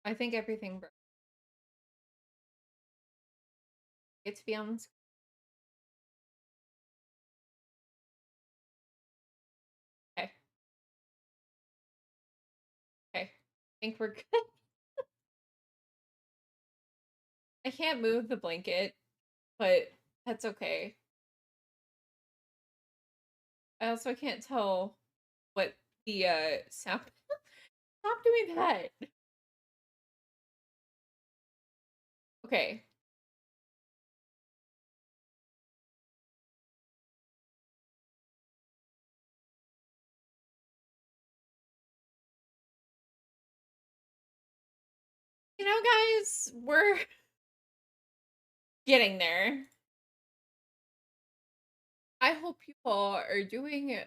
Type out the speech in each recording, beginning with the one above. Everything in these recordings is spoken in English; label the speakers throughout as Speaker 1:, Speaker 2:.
Speaker 1: I think everything broke. It to be on the okay. Okay. I think we're good. I can't move the blanket, but that's okay. I also can't tell what the sound. Stop doing that. Okay. You know, guys, we're getting there. I hope you all are doing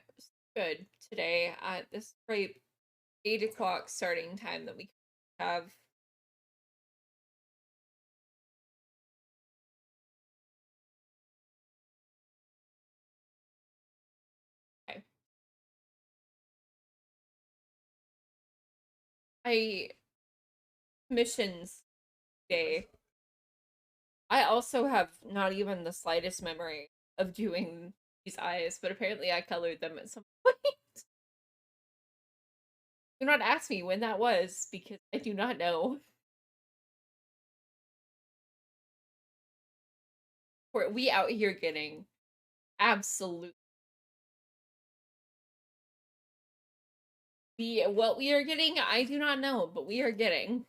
Speaker 1: good today at this great 8 o'clock starting time that we have. Okay. I missions day. I also have not even the slightest memory of doing these eyes, but apparently I colored them at some point. Do not ask me when that was because I do not know. We out here getting absolute what we are getting, I do not know, but we are getting.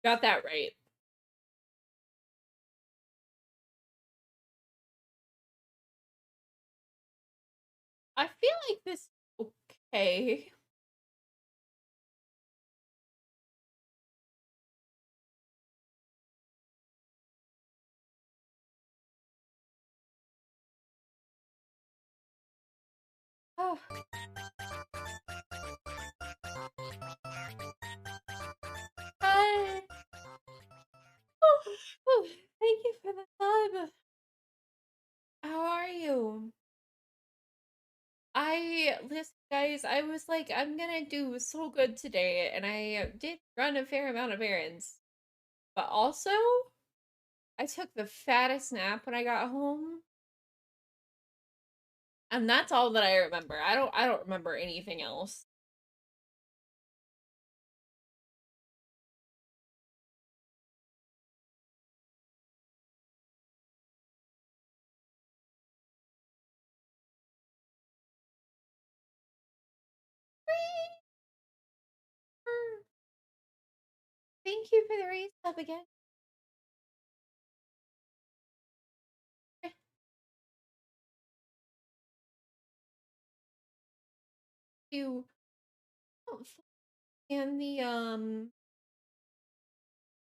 Speaker 1: Got that right. I feel like this okay. Oh. Hi. Oh, thank you for the sub. How are you? Listen, guys, I was like, I'm gonna do so good today, and I did run a fair amount of errands. But also, I took the fattest nap when I got home, and that's all that I remember. I don't remember anything else. Thank you for the raise up again. You and the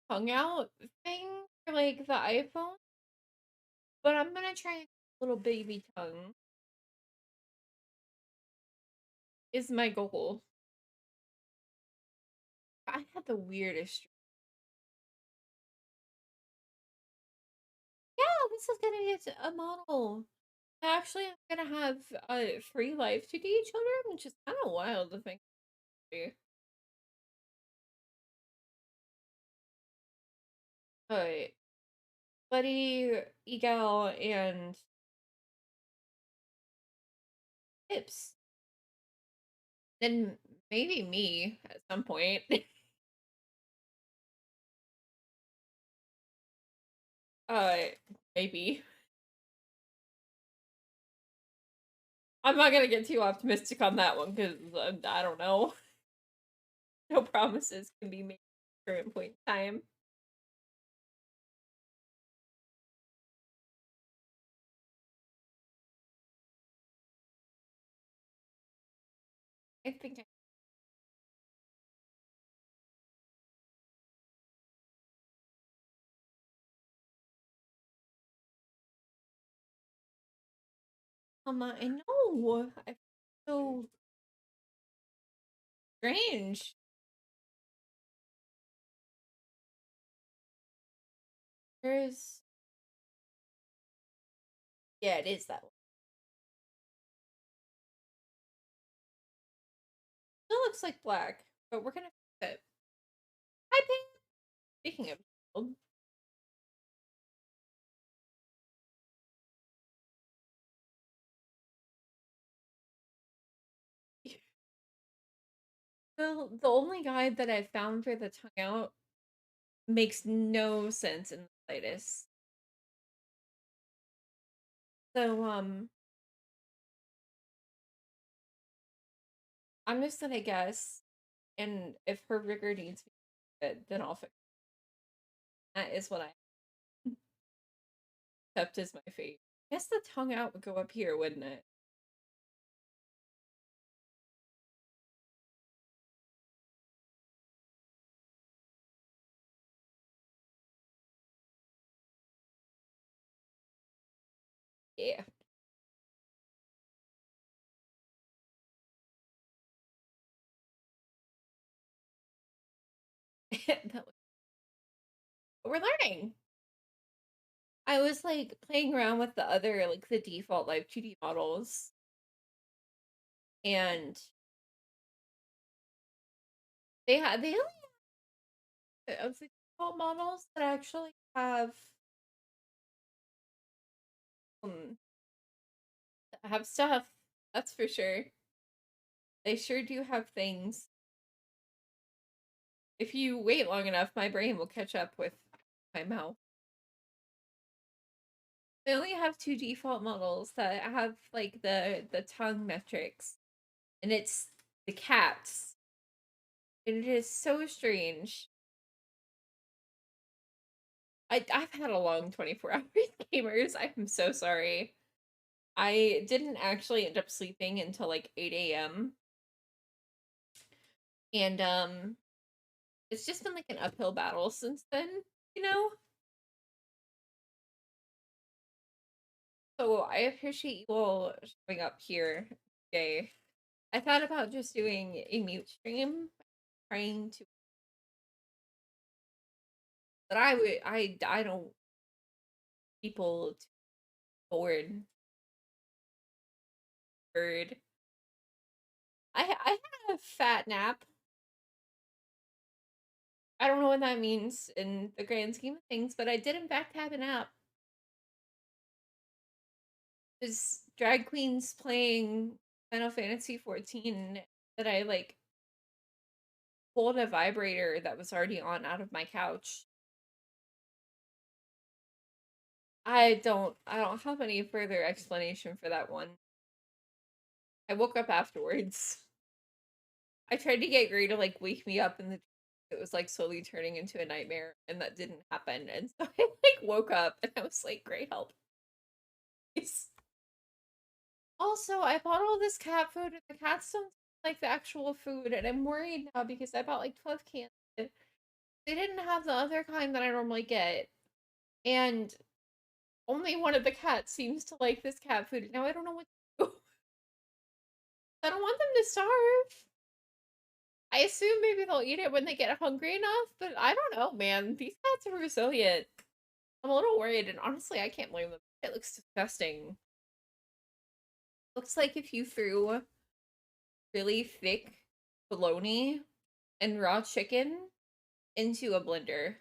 Speaker 1: Hangout thing for like the iPhone, but I'm gonna try little baby tongue is my goal. I had the weirdest. Yeah, this is gonna be a model. Actually, I'm gonna have a free life to each other, which is kind of wild to think. But Buddy, Egal, and Pips. Then maybe me at some point. uh, maybe. I'm not gonna get too optimistic on that one because I don't know. No promises can be made at current point in time. I think I know. I feel so strange. There's yeah, it is that one. Still looks like black, but we're gonna fix it. Hi Speaking of child, the only guide that I found for the tongue out makes no sense in the slightest. So, I'm just gonna guess, and if her rigor needs to be good, then I'll fix it. That is what I accept as my fate. I guess the tongue out would go up here, wouldn't it? Yeah. That was, we're learning. I was like playing around with the other, like the default Live 2D models, and they only of the default models that actually um have stuff. That's for sure. They sure do have things. If you wait long enough, my brain will catch up with my mouth. They only have two default models that have like the tongue metrics, and it's the cats. And it is so strange. I've had a long 24 hours, gamers. I'm so sorry. I didn't actually end up sleeping until like 8 a.m. And it's just been like an uphill battle since then, you know? So I appreciate you all showing up here today. I thought about just doing a mute stream, trying to, but I don't people to bored bird. I had a fat nap. I don't know what that means in the grand scheme of things, but I did in fact have a nap. Was drag queens playing Final Fantasy 14 that I like pulled a vibrator that was already on out of my couch. I don't have any further explanation for that one. I woke up afterwards. I tried to get Gray to like wake me up and it was like slowly turning into a nightmare and that didn't happen. And so I like woke up and I was like, Gray, help. Please. Also, I bought all this cat food and the cats don't like the actual food and I'm worried now because I bought like 12 cans. They didn't have the other kind that I normally get. And only one of the cats seems to like this cat food. Now I don't know what to do. I don't want them to starve. I assume maybe they'll eat it when they get hungry enough, but I don't know, man. These cats are resilient. I'm a little worried, and honestly, I can't blame them. It looks disgusting. Looks like if you threw really thick bologna and raw chicken into a blender,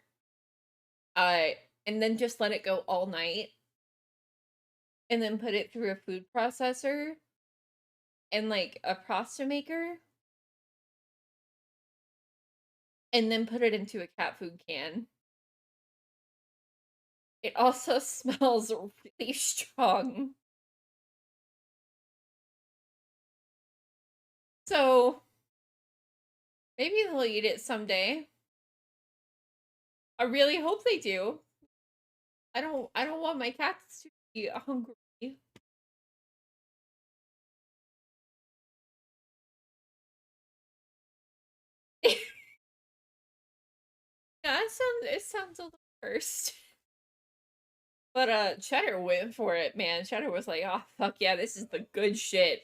Speaker 1: uh, and then just let it go all night, and then put it through a food processor and like a pasta maker, and then put it into a cat food can. It also smells really strong. So maybe they'll eat it someday. I really hope they do. I don't want my cats to be hungry. Yeah, it sounds a little cursed. But Cheddar went for it, man. Cheddar was like, "Oh fuck yeah, this is the good shit."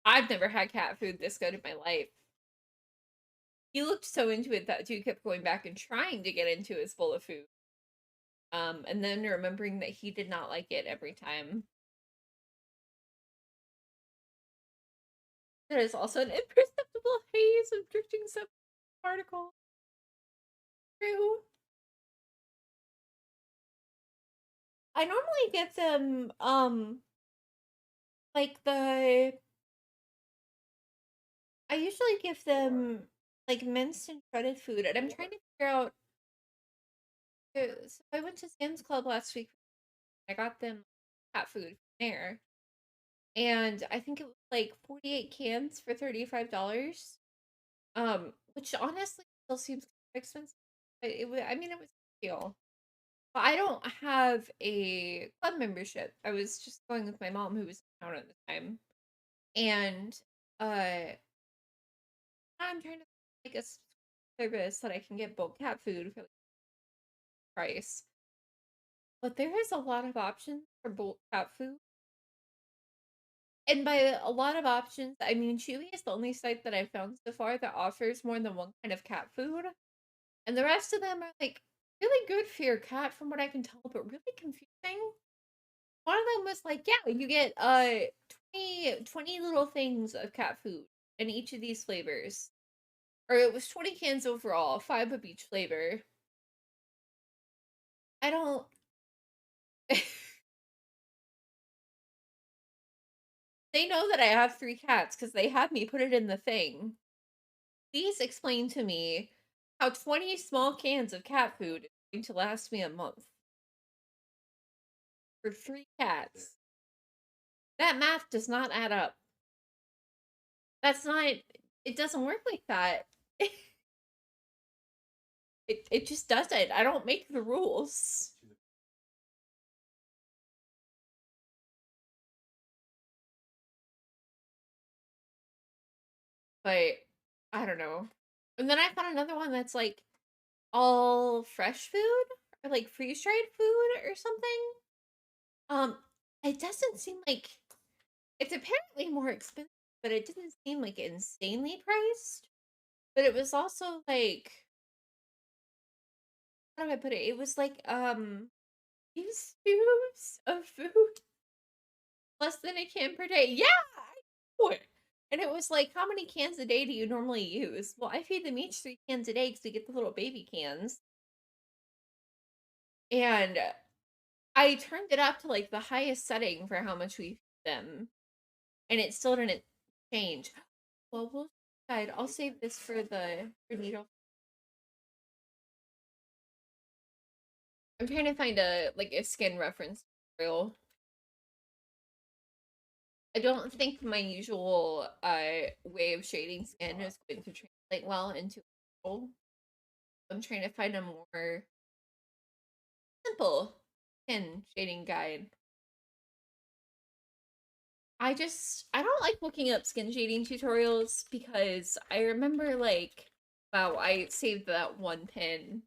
Speaker 1: I've never had cat food this good in my life. He looked so into it that dude kept going back and trying to get into his bowl of food. And then remembering that he did not like it every time. There is also an imperceptible haze of drifting subparticles. True. I normally get them, like I usually give them like minced and shredded food, and I'm trying to figure out. So I went to Sam's Club last week. I got them cat food there, and I think it was like 48 cans for $35. Which honestly still seems expensive. But I mean, it was a deal. But I don't have a club membership. I was just going with my mom, who was in town at the time, and uh, I'm trying to like a service that I can get bulk cat food for like price. But there is a lot of options for bulk cat food. And by a lot of options, I mean Chewy is the only site that I've found so far that offers more than one kind of cat food. And the rest of them are like really good for your cat from what I can tell, but really confusing. One of them was like, yeah, you get 20 little things of cat food in each of these flavors. Or it was 20 cans overall, 5 of each flavor. I don't They know that I have 3 cats because they had me put it in the thing. Please explain to me how 20 small cans of cat food is going to last me a month for 3 cats. That math does not add up. That's not it doesn't work like that. It just doesn't. I don't make the rules. But I don't know. And then I found another one that's like all fresh food or like freeze-dried food or something. Um, it doesn't seem like it's apparently more expensive, but it didn't seem like insanely priced. But it was also like, how do I put it? It was like these tubes of food less than a can per day. Yeah, I know it. And it was like, how many cans a day do you normally use? Well, I feed them each 3 cans a day because we get the little baby cans. And I turned it up to like the highest setting for how much we feed them, and it still didn't change. Well, we'll decide. I'll save this for the for needle. I'm trying to find a like a skin reference tutorial. I don't think my usual way of shading skin is going to translate well into a I'm trying to find a more simple skin shading guide. I don't like looking up skin shading tutorials because I remember like wow, I saved that one pin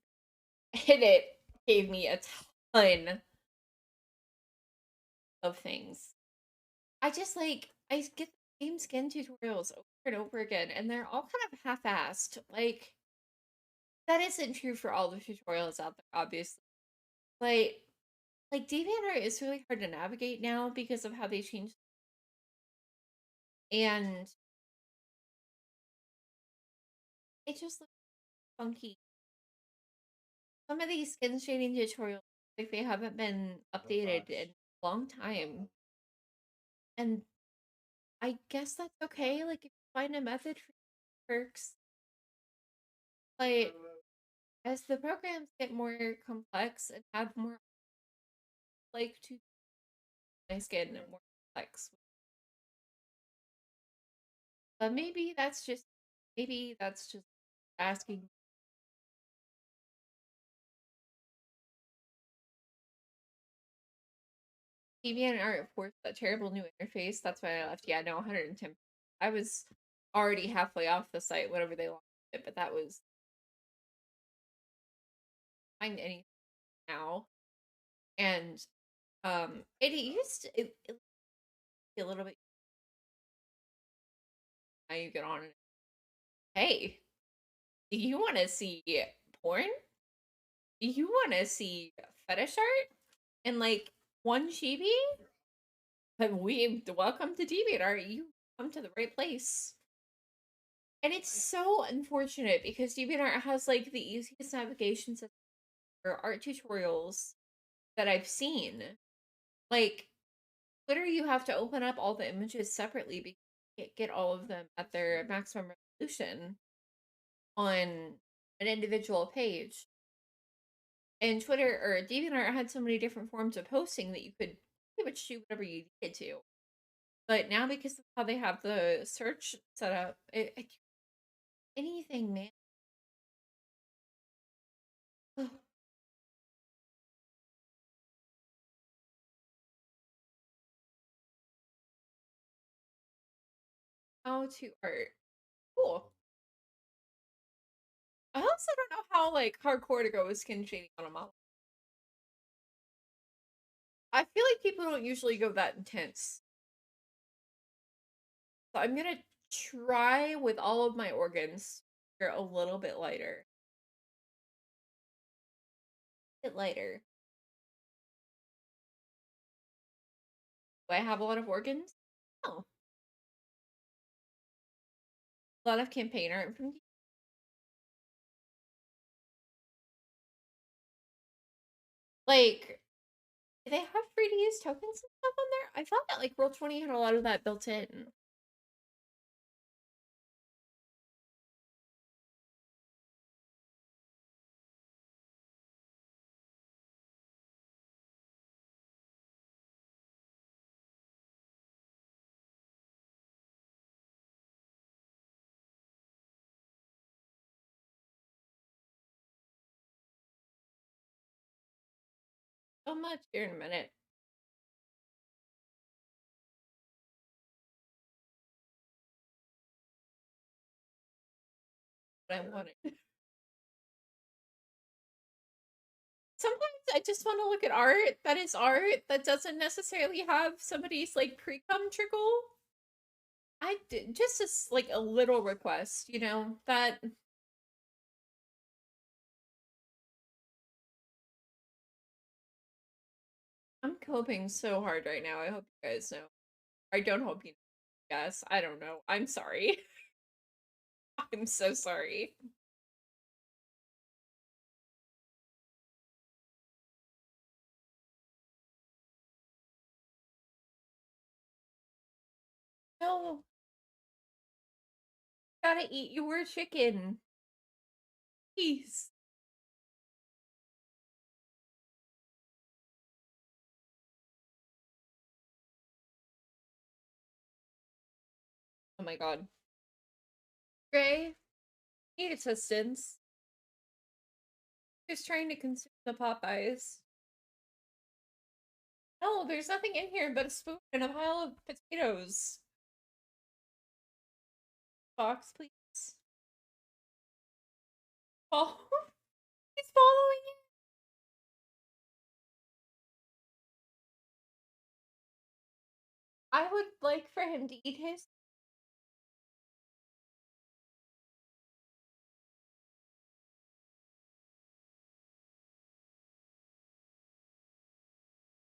Speaker 1: and it gave me a ton of things. I just like I get the same skin tutorials over and over again and they're all kind of half-assed. Like that isn't true for all the tutorials out there, obviously. Like DeviantArt is really hard to navigate now because of how they changed and it just looks funky. Some of these skin shading tutorials, like they haven't been updated in a long time. And I guess that's okay. Like if you find a method for perks, but as the programs get more complex and have more like to my skin and more complex. But maybe that's just asking. DeviantArt, of course, that terrible new interface. That's why I left. Yeah, no, 110. I was already halfway off the site whenever they launched it, but that was find anything now. And it used to, it a little bit how you get on it. Hey, do you want to see porn? Do you want to see fetish art and like one chibi? But we welcome to DeviantArt. You come to the right place. And it's so unfortunate because DeviantArt has like the easiest navigation system for art tutorials that I've seen. Like Twitter, you have to open up all the images separately because you can't get all of them at their maximum resolution on an individual page. And Twitter or DeviantArt had so many different forms of posting that you could pretty much do whatever you needed to. But now, because of how they have the search set up, anything, man. How to art. Cool. I also don't know how like hardcore to go with skin shading on a model. I feel like people don't usually go that intense. So I'm gonna try with all of my organs. They're a little bit lighter. A bit lighter. Do I have a lot of organs? Oh. A lot of campaign art from like do they have free to use tokens and stuff on there? I thought that like Roll20 had a lot of that built in. So much here in a minute. But I wanted. Sometimes I just want to look at art that is art that doesn't necessarily have somebody's like pre-cum trickle. I did just as like a little request, that I'm coping so hard right now. I hope you guys know. I don't hope you know. Yes, I don't know. I'm sorry. I'm so sorry. No, gotta eat your chicken. Peace. Oh my god. Gray, need assistance. Just trying to consume the Popeyes. No, there's nothing in here but a spoon and a pile of potatoes. Box, please. Oh, he's following it. I would like for him to eat his.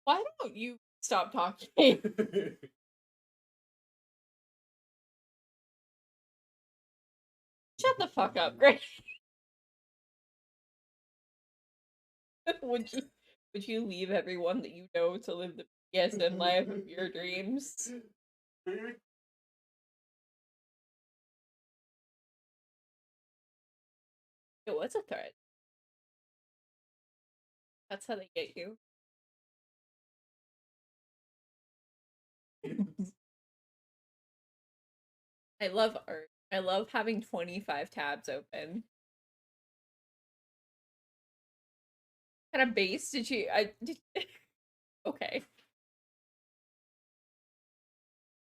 Speaker 1: Why don't you stop talking? Shut the fuck up, Gray. would you would you leave everyone that you know to live the PSN life of your dreams? It was a threat. That's how they get you. I love art. I love having 25 tabs open. What kind of base did you I did okay.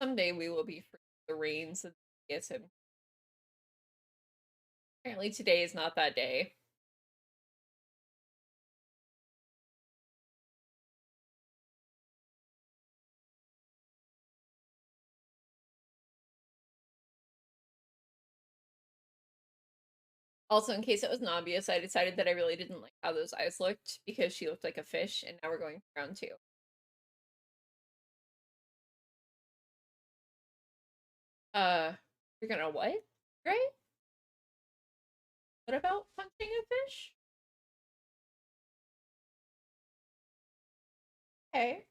Speaker 1: Someday we will be free of the reins of the PSN. Apparently today is not that day. Also, in case it wasn't obvious, I decided that I really didn't like how those eyes looked because she looked like a fish, and now we're going for round 2. Uh, you're gonna what? Right? What about punching a fish? Okay.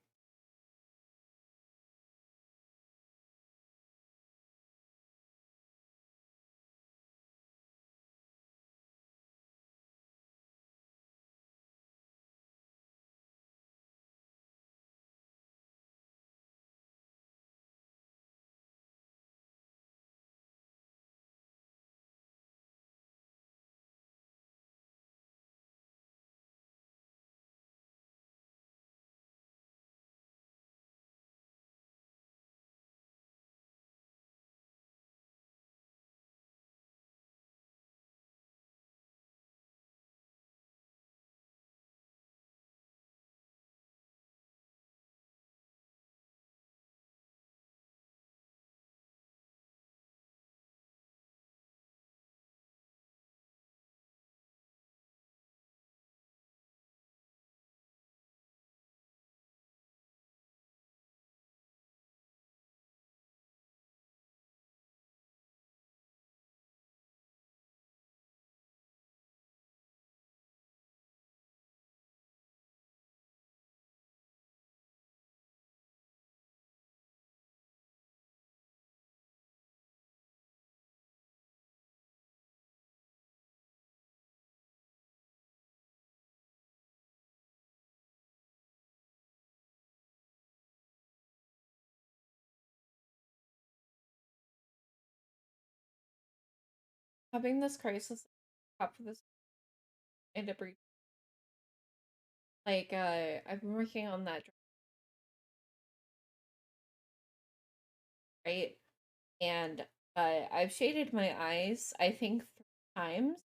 Speaker 1: Having this crisis after this end up like I've been working on that right, and I've shaded my eyes I think 3 times.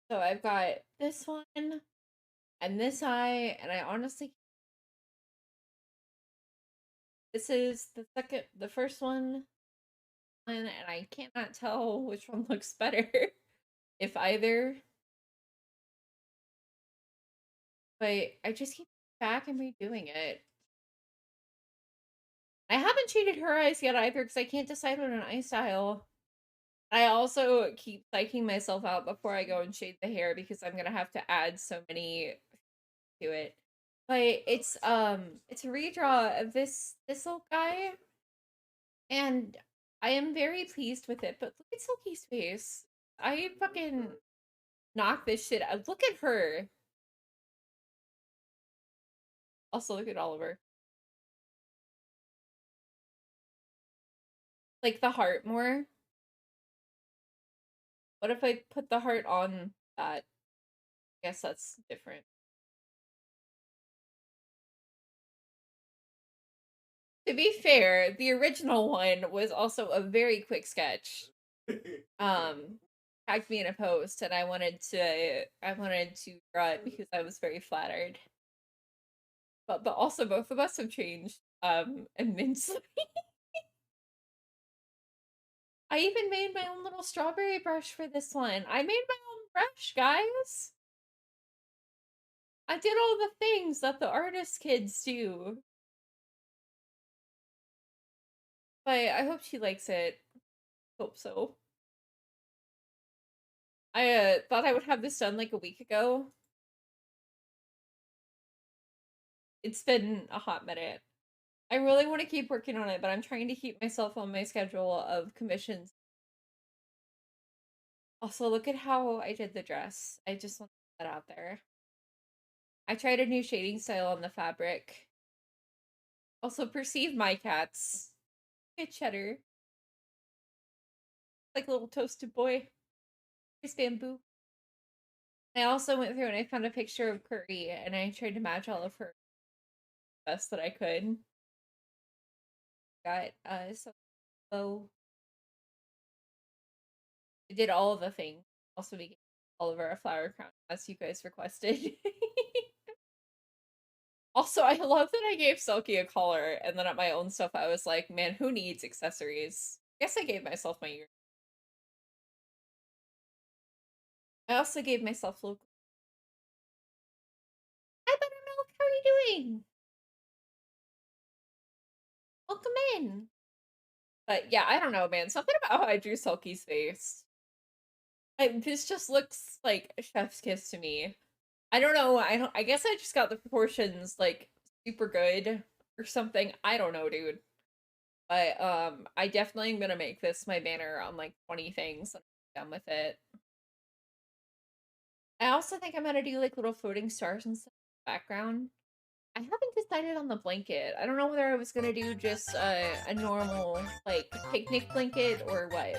Speaker 1: So I've got this one and this eye, and I honestly this is the first one, and I cannot tell which one looks better, if either. But I just keep back and redoing it. I haven't shaded her eyes yet either because I can't decide on an eye style. I also keep psyching myself out before I go and shade the hair because I'm gonna have to add so many to it. But it's a redraw of this little guy, and I am very pleased with it. But look at Silky's face. I fucking knock this shit out. Look at her. Also look at Oliver. Like the heart more. What if I put the heart on that? I guess that's different. To be fair, the original one was also a very quick sketch. Tagged me in a post, and I wanted to draw it because I was very flattered. But also both of us have changed immensely. I even made my own little strawberry brush for this one. I made my own brush, guys. I did all the things that the artist kids do. But I hope she likes it. Hope so. I thought I would have this done like a week ago. It's been a hot minute. I really want to keep working on it, but I'm trying to keep myself on my schedule of commissions. Also, look at how I did the dress. I just want to put that out there. I tried a new shading style on the fabric. Also, perceive my cats. Get Cheddar. Like a little toasted boy. Here's Bamboo. I also went through and I found a picture of Curry, and I tried to match all of her best that I could. Got so low. I did all of the things. Also, we gave Oliver a flower crown as you guys requested. Also, I love that I gave Selkie a collar, and then at my own stuff, I was like, man, who needs accessories? I guess I gave myself my ear. I also gave myself local. Hi, Buttermilk, how are you doing? Welcome in. But yeah, I don't know, man. Something about how I drew Sulky's face. This just looks like a chef's kiss to me. I don't know. I guess I just got the proportions like super good or something. I don't know, dude. But I definitely am gonna make this my banner on like 20 things and I'm done with it. I also think I'm gonna do like little floating stars and stuff in the background. I haven't decided on the blanket. I don't know whether I was gonna do just a normal like picnic blanket or what.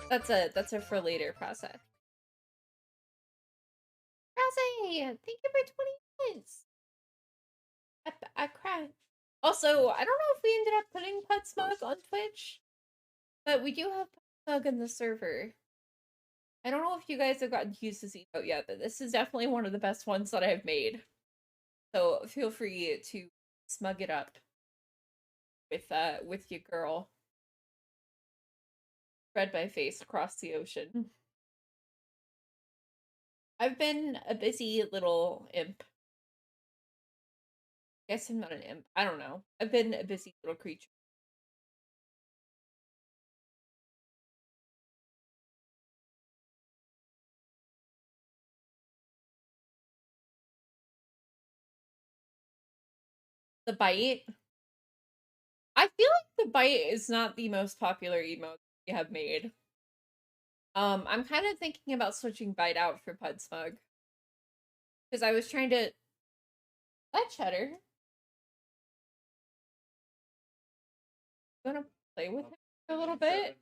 Speaker 1: That's a for later process. Rosie, thank you for 20 minutes. I cried. Also, I don't know if we ended up putting Pudsmug on Twitch, but we do have Pudsmug in the server. I don't know if you guys have gotten to use this emote yet, but this is definitely one of the best ones that I've made. So feel free to smug it up with your girl. Spread my face across the ocean. I've been a busy little imp. Guess I'm not an imp. I don't know. I've been a busy little creature. The bite. I feel like the bite is not the most popular emote we have made. I'm kind of thinking about switching bite out for Pudsmug. Because I was trying to let Cheddar. You wanna play with him for a little bit?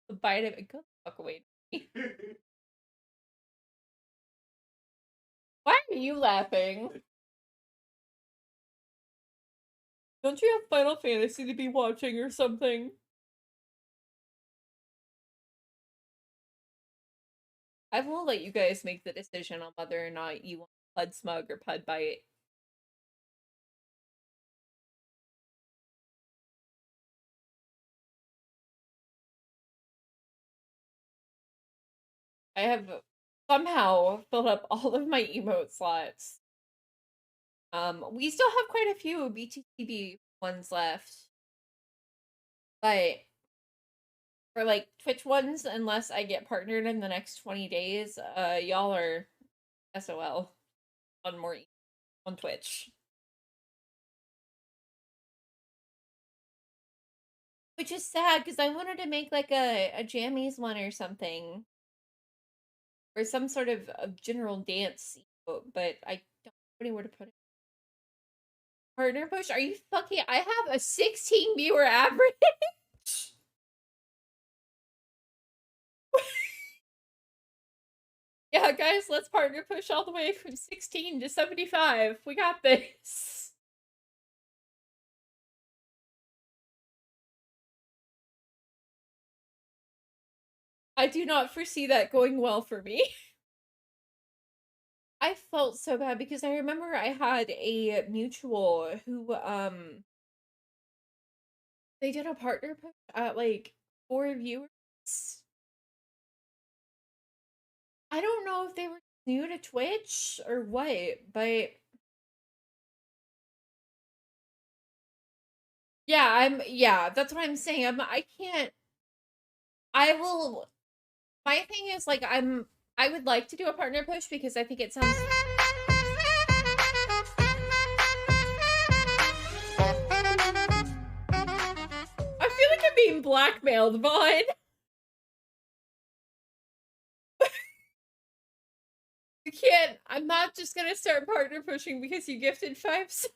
Speaker 1: The bite of it. Go the fuck away. Why are you laughing? Don't you have Final Fantasy to be watching or something? I will let you guys make the decision on whether or not you want Pudsmug or Pudbite. I have somehow filled up all of my emote slots. We still have quite a few BTTB ones left. But for like Twitch ones, unless I get partnered in the next 20 days, y'all are SOL on more on Twitch. Which is sad because I wanted to make like a jammies one or something. Or some sort of general dance, but I don't have anywhere to put it. Partner push? Are you fucking? I have a 16 viewer average. Yeah, guys, let's partner push all the way from 16 to 75. We got this. I do not foresee that going well for me. I felt so bad because I remember I had a mutual who they did a partner push at like 4 viewers. I don't know if they were new to Twitch or what, but yeah, that's what I'm saying. I can't I will my thing is like I would like to do a partner push because I think it sounds I feel like I'm being blackmailed, Vaughn. You can't I'm not just gonna start partner pushing because you gifted 5 subs.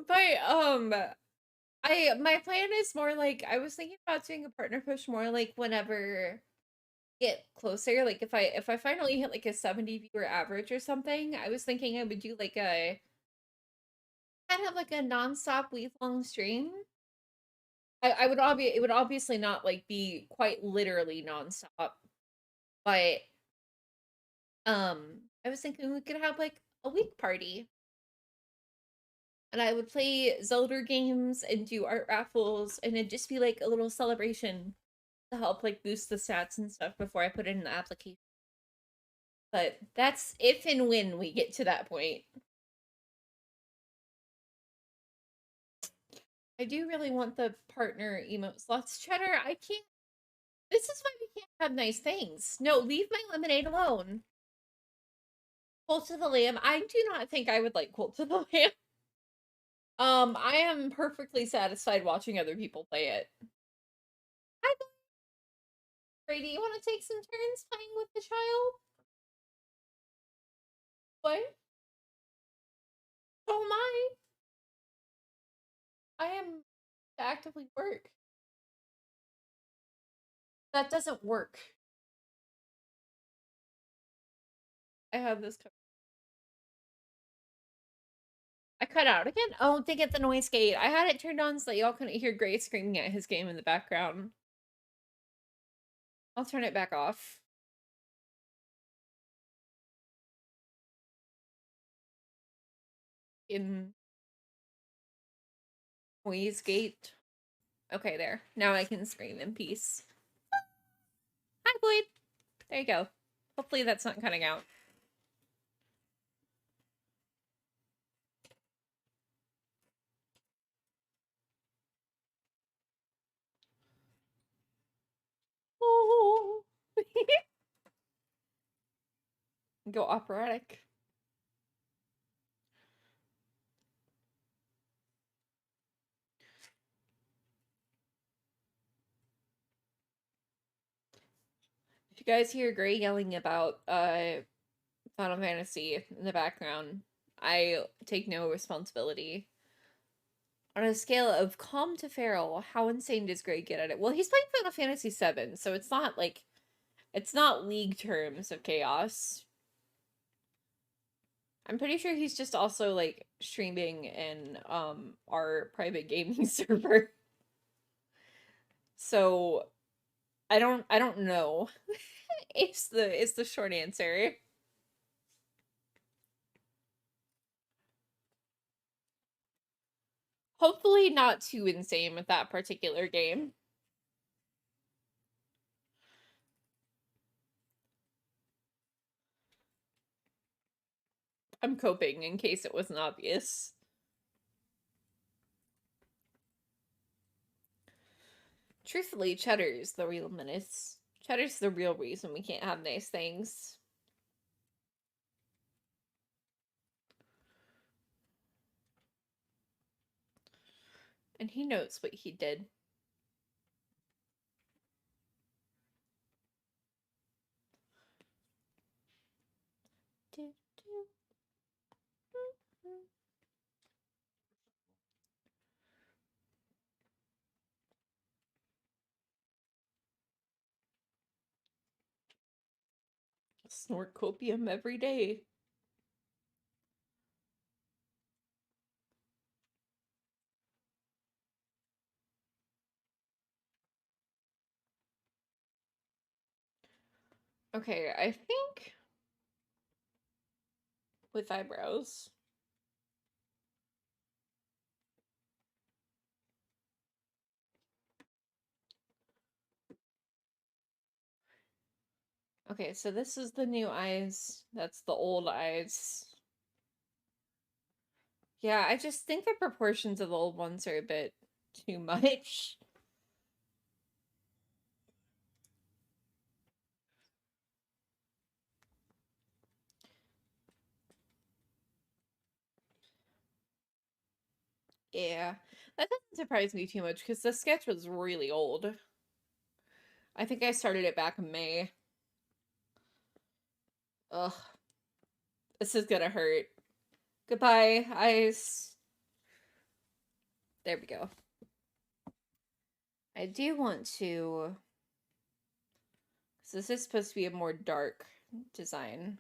Speaker 1: But my plan is more like I was thinking about doing a partner push more like whenever get closer. Like if I finally hit like a 70 viewer average or something, I was thinking I would do like a kind of like a nonstop week long stream. I would it would obviously not like be quite literally nonstop, but I was thinking we could have like a week party. And I would play Zelda games and do art raffles and it'd just be like a little celebration to help like boost the stats and stuff before I put it in the application. But that's if and when we get to that point. I do really want the partner emote slots. Cheddar, I can't. This is why we can't have nice things. No, leave my lemonade alone. Cult of the Lamb. I do not think I would like Cult of the Lamb. I am perfectly satisfied watching other people play it. Hi, Brady. You want to take some turns playing with the child? What? So am I. I am to actively work. That doesn't work. I have this. I cut out again? Oh, to get the noise gate. I had it turned on so that y'all couldn't hear Gray screaming at his game in the background. I'll turn it back off. In noise gate. Okay, there. Now I can scream in peace. Hi, Boyd. There you go. Hopefully that's not cutting out. Oh. Go operatic. If you guys hear Gray yelling about Final Fantasy in the background, I take no responsibility. On a scale of calm to feral, how insane does Gray get at it? Well, he's playing Final Fantasy VII, so it's not like it's not league terms of chaos. I'm pretty sure he's just also like streaming in our private gaming server. So I don't know. It's the short answer. Hopefully not too insane with that particular game. I'm coping in case it wasn't obvious. Truthfully, Cheddar's the real menace. Cheddar's the real reason we can't have nice things. And he knows what he did. Snort copium every day. Okay, I think with eyebrows. Okay, so this is the new eyes. That's the old eyes. Yeah, I just think the proportions of the old ones are a bit too much. Yeah, that doesn't surprise me too much because the sketch was really old. I think I started it back in May. Ugh, this is gonna hurt. Goodbye, eyes. There we go. I do want to, because this is supposed to be a more dark design.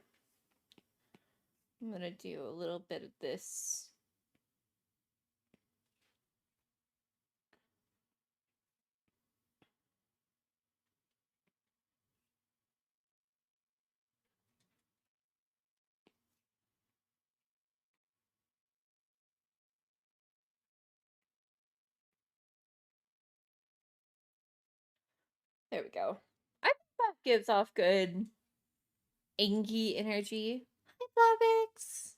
Speaker 1: I'm gonna do a little bit of this. There we go. I think that gives off good Angie energy. Hi, Bobix.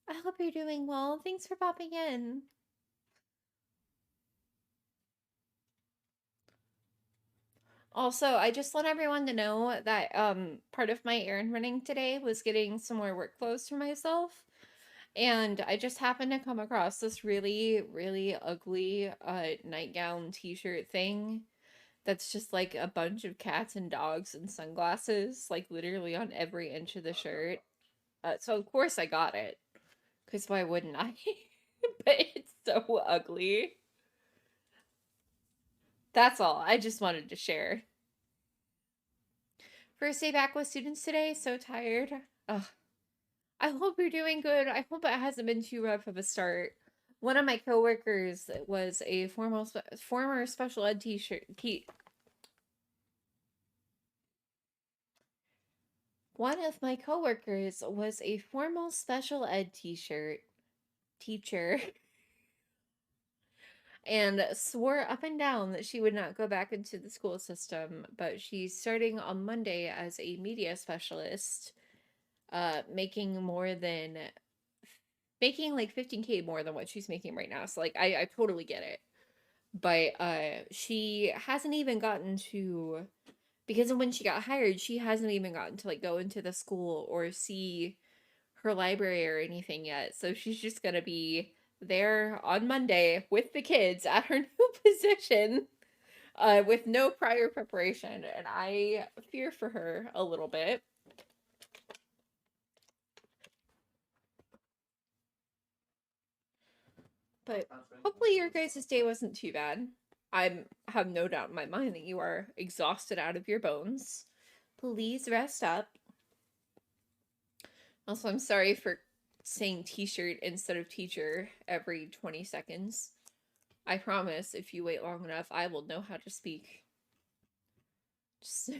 Speaker 1: I hope you're doing well. Thanks for popping in. Also, I just want everyone to know that part of my errand running today was getting some more work clothes for myself. And I just happened to come across this really, really ugly nightgown t-shirt thing that's just like a bunch of cats and dogs and sunglasses, like literally on every inch of the shirt. So of course I got it, because why wouldn't I? But it's so ugly. That's all. I just wanted to share. First day back with students today, so tired. Ugh. I hope you're doing good. I hope it hasn't been too rough of a start. One of my coworkers was a former special ed One of my coworkers was a formal special ed teacher and swore up and down that she would not go back into the school system, but she's starting on Monday as a media specialist, making like 15K more than what she's making right now. So like I totally get it. But she hasn't even gotten to, because when she got hired, she hasn't even gotten to like go into the school or see her library or anything yet. So she's just gonna be there on Monday with the kids at her new position, with no prior preparation, and I fear for her a little bit. But hopefully your guys' day wasn't too bad. I have no doubt in my mind that you are exhausted out of your bones. Please rest up. Also, I'm sorry for saying t-shirt instead of teacher every 20 seconds. I promise if you wait long enough, I will know how to speak. Just,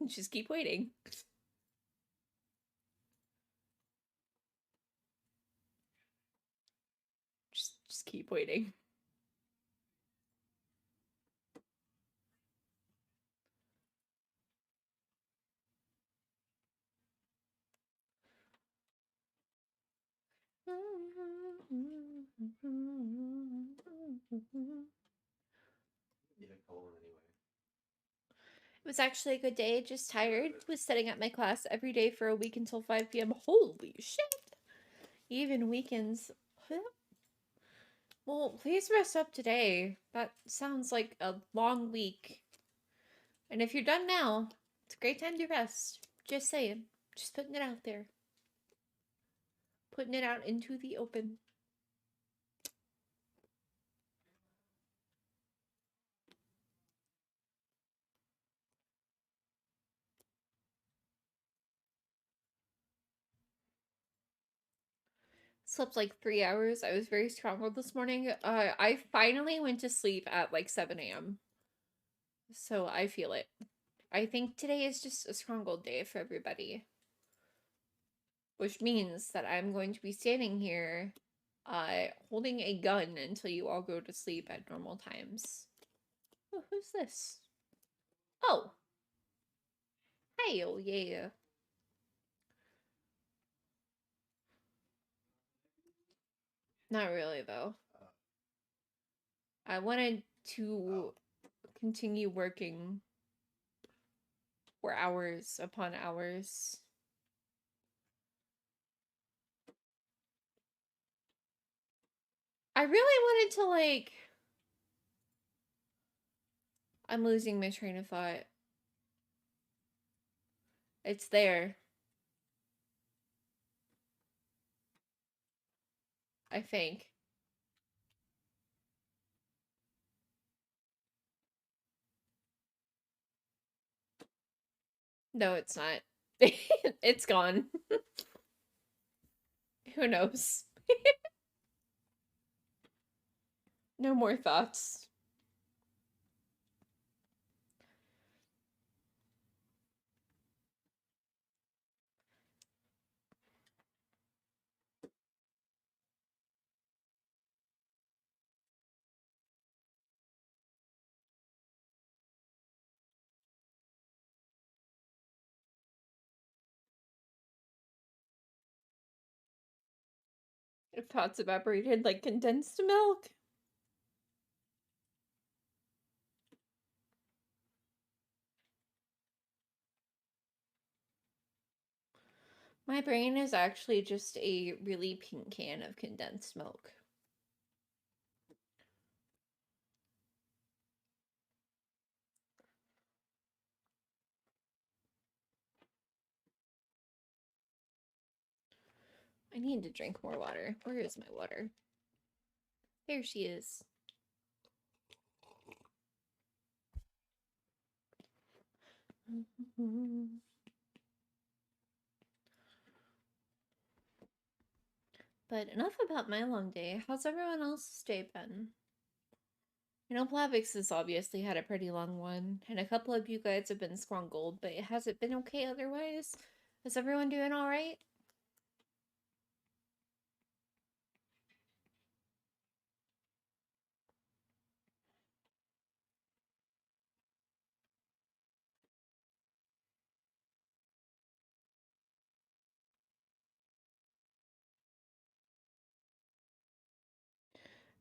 Speaker 1: just keep waiting. Just keep waiting. It was actually a good day, just tired. Was setting up my class every day for a week until 5 p.m. Holy shit! Even weekends. Well, please rest up today. That sounds like a long week. And if you're done now, it's a great time to rest. Just saying. Just putting it out there. Putting it out into the open. Slept like 3 hours. I was very strong this morning. I finally went to sleep at like 7 a.m. So I feel it. I think today is just a stronghold day for everybody. Which means that I'm going to be standing here holding a gun until you all go to sleep at normal times. Oh, who's this? Oh! Hey, oh yeah. Not really, though. I wanted to continue working for hours upon hours. I really wanted to, like... I'm losing my train of thought. It's there. I think. No, it's not. It's gone. Who knows? No more thoughts. Pots evaporated like condensed milk. My brain is actually just a really pink can of condensed milk. I need to drink more water. Where is my water? There she is. But enough about my long day. How's everyone else's day been? I know Plavix has obviously had a pretty long one, and a couple of you guys have been scrungled, but has it been okay otherwise? Is everyone doing alright?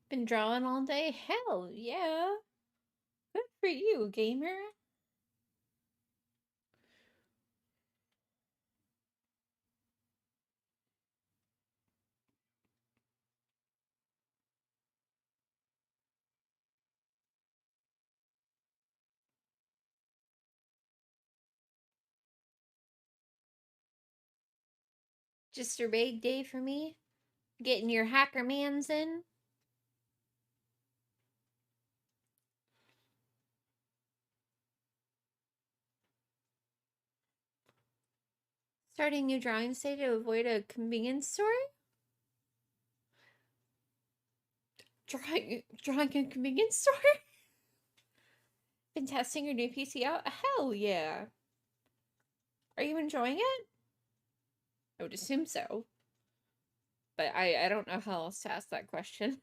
Speaker 1: Been drawing all day? Hell yeah! Good for you, gamer! Just a raid day for me? Getting your hacker mans in? Starting new drawing day to avoid a convenience store? Drawing a convenience store? Been testing your new PC out? Hell yeah! Are you enjoying it? I would assume so. But I don't know how else to ask that question.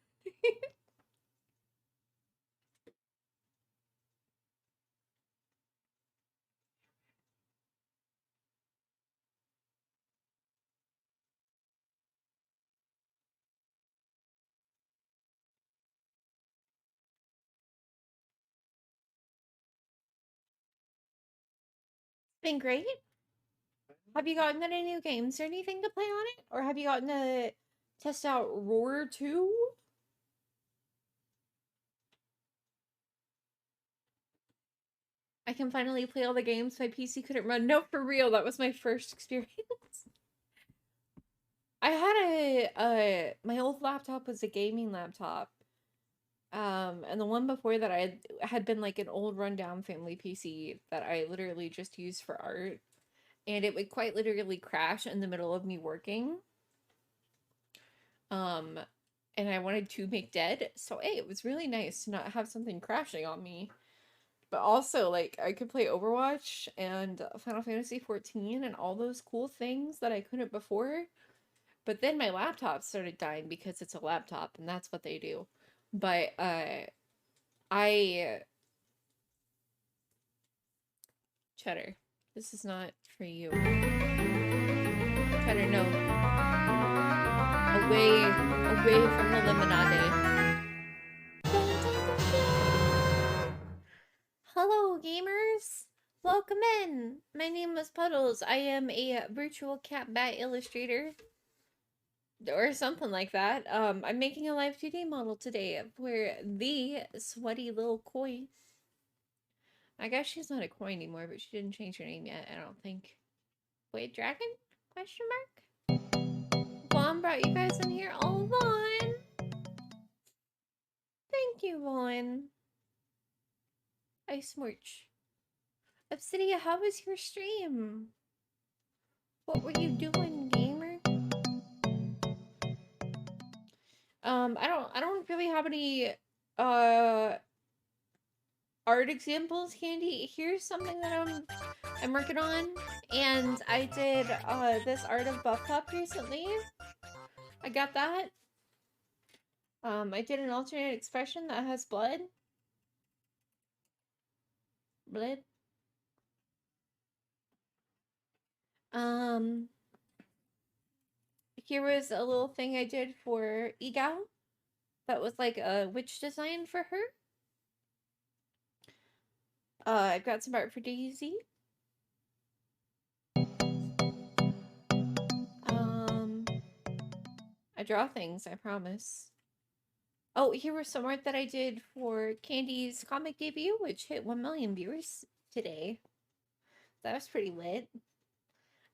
Speaker 1: Been great. Have you gotten any new games or anything to play on it? Or have you gotten to test out Roar 2? I can finally play all the games my PC couldn't run. No, for real, that was my first experience. I had my old laptop was a gaming laptop. And the one before that I had been like an old rundown family PC that I literally just used for art. And it would quite literally crash in the middle of me working. Um, and I wanted to make dead, so hey, it was really nice to not have something crashing on me. But also, like, I could play Overwatch and Final Fantasy 14 and all those cool things that I couldn't before. But then my laptop started dying because it's a laptop, and that's what they do. But I Cheddar, this is not for you. Cheddar, no. Away from the lemonade. Hello, gamers! Welcome in! My name is Puddles. I am a virtual cat bat illustrator. Or something like that. I'm making a live 2D model today for the sweaty little koi. I guess she's not a koi anymore, but she didn't change her name yet, I don't think. Wait, dragon? Question mark? Vaughn brought you guys in here. Oh, Vaughn! Thank you, Vaughn. Ice Smorch. Obsidia, how was your stream? What were you doing, gamer? I don't really have any art examples handy. Here's something that I'm working on, and I did this art of Buff Pup recently. I got that. I did an alternate expression that has blood. Blood. here was a little thing I did for Egao that was like a witch design for her. I've got some art for Daisy. I draw things, I promise. Oh, here was some art that I did for Candy's comic debut, which hit 1 million viewers today. That was pretty lit.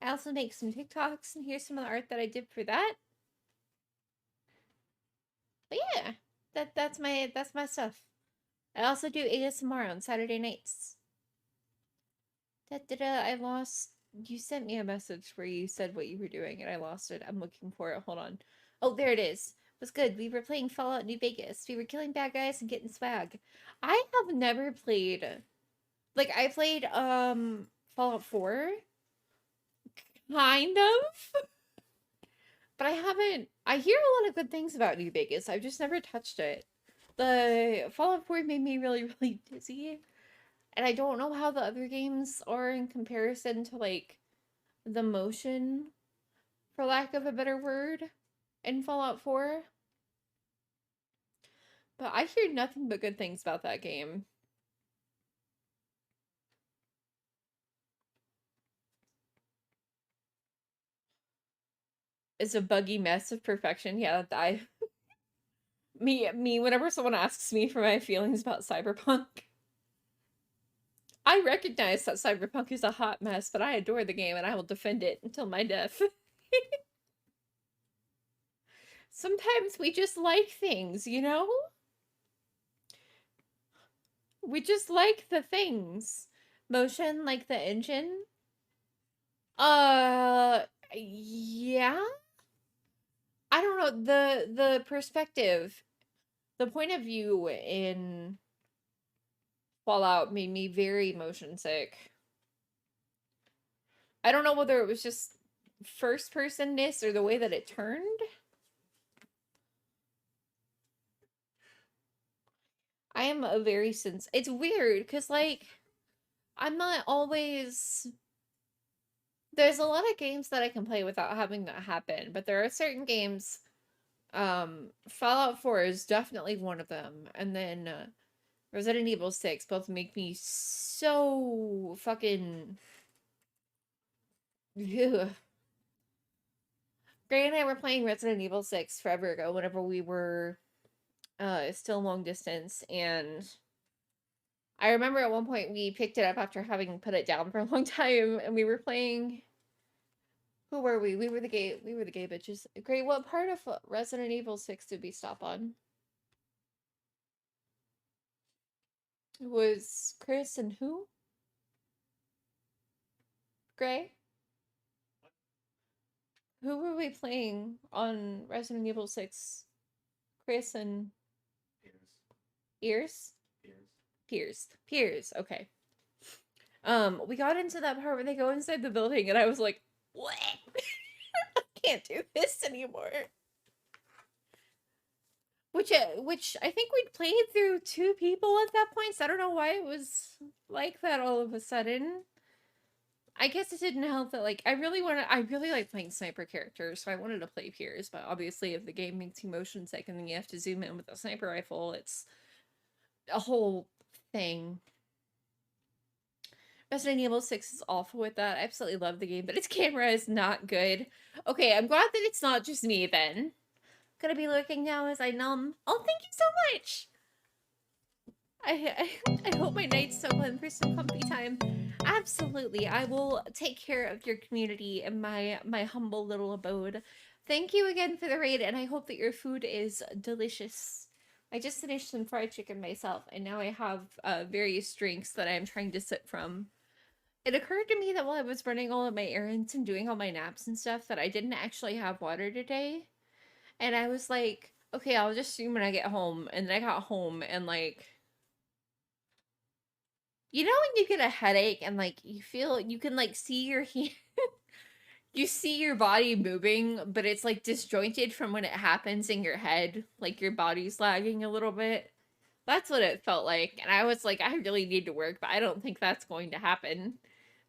Speaker 1: I also make some TikToks, and here's some of the art that I did for that. But yeah, that's my stuff. I also do ASMR on Saturday nights. I lost. You sent me a message where you said what you were doing, and I lost it. I'm looking for it. Hold on. Oh, there it is. It was good. We were playing Fallout New Vegas. We were killing bad guys and getting swag. I have never played. Like, I played Fallout 4. Kind of. But I haven't. I hear a lot of good things about New Vegas. I've just never touched it. The Fallout 4 made me really, really dizzy. And I don't know how the other games are in comparison to, like, the motion, for lack of a better word, in Fallout 4. But I hear nothing but good things about that game. It's a buggy mess of perfection. Yeah, me, whenever someone asks me for my feelings about Cyberpunk, I recognize that Cyberpunk is a hot mess, but I adore the game and I will defend it until my death. Sometimes we just like things, you know? We just like the things. Motion, like the engine. Yeah? I don't know, the perspective, the point of view in Fallout made me very motion sick. I don't know whether it was just first personness or the way that it turned. I am a very it's weird because, like, I'm not always. There's a lot of games that I can play without having that happen, but there are certain games. Fallout 4 is definitely one of them, and then Resident Evil 6 both make me so fucking. Ugh. Gray and I were playing Resident Evil 6 forever ago, whenever we were still long distance, and I remember at one point we picked it up after having put it down for a long time, and we were playing. Who were we? We were the gay bitches. Great. What part of Resident Evil 6 did we stop on? It was Chris and who? Gray? Who were we playing on Resident Evil 6? Chris and Ears? Piers. Okay. We got into that part where they go inside the building, and I was like, what? I can't do this anymore. Which I think we'd played through 2 people at that point, so I don't know why it was like that all of a sudden. I guess it didn't help that, like, I really like playing sniper characters, so I wanted to play Piers, but obviously if the game makes you motion sick and then you have to zoom in with a sniper rifle, it's a whole thing. Resident Evil 6 is awful with that. I absolutely love the game, but its camera is not good. Okay, I'm glad that it's not just me then. Gonna be lurking now as I numb. Oh, thank you so much! I hope my night's so fun for some comfy time. Absolutely, I will take care of your community in my humble little abode. Thank you again for the raid, and I hope that your food is delicious. I just finished some fried chicken myself, and now I have various drinks that I'm trying to sip from. It occurred to me that while I was running all of my errands and doing all my naps and stuff, that I didn't actually have water today. And I was like, okay, I'll just stream when I get home. And then I got home and, like, you know when you get a headache and, like, you can, like, see your hand, you see your body moving, but it's, like, disjointed from when it happens in your head. Like, your body's lagging a little bit. That's what it felt like. And I was like, I really need to work, but I don't think that's going to happen.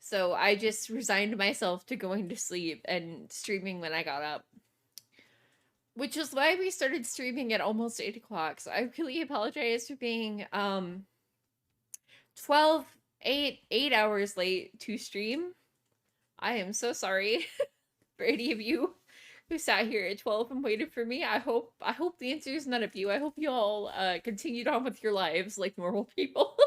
Speaker 1: So I just resigned myself to going to sleep and streaming when I got up. Which is why we started streaming at almost 8 o'clock. So I really apologize for being 12 8 hours late to stream. I am so sorry for any of you who sat here at 12 and waited for me. I hope the answer is none of you. I hope you all continued on with your lives like normal people.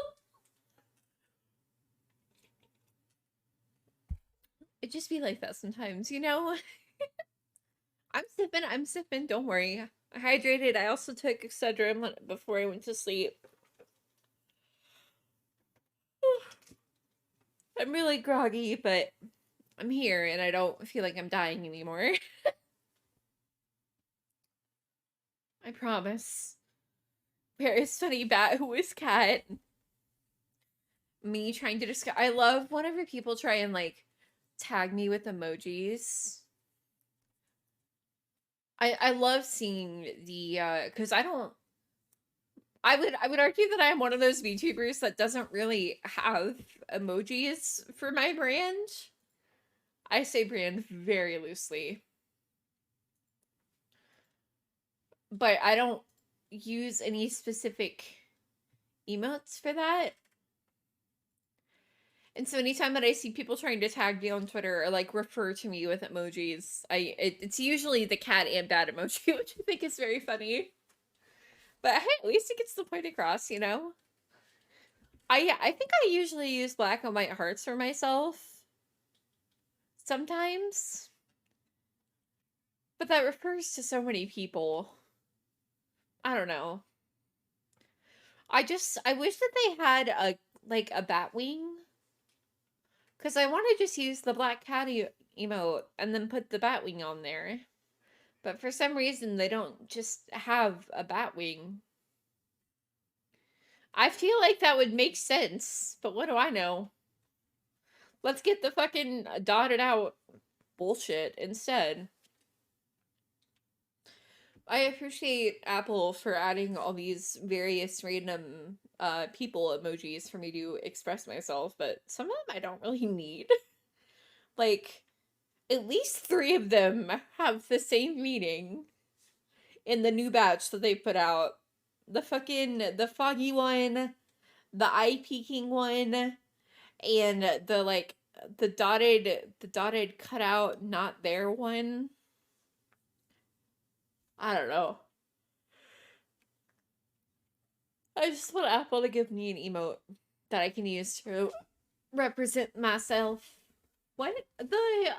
Speaker 1: It just be like that sometimes, you know? I'm sipping, don't worry. I hydrated. I also took Excedrin before I went to sleep. I'm really groggy, but I'm here and I don't feel like I'm dying anymore. I promise. Paris Funny Bat, who is cat. Me trying to discuss. I love whenever people try and like tag me with emojis. I love seeing the because I would argue that I am one of those VTubers that doesn't really have emojis for my brand. I say brand very loosely. But I don't use any specific emotes for that. And so anytime that I see people trying to tag me on Twitter or like refer to me with emojis, it's usually the cat and bat emoji, which I think is very funny. But hey, at least it gets the point across, you know? I think I usually use black and white hearts for myself. Sometimes. But that refers to so many people. I don't know. I wish that they had a bat wing. Cause I want to just use the black cat emote and then put the bat wing on there. But for some reason they don't just have a bat wing. I feel like that would make sense, but what do I know? Let's get the fucking dotted out bullshit instead. I appreciate Apple for adding all these various random people emojis for me to express myself, but some of them I don't really need. Like, at least 3 of them have the same meaning in the new batch that they put out. The foggy one, the eye peeking one, and the dotted cutout not there one. I don't know. I just want Apple to give me an emote that I can use to represent myself. What the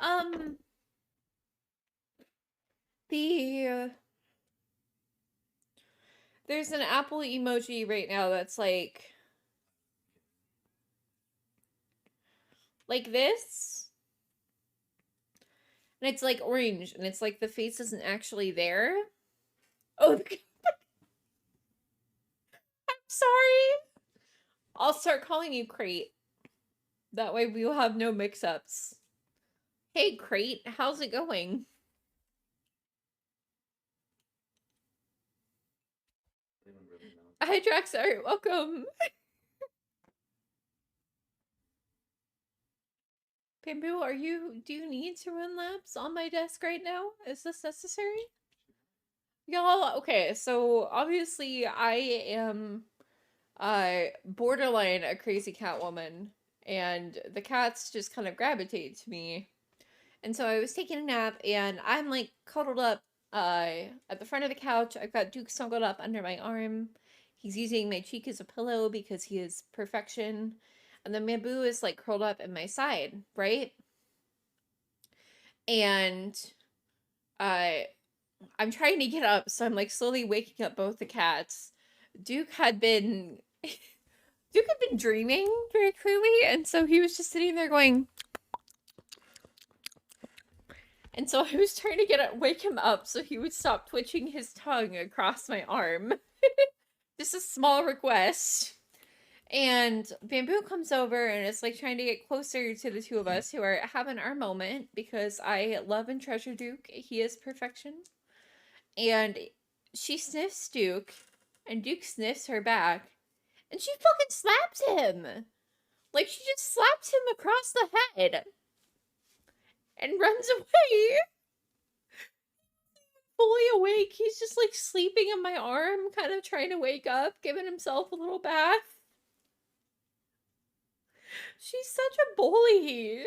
Speaker 1: there's an Apple emoji right now that's like this, and it's like orange, and it's like the face isn't actually there. Oh, I'm sorry. I'll start calling you Crate. That way we will have no mix-ups. Hey, Crate, how's it going? Hi, Draxar, welcome. Bamboo, do you need to run laps on my desk right now? Is this necessary? Y'all, okay, so obviously I am borderline a crazy cat woman, and the cats just kind of gravitate to me. And so I was taking a nap, and I'm like cuddled up at the front of the couch. I've got Duke snuggled up under my arm. He's using my cheek as a pillow because he is perfection. And then Bamboo is like curled up at my side, right? And I'm trying to get up, so I'm like slowly waking up both the cats. Duke had been dreaming very clearly, and so he was just sitting there going. And so I was trying to wake him up so he would stop twitching his tongue across my arm. Just a small request. And Bamboo comes over and is like trying to get closer to the two of us who are having our moment because I love and treasure Duke. He is perfection. And she sniffs Duke, and Duke sniffs her back, and she fucking slaps him. Like, she just slaps him across the head and runs away. fully awake. He's just like sleeping in my arm, kind of trying to wake up, giving himself a little bath. She's such a bully.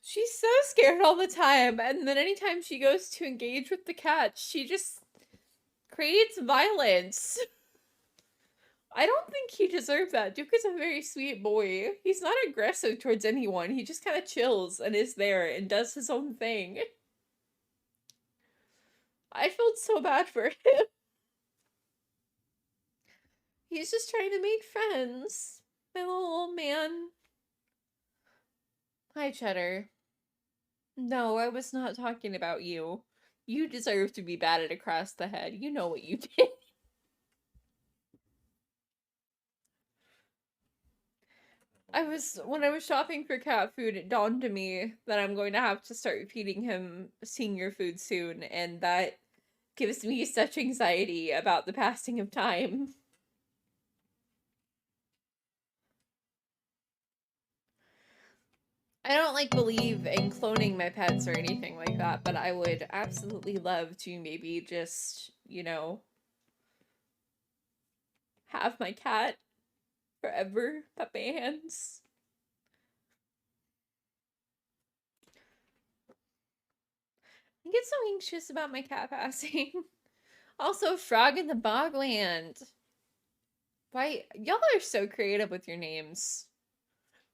Speaker 1: She's so scared all the time, and then anytime she goes to engage with the cat, she just creates violence. I don't think he deserved that. Duke is a very sweet boy. He's not aggressive towards anyone. He just kind of chills and is there and does his own thing. I felt so bad for him. He's just trying to make friends. My little old man. Hi, Cheddar. No, I was not talking about you. You deserve to be batted across the head. You know what you did. When I was shopping for cat food, it dawned on me that I'm going to have to start feeding him senior food soon, and that gives me such anxiety about the passing of time. I don't like believe in cloning my pets or anything like that, but I would absolutely love to maybe just, have my cat forever at my hands. I get so anxious about my cat passing. Also, Frog in the Bogland. Why, y'all are so creative with your names.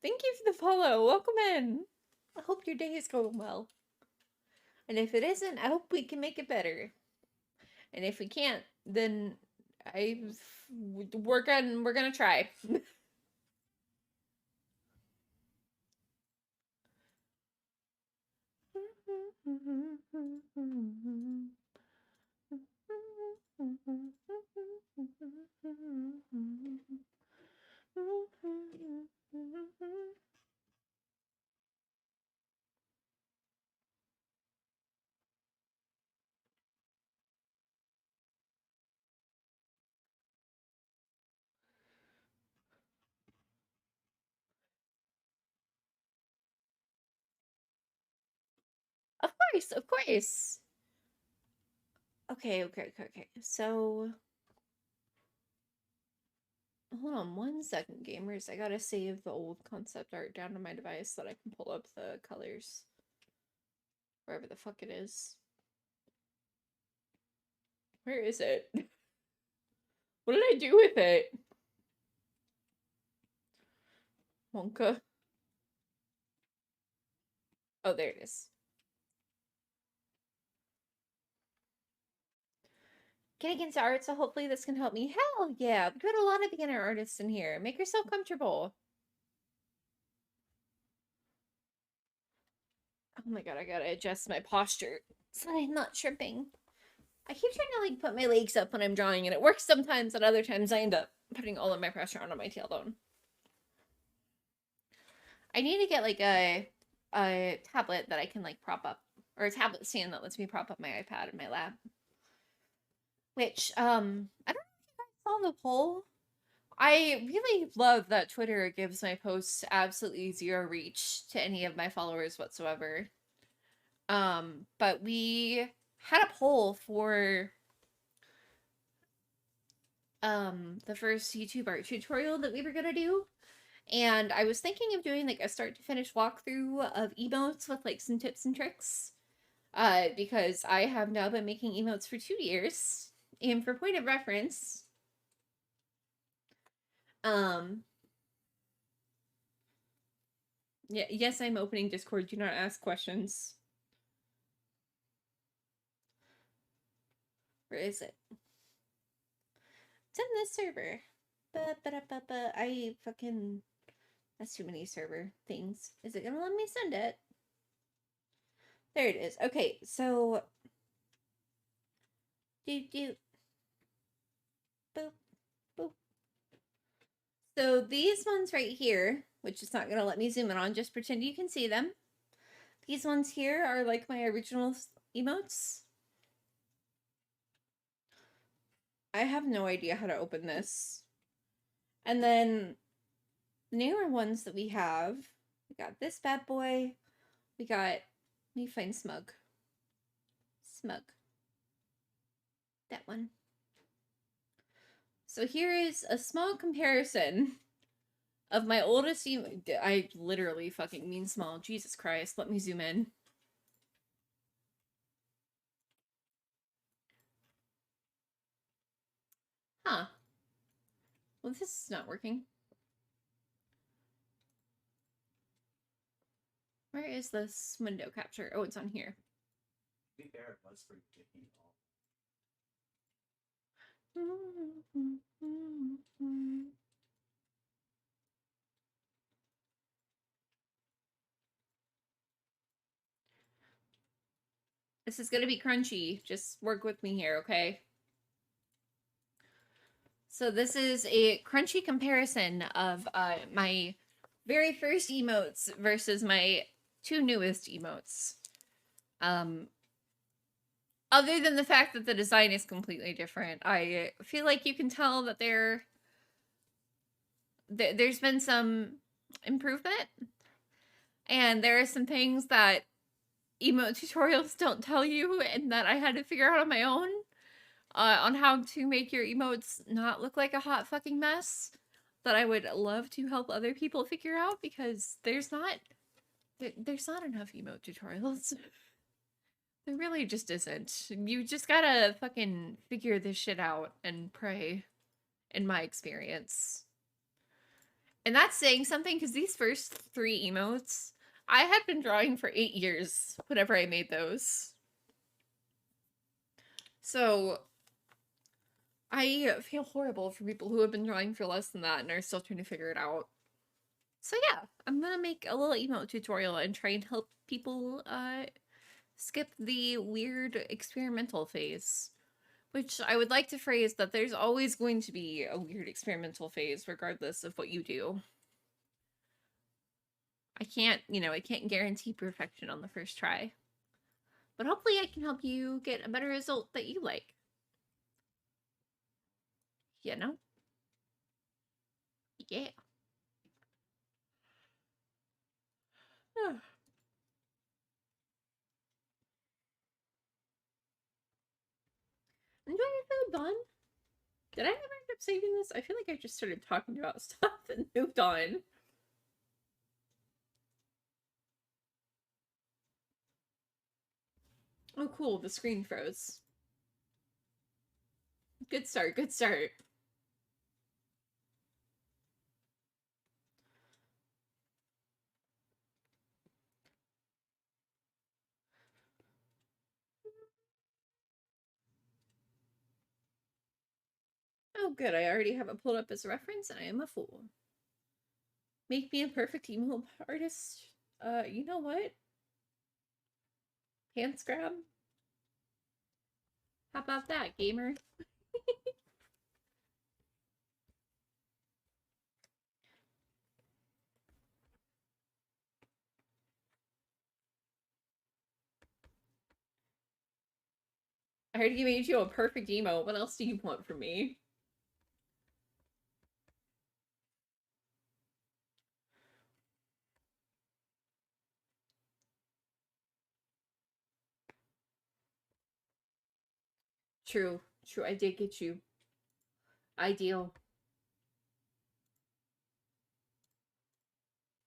Speaker 1: Thank you for the follow. Welcome in. I hope your day is going well. And if it isn't, I hope we can make it better. And if we can't, then we're gonna try. Of course, of course. Okay. So, hold on 1 second, gamers. I gotta save the old concept art down to my device so that I can pull up the colors. Wherever the fuck it is. Where is it? What did I do with it? Wonka. Oh, there it is. Getting into art, so hopefully this can help me. Hell yeah! We've got a lot of beginner artists in here. Make yourself comfortable. Oh my god, I gotta adjust my posture so I'm not tripping. I keep trying to like put my legs up when I'm drawing, and it works sometimes, and other times I end up putting all of my pressure onto my tailbone. I need to get like a tablet that I can like prop up, or a tablet stand that lets me prop up my iPad in my lab. Which I don't know if you guys saw the poll. I really love that Twitter gives my posts absolutely zero reach to any of my followers whatsoever. But we had a poll for the first YouTube art tutorial that we were gonna do. And I was thinking of doing like a start to finish walkthrough of emotes with like some tips and tricks. Because I have now been making emotes for 2 years. And for point of reference, yeah, yes, I'm opening Discord. Do not ask questions. Where is it? It's in this server. I fucking... That's too many server things. Is it gonna let me send it? There it is. Okay, so... Boop. Boop. So these ones right here, which is not gonna let me zoom in on, just pretend you can see them. These ones here are like my original emotes. I have no idea how to open this. And then newer ones that we have got this bad boy. We got, let me find Smug. That one. So here is a small comparison of my oldest emote. I literally fucking mean small. Jesus Christ. Let me zoom in. Huh. Well, this is not working. Where is this window capture? Oh, it's on here.
Speaker 2: To be fair, it was for Dicky.
Speaker 1: This is gonna be crunchy. Just work with me here, okay? So this is a crunchy comparison of my very first emotes versus my two newest emotes. Other than the fact that the design is completely different, I feel like you can tell that there's been some improvement, and there are some things that emote tutorials don't tell you and that I had to figure out on my own on how to make your emotes not look like a hot fucking mess that I would love to help other people figure out, because there's not enough emote tutorials. There really just isn't. You just gotta fucking figure this shit out and pray, in my experience. And that's saying something, because these first 3 emotes, I had been drawing for 8 years whenever I made those. So, I feel horrible for people who have been drawing for less than that and are still trying to figure it out. So yeah, I'm gonna make a little emote tutorial and try and help people skip the weird experimental phase. Which I would like to phrase that there's always going to be a weird experimental phase regardless of what you do. I can't guarantee perfection on the first try. But hopefully I can help you get a better result that you like. You know? Yeah. And do I feel done? Did I ever end up saving this? I feel like I just started talking about stuff and moved on. Oh, cool. The screen froze. Good start. Good start. Oh, good. I already have it pulled up as a reference, and I am a fool. Make me a perfect emo artist. You know what? Pants grab. How about that, gamer? I heard you made you a perfect emo. What else do you want from me? True. True. I did get you. Ideal.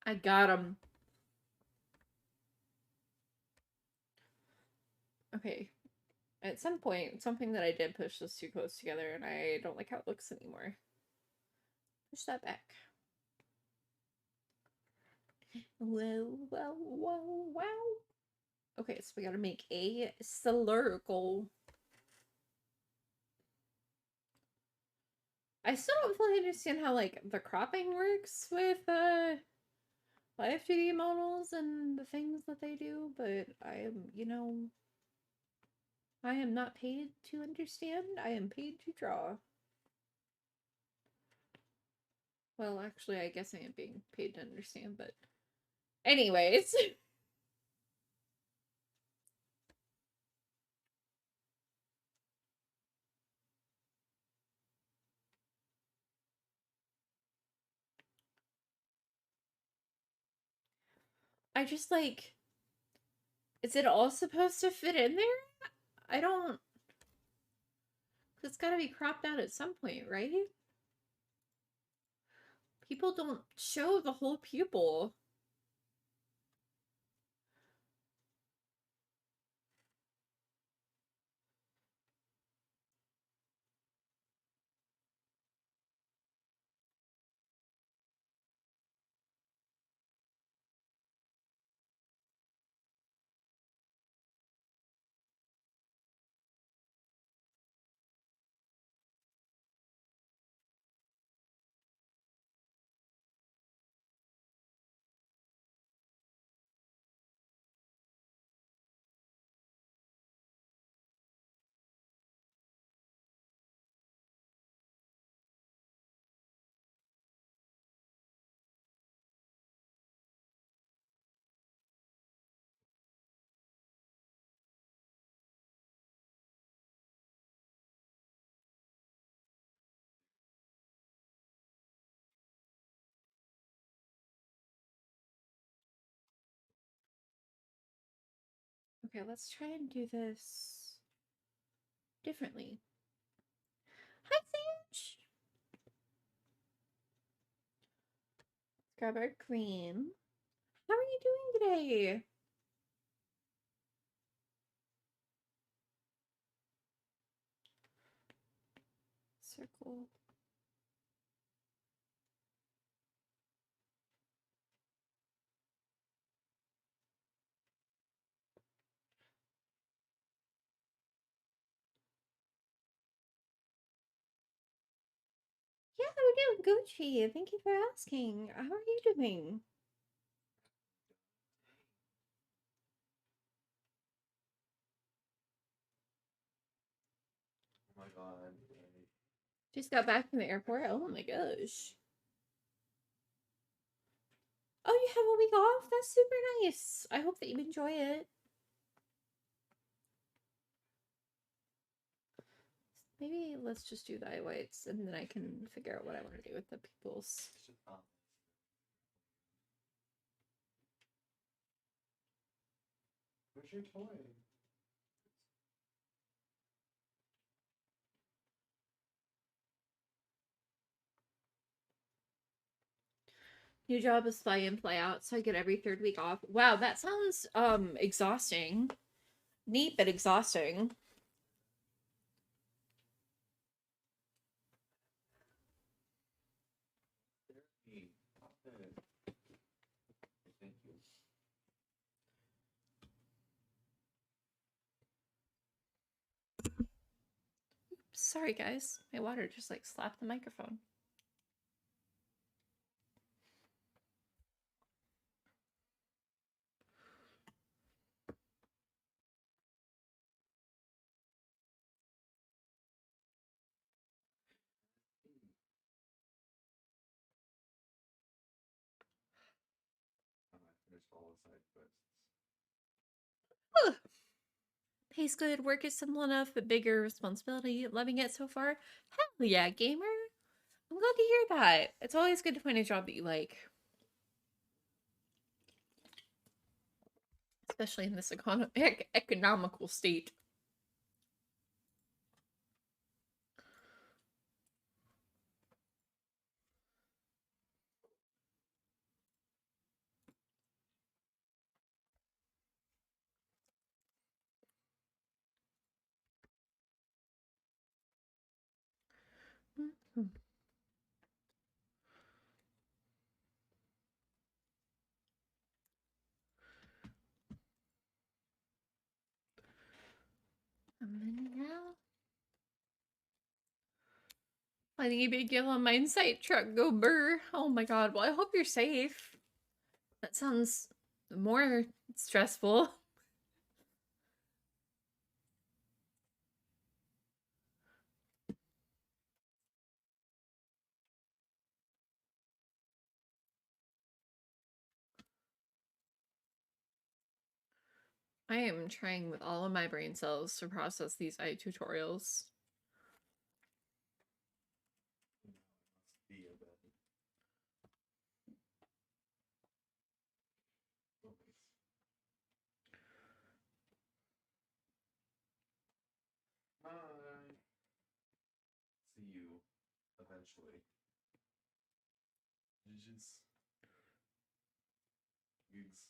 Speaker 1: I got him. Okay. At some point, something that I did push those two close together, and I don't like how it looks anymore. Push that back. Whoa, whoa, whoa, wow. Okay, so we gotta make a cylindrical. I still don't fully understand how, like, the cropping works with, live 2D models and the things that they do, but I am, I am not paid to understand. I am paid to draw. Well, actually, I guess I am being paid to understand, but anyways. I just like, is it all supposed to fit in there? I don't. It's gotta be cropped out at some point, right? People don't show the whole pupil. Okay, let's try and do this differently. Hi, Finch! Grab our cream. How are you doing today? Circle. Yeah, we're doing Gucci. Thank you for asking. How are you doing?
Speaker 2: Oh my god.
Speaker 1: Just got back from the airport. Oh my gosh. Oh, you have a week off? That's super nice. I hope that you enjoy it. Maybe let's just do the eye whites and then I can figure out what I want to do with the pupils.
Speaker 2: Where's your toy?
Speaker 1: New job is fly in, fly out, so I get every third week off. Wow, that sounds exhausting. Neat but exhausting.
Speaker 2: Thank you.
Speaker 1: Sorry guys, my water just like slapped the microphone.
Speaker 2: I finished all the side quests.
Speaker 1: Pays good, work is simple enough, but bigger responsibility. Loving it so far. Hell yeah, gamer. I'm glad to hear that. It's always good to find a job that you like. Especially in this economical state. Now, finding a big yellow mine site truck go burr. Oh my god. Well, I hope you're safe. That sounds more stressful. I am trying with all of my brain cells to process these eye tutorials.
Speaker 2: Must be a bed. Hi. essentially. It's just it's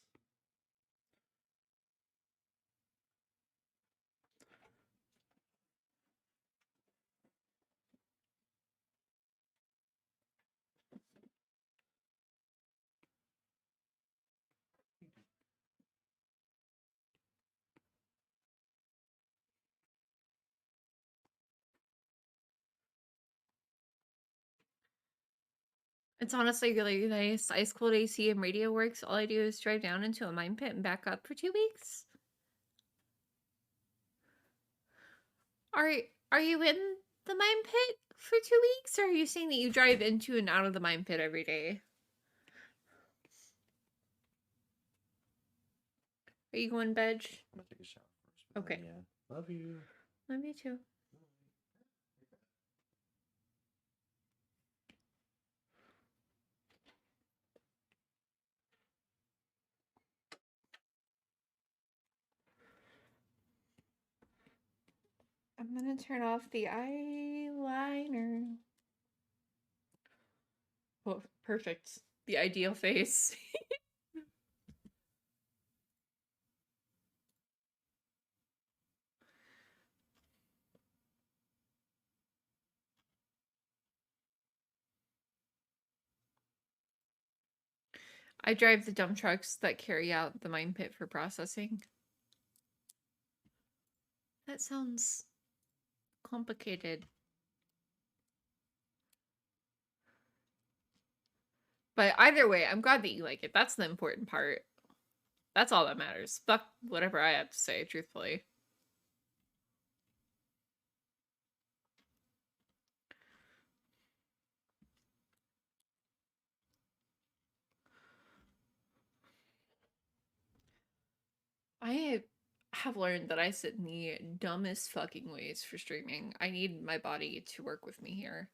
Speaker 1: It's honestly really nice. Ice cold AC and radio works. All I do is drive down into a mine pit and back up for 2 weeks. Are are you in the mine pit for 2 weeks, or are you saying that you drive into and out of the mine pit every day? Are you going veg?
Speaker 2: I'm gonna take a shower first. but
Speaker 1: Okay.
Speaker 2: yeah. Love you.
Speaker 1: Love you too. I'm gonna turn off the eyeliner. Oh, perfect. The ideal face. I drive the dump trucks that carry out the mine pit for processing. That sounds complicated. But either way, I'm glad that you like it. That's the important part. That's all that matters. Fuck whatever I have to say, truthfully. I have learned that I sit in the dumbest fucking ways for streaming. I need my body to work with me here.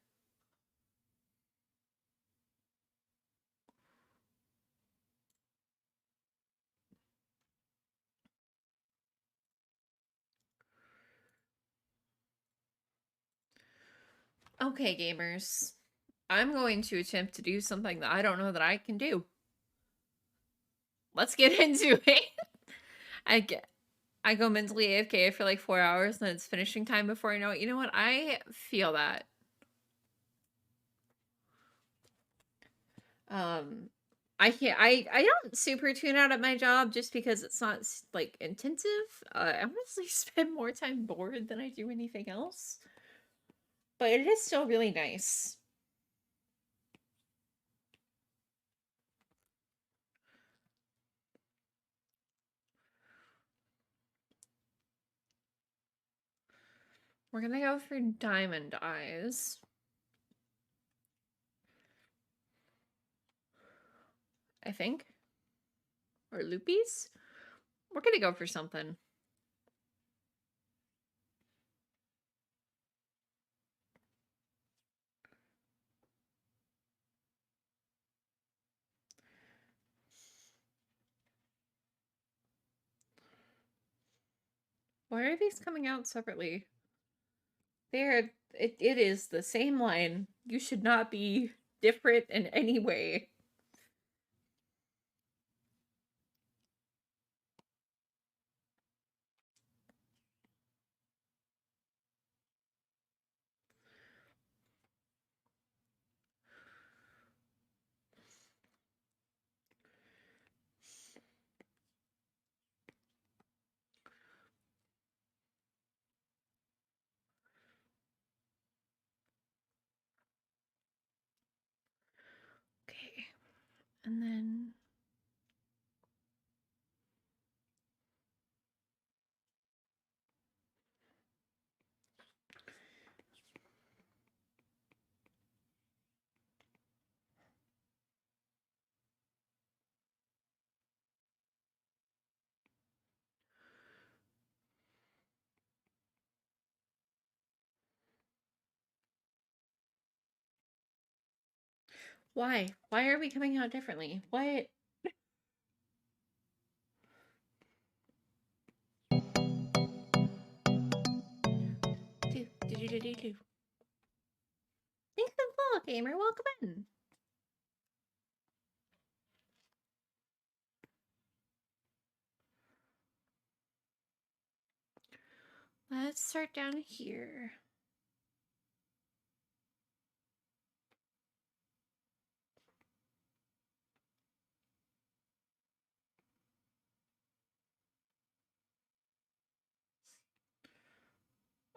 Speaker 1: Okay, gamers. I'm going to attempt to do something that I don't know that I can do. Let's get into it. I go mentally AFK for like 4 hours, and then it's finishing time before I know it. You know what? I feel that. I can't. I don't super tune out at my job just because it's not like intensive. I honestly spend more time bored than I do anything else, but it is still really nice. We're gonna go for diamond eyes. I think. Or loopies? We're gonna go for something. Why are these coming out separately? It is the same line. You should not be different in any way. Okay. And then why? Why are we coming out differently? What? Thanks for Hello, gamer. Welcome in. Let's start down here.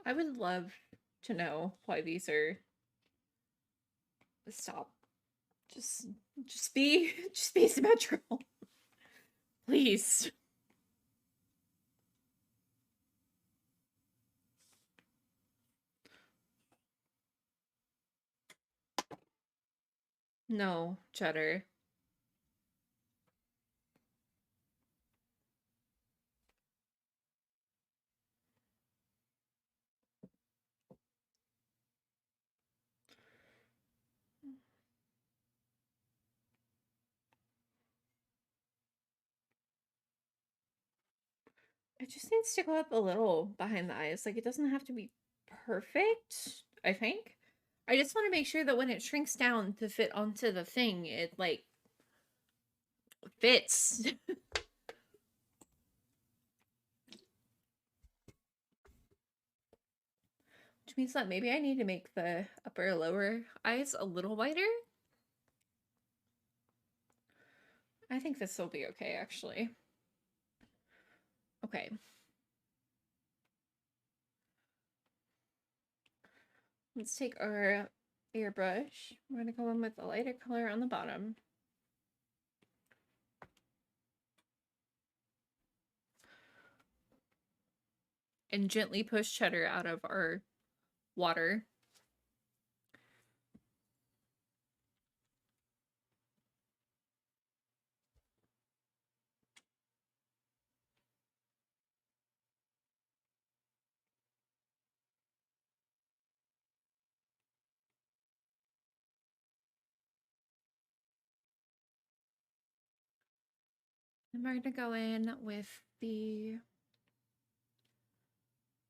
Speaker 1: I would love to know why these are. Stop. Just be symmetrical. Please. No, Cheddar. It just needs to go up a little behind the eyes. Like, it doesn't have to be perfect, I think. I just want to make sure that when it shrinks down to fit onto the thing, it, like, fits. Which means that maybe I need to make the upper lower eyes a little wider. I think this will be okay, actually. Okay. Let's take our airbrush. We're going to go in with the lighter color on the bottom. And gently push Cheddar out of our water. And we're going to go in with the,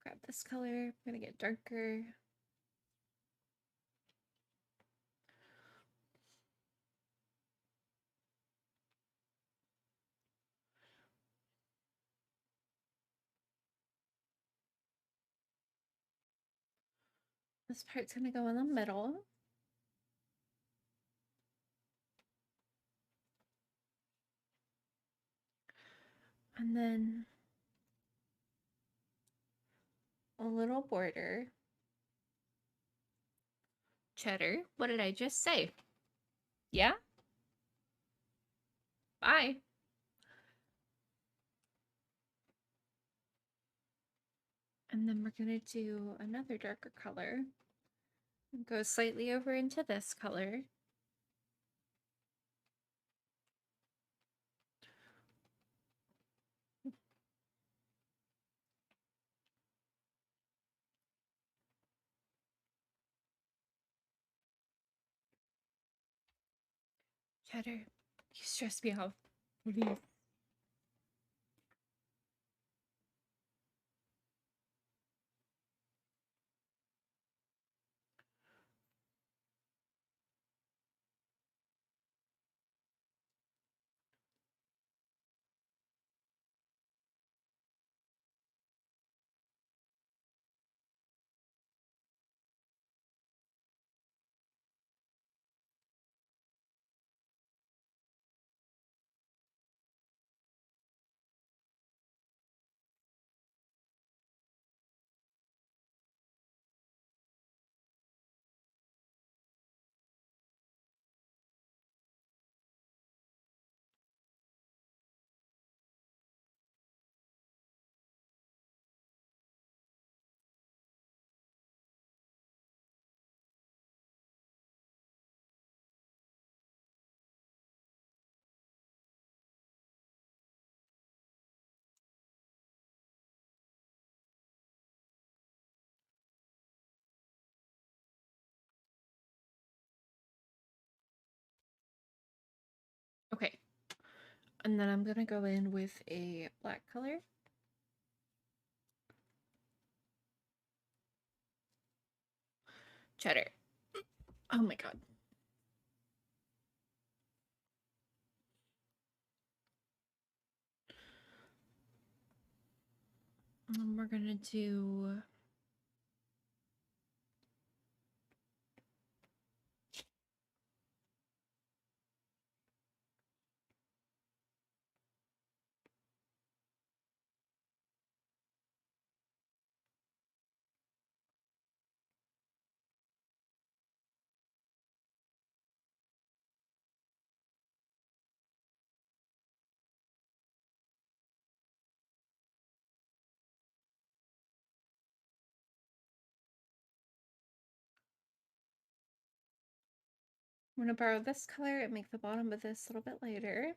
Speaker 1: grab this color, I'm going to get darker. This part's going to go in the middle. And then a little border. Cheddar, what did I just say? Yeah? Bye. And then we're going to do another darker color. And go slightly over into this color. Cheddar, you stress me out. Please. Okay. And then I'm going to go in with a black color. Cheddar. Oh my god. We're gonna do I'm gonna borrow this color and make the bottom of this a little bit lighter.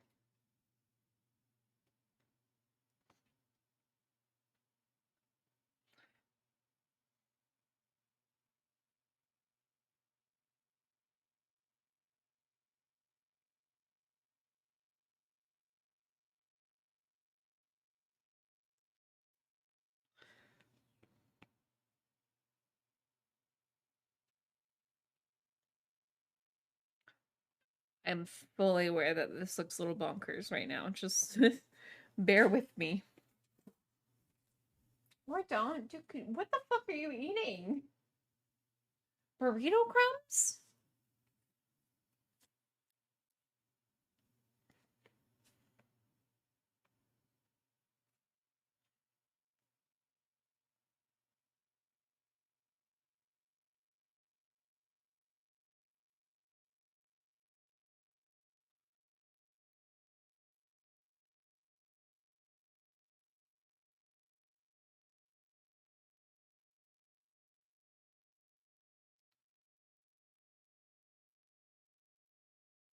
Speaker 1: I'm fully aware that this looks a little bonkers right now. Just bear with me. Or don't. What the fuck are you eating? Burrito crumbs?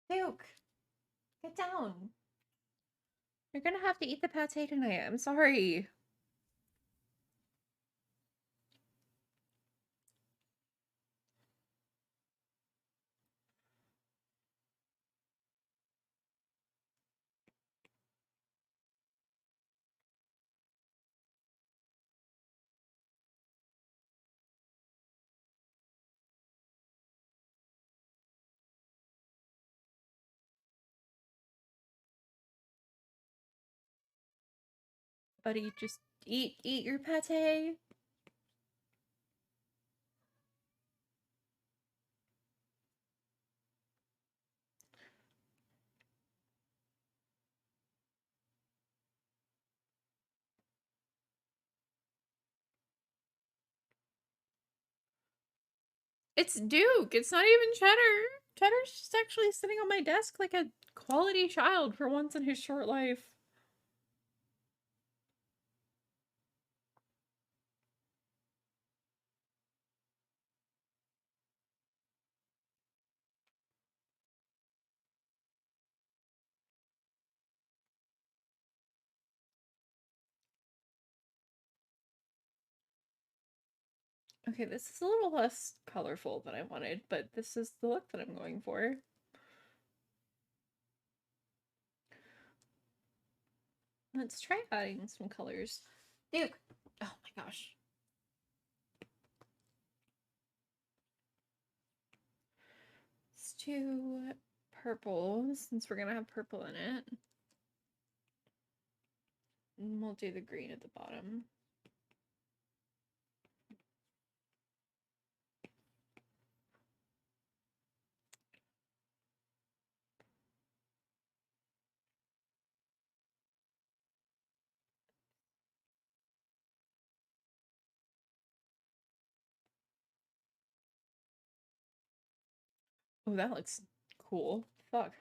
Speaker 1: Duke, get down. You're gonna have to eat the pate tonight. I'm sorry. Buddy, just eat your pate. It's Duke. It's not even Cheddar. Cheddar's just actually sitting on my desk like a quality child for once in his short life. Okay, this is a little less colorful than I wanted, but this is the look that I'm going for. Let's try adding some colors. Duke! Oh my gosh. Let's do purple, since we're gonna have purple in it. And we'll do the green at the bottom. Oh, that looks cool. Fuck.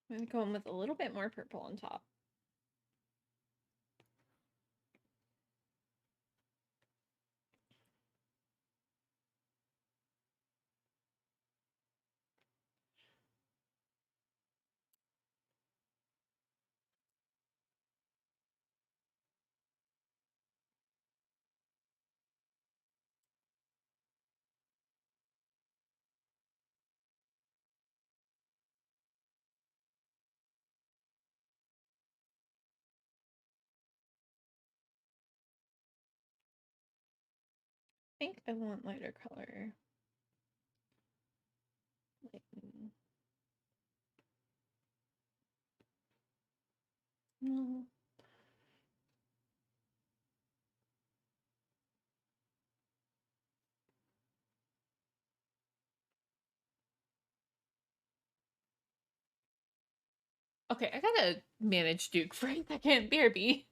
Speaker 1: I'm gonna go in with a little bit more purple on top. think I want lighter color. No. Okay, I gotta manage Duke for a second. BRB.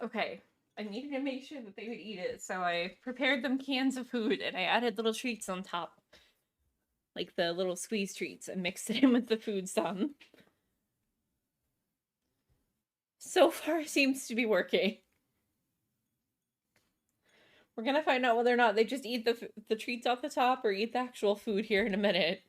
Speaker 1: Okay, I needed to make sure that they would eat it, so I prepared them cans of food and I added little treats on top. Like the little squeeze treats and mixed it in with the food some. So far seems to be working. We're gonna find out whether or not they just eat the treats off the top or eat the actual food here in a minute.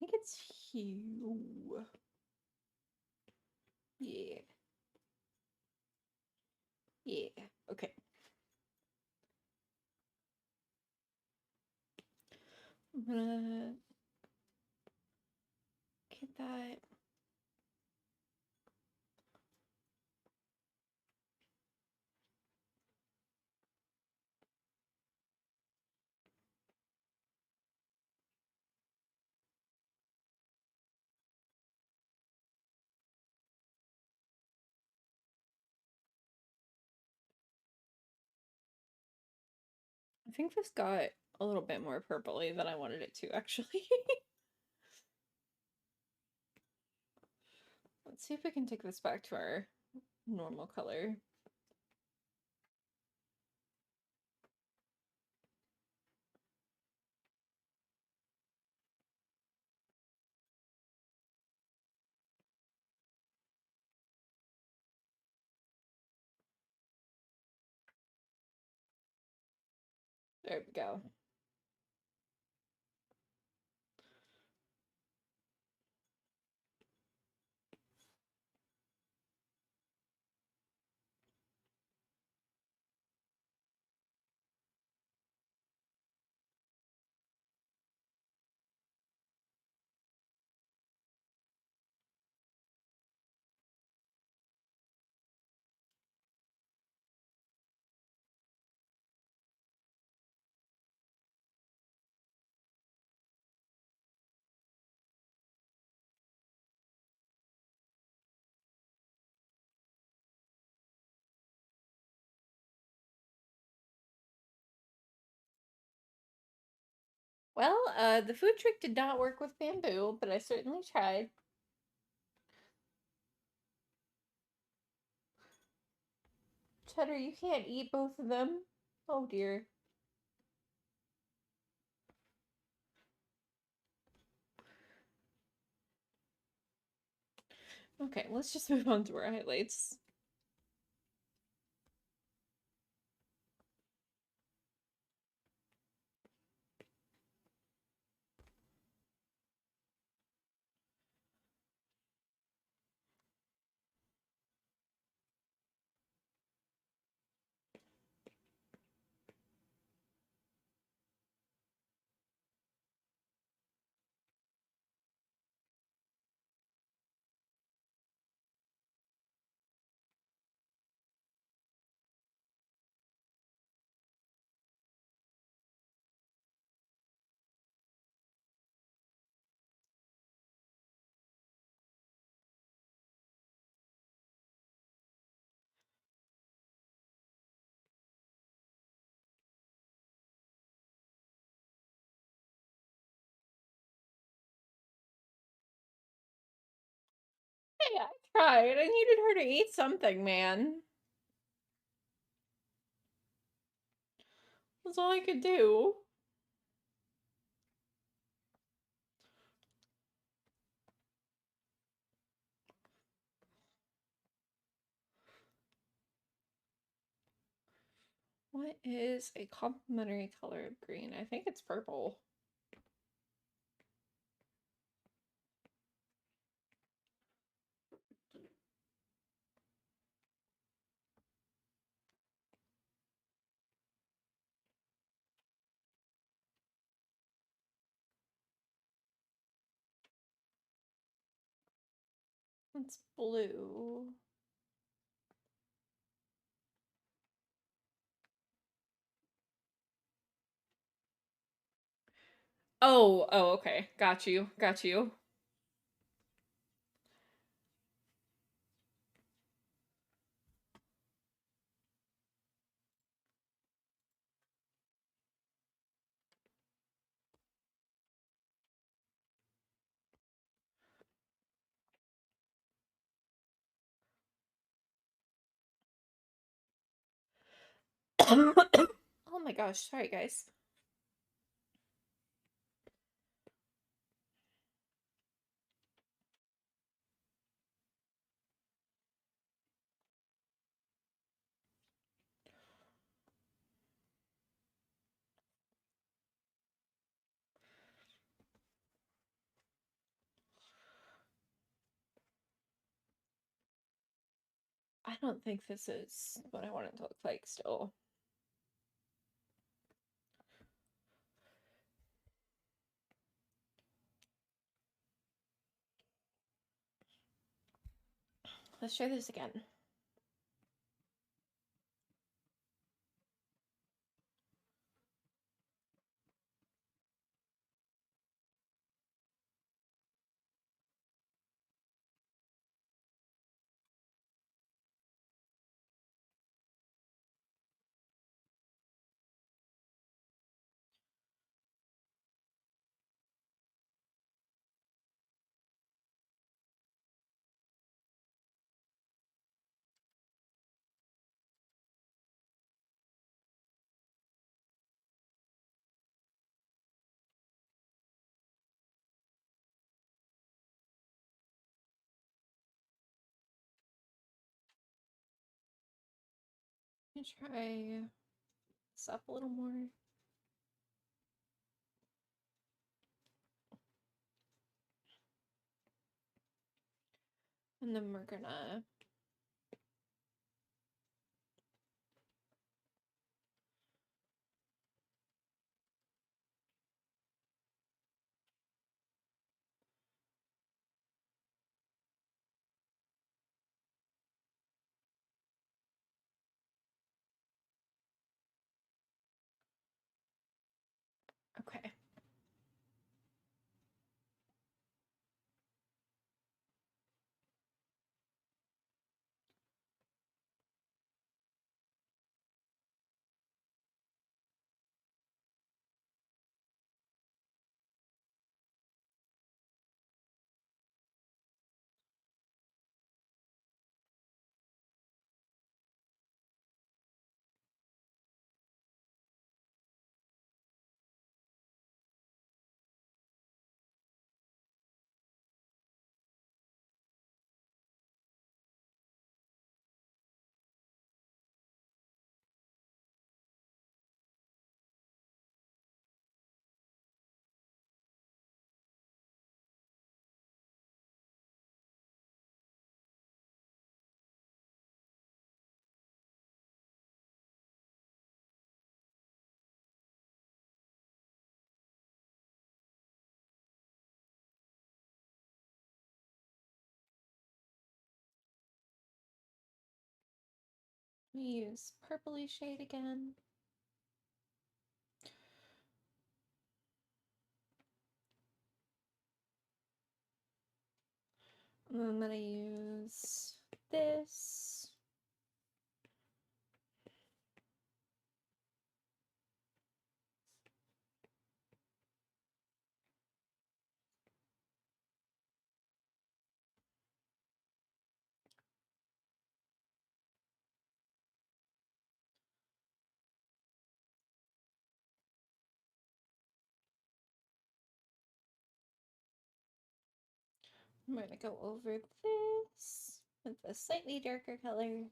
Speaker 1: think it's hue. Yeah. Yeah. Okay. I'm gonna get that. I think this got a little bit more purpley than I wanted it to, actually. Let's see if we can take this back to our normal color. There we go. Well, the food trick did not work with bamboo, but I certainly tried. Cheddar, you can't eat both of them. Oh dear. Okay, let's just move on to our highlights. Hey, I tried. I needed her to eat something, man. That's all I could do. What is a complementary color of green? I think it's purple. It's blue. Oh, okay. Got you. Got you. Oh my gosh, sorry guys. I don't think this is what I want it to look like still. Let's try this again. Let me try this up a little more. And then we're gonna okay. Let me use purpley shade again. And then I'm gonna use this. I'm gonna go over this with a slightly darker color.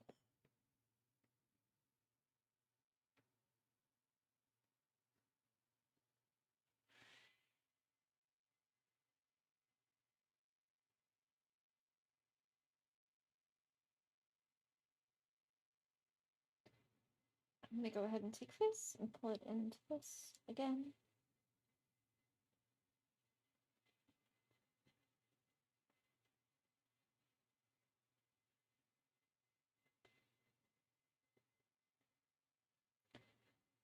Speaker 1: I'm gonna go ahead and take this and pull it into this again.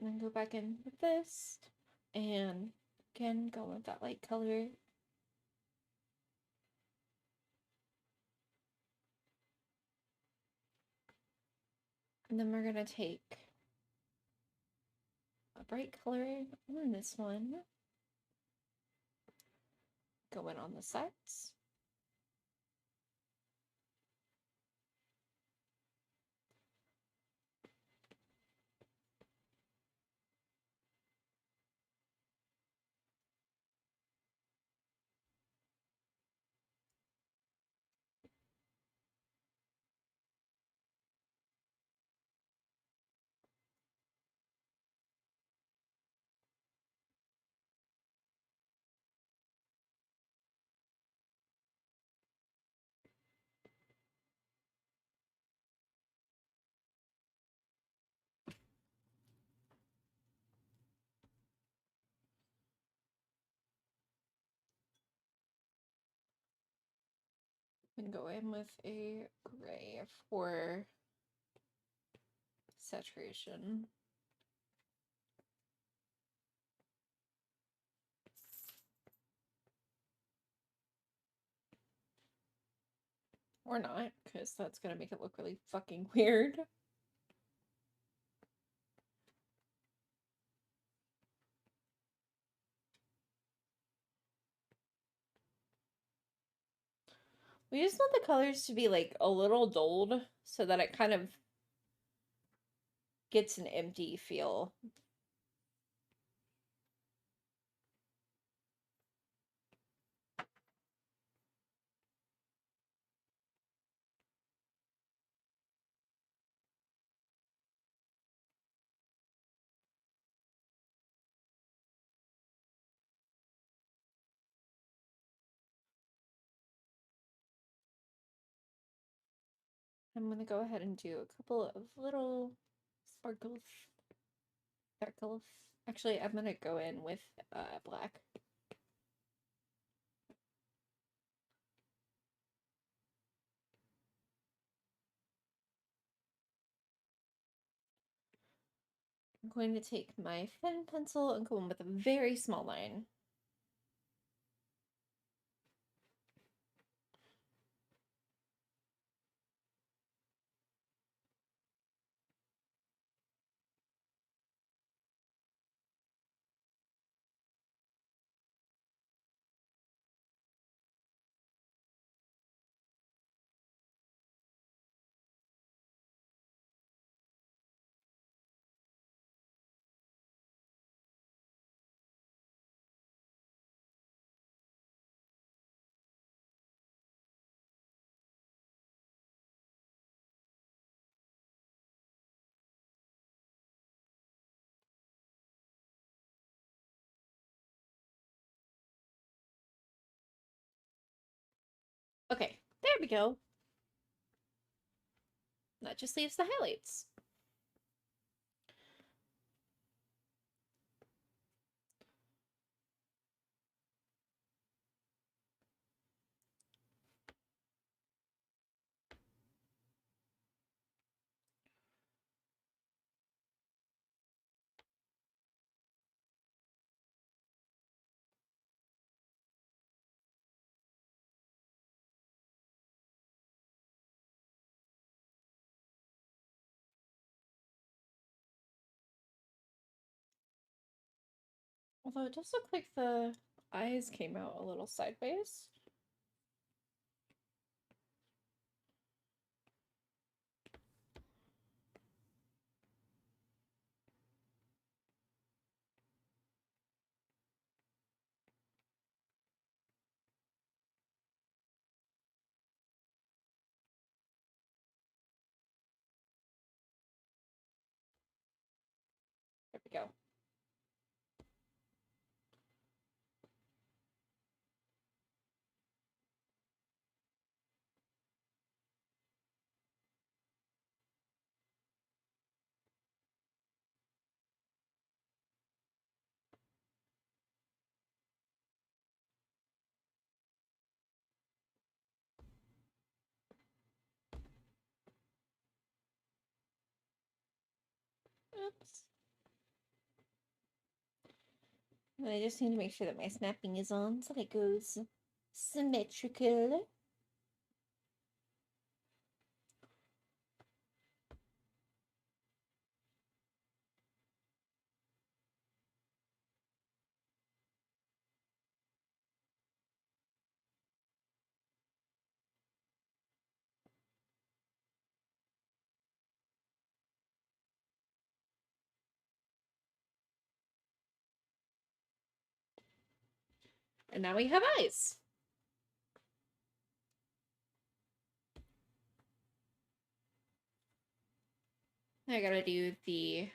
Speaker 1: And then go back in with this and again go with that light color. And then we're gonna take a bright color on this one, go in on the sides. I'm gonna go in with a gray for saturation. Or not, because that's gonna make it look really fucking weird. We just want the colors to be like a little dulled so that it kind of gets an empty feel. I'm gonna go ahead and do a couple of little sparkles. Actually, I'm gonna go in with black. I'm going to take my thin pencil and go in with a very small line. Okay, there we go. That just leaves the highlights. Although it does look like the eyes came out a little sideways. There we go. Oops. And I just need to make sure that my snapping is on so that it goes symmetrical. And now we have eyes. I gotta do the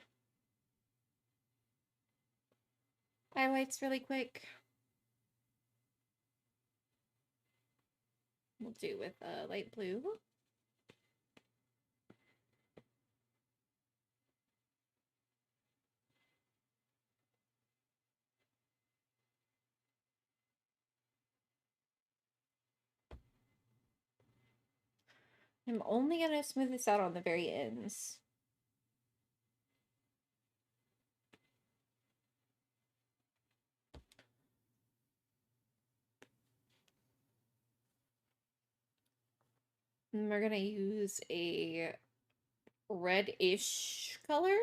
Speaker 1: highlights really quick. We'll do with light blue. I'm only gonna smooth this out on the very ends. And we're gonna use a reddish color.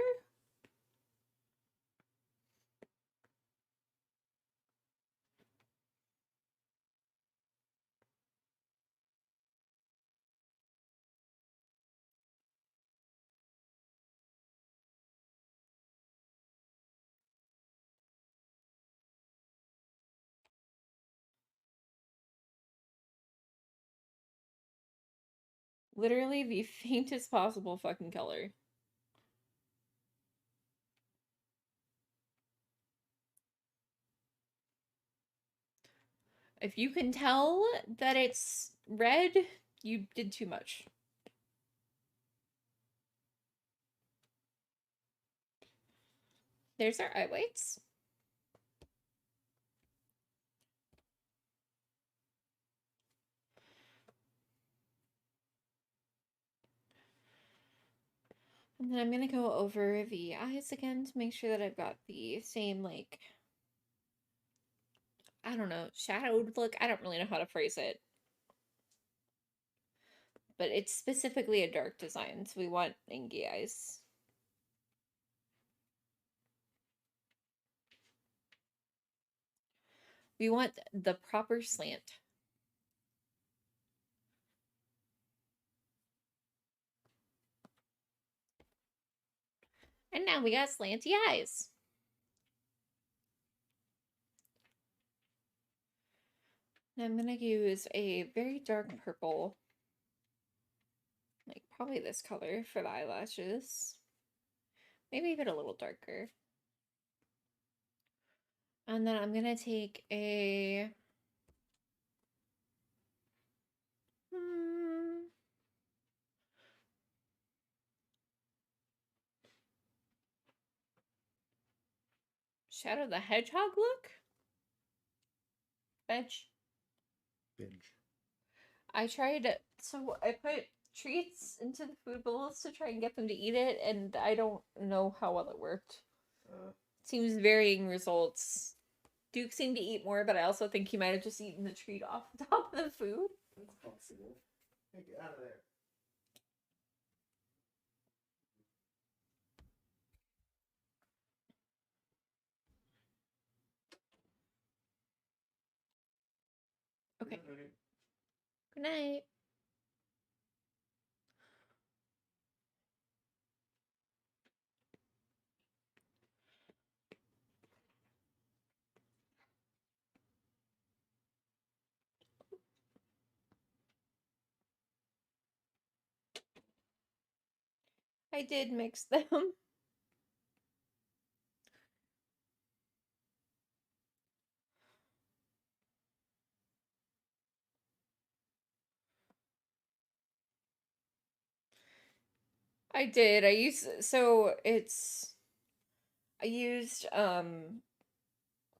Speaker 1: Literally the faintest possible fucking color. If you can tell that it's red, you did too much. There's our eye whites. And then I'm gonna go over the eyes again to make sure that I've got the same, like, I don't know, shadowed look. I don't really know how to phrase it. But it's specifically a dark design, so we want inky eyes. We want the proper slant. And now we got slanty eyes. And I'm gonna use a very dark purple, like probably this color for the eyelashes. Maybe even a little darker. And then I'm gonna take a Shadow the Hedgehog look? Bench.
Speaker 2: Binge.
Speaker 1: I tried, so I put treats into the food bowls to try and get them to eat it, and I don't know how well it worked. Seems varying results. Duke seemed to eat more, but I also think he might have just eaten the treat off the top of the food.
Speaker 2: That's possible. Hey, get out of there.
Speaker 1: Okay. Good night. I did mix them. I did. I used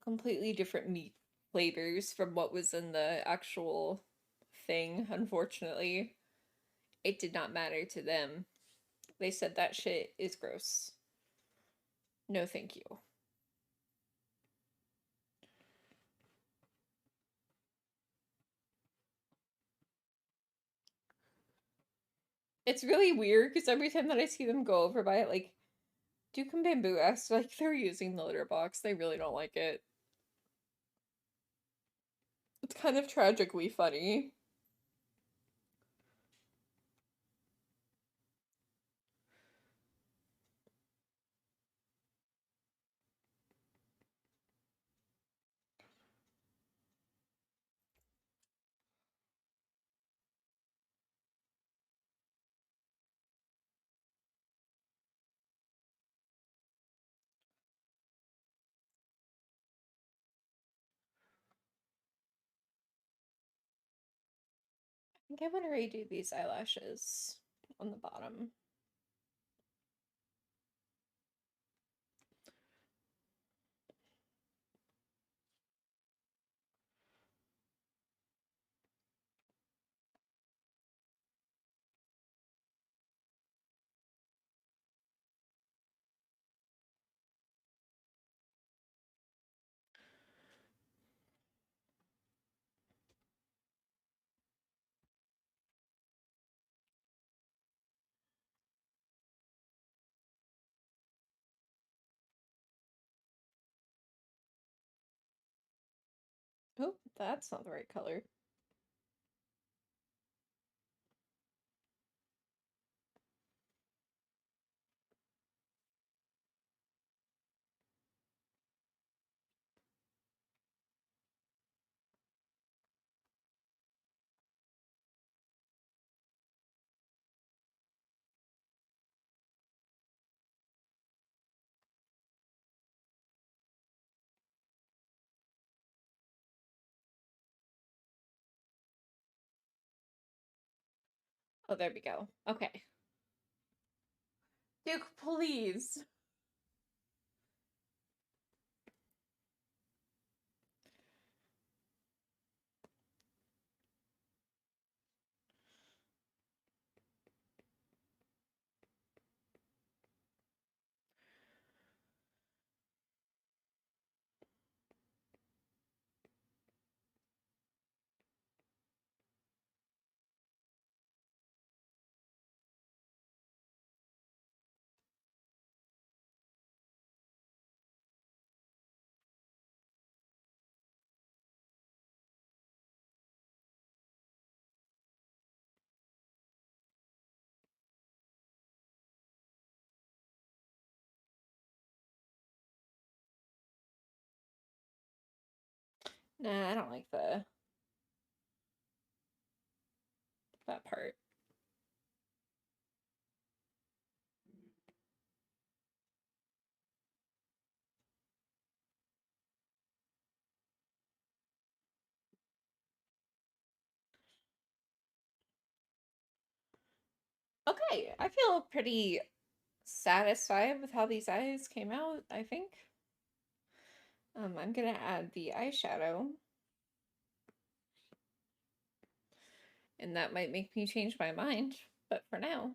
Speaker 1: completely different meat flavors from what was in the actual thing, unfortunately. It did not matter to them. They said that shit is gross. No, thank you. It's really weird because every time that I see them go over by it, like, Duke and Bamboo acts like they're using the litter box. They really don't like it. It's kind of tragically funny. I think I want to redo these eyelashes on the bottom. Oh, that's not the right color. Oh, there we go. Okay. Duke, please. Nah, I don't like that part. Okay, I feel pretty satisfied with how these eyes came out, I think. I'm gonna add the eyeshadow. And that might make me change my mind, but for now.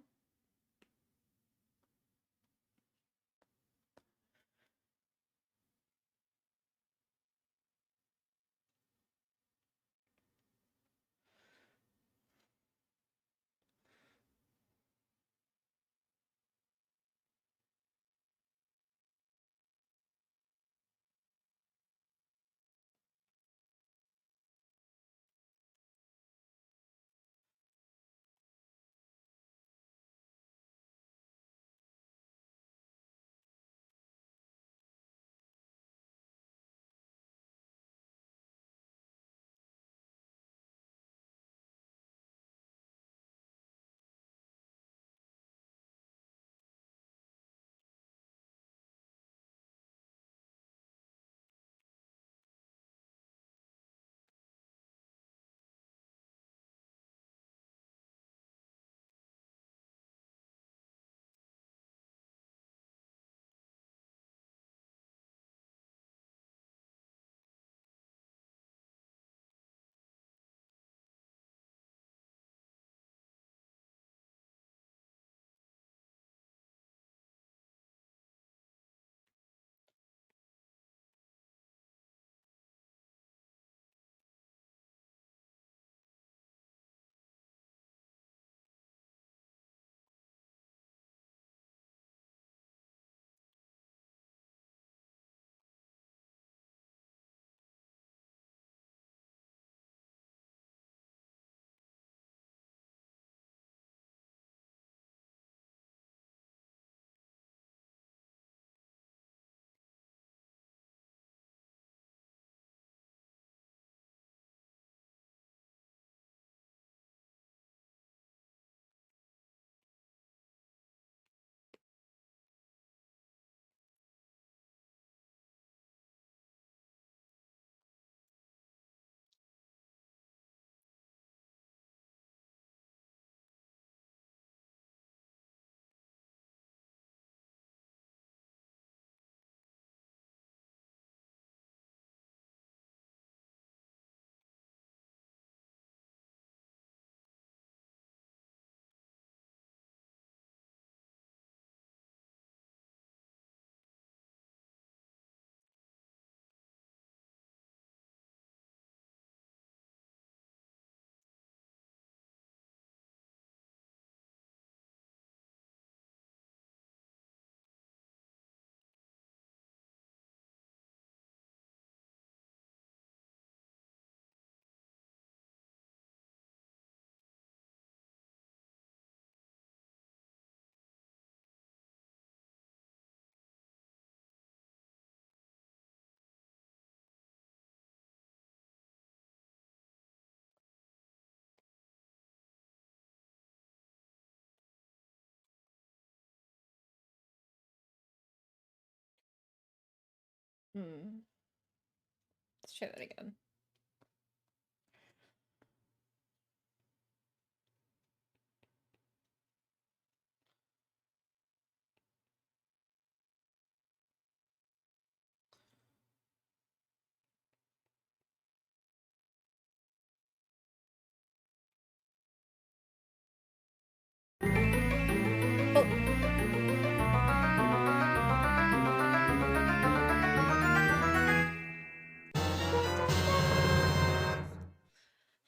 Speaker 1: Let's try that again.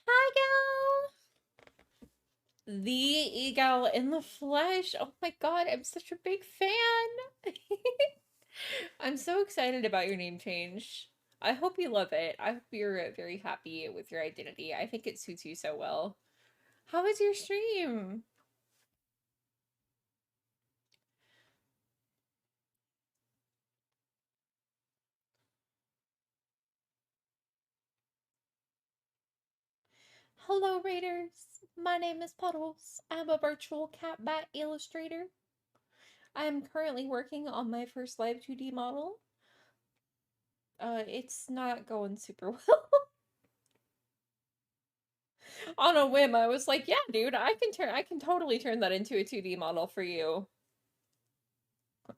Speaker 1: Hi, gal! The eagle in the flesh. Oh my god, I'm such a big fan. I'm so excited about your name change. I hope you love it. I hope you're very happy with your identity. I think it suits you so well. How was your stream? Hello, Raiders. My name is Puddles. I'm a virtual cat bat illustrator. I am currently working on my first live 2D model. It's not going super well. On a whim, I was like, yeah, dude, I can totally turn that into a 2D model for you.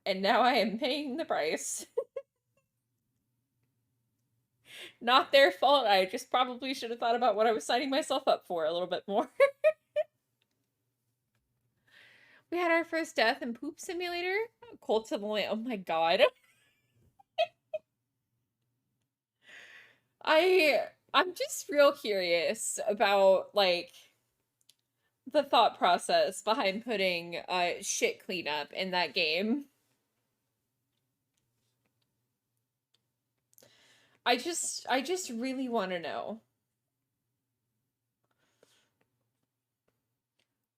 Speaker 1: And now I am paying the price. Not their fault. I just probably should have thought about what I was signing myself up for a little bit more. We had our first death in Poop Simulator. Cult of the Lamb. Oh my god. I'm just real curious about like the thought process behind putting shit cleanup in that game. I just really want to know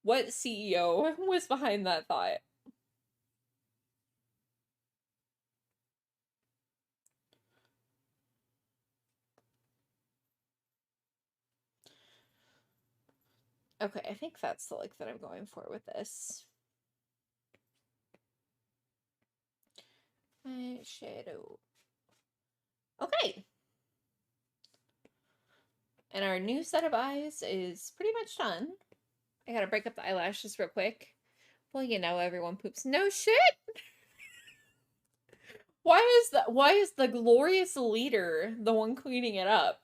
Speaker 1: what CEO was behind that thought. Okay, I think that's the look that I'm going for with this. Shadow. Okay. And our new set of eyes is pretty much done. I gotta break up the eyelashes real quick. Well, you know, everyone poops. No shit! Why is the glorious leader the one cleaning it up?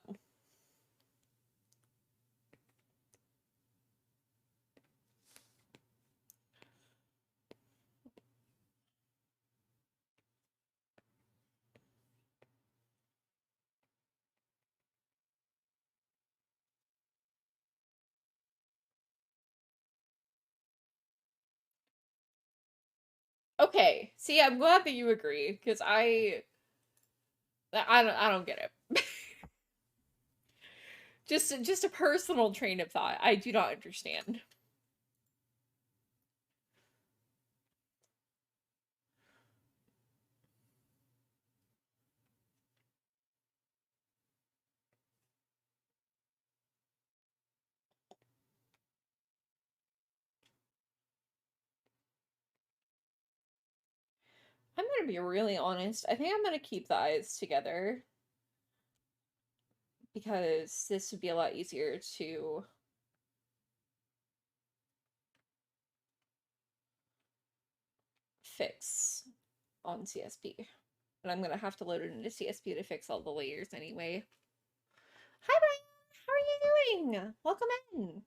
Speaker 1: Okay, see, I'm glad that you agree, because I don't get it. Just a personal train of thought. I do not understand. I'm gonna be really honest. I think I'm gonna keep the eyes together because this would be a lot easier to fix on CSP. But I'm gonna have to load it into CSP to fix all the layers anyway. Hi, Brian! How are you doing? Welcome in!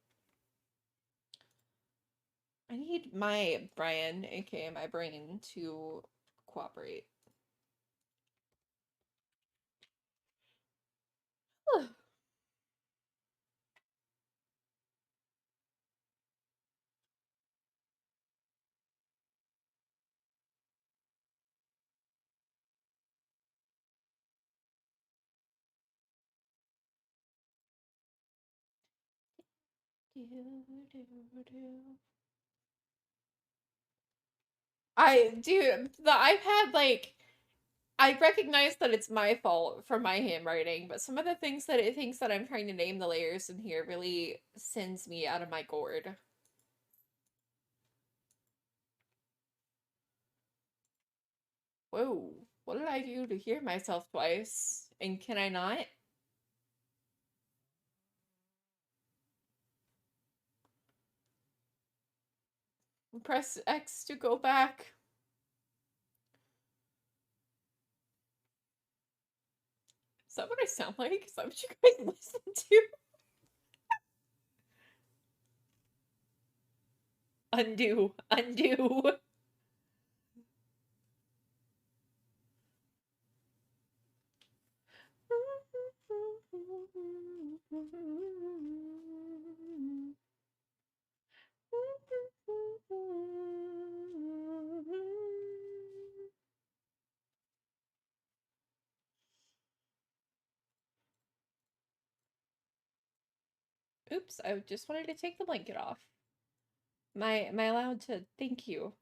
Speaker 1: I need my Brian, aka my brain, to cooperate. The iPad, like, I recognize that it's my fault for my handwriting, but some of the things that it thinks that I'm trying to name the layers in here really sends me out of my gourd. Whoa. What did I do to hear myself twice? And can I not? Press X to go back. Is that what I sound like? Is that what you guys listen to? Undo. Undo. Oops, I just wanted to take the blanket off. Am I allowed to? Thank you.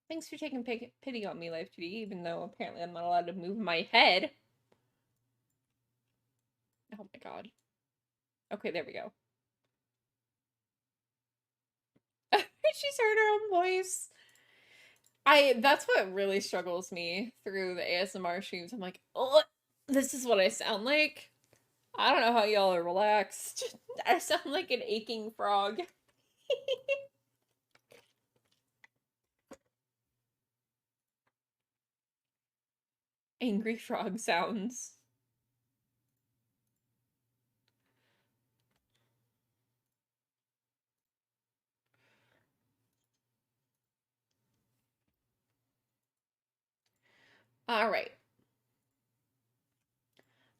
Speaker 1: Thanks for taking pity on me, Life 2D, even though apparently I'm not allowed to move my head. Oh my god. Okay, there we go. She's heard her own voice. That's what really struggles me through the ASMR streams. I'm like, oh, this is what I sound like. I don't know how y'all are relaxed. I sound like an aching frog. Angry frog sounds. Alright.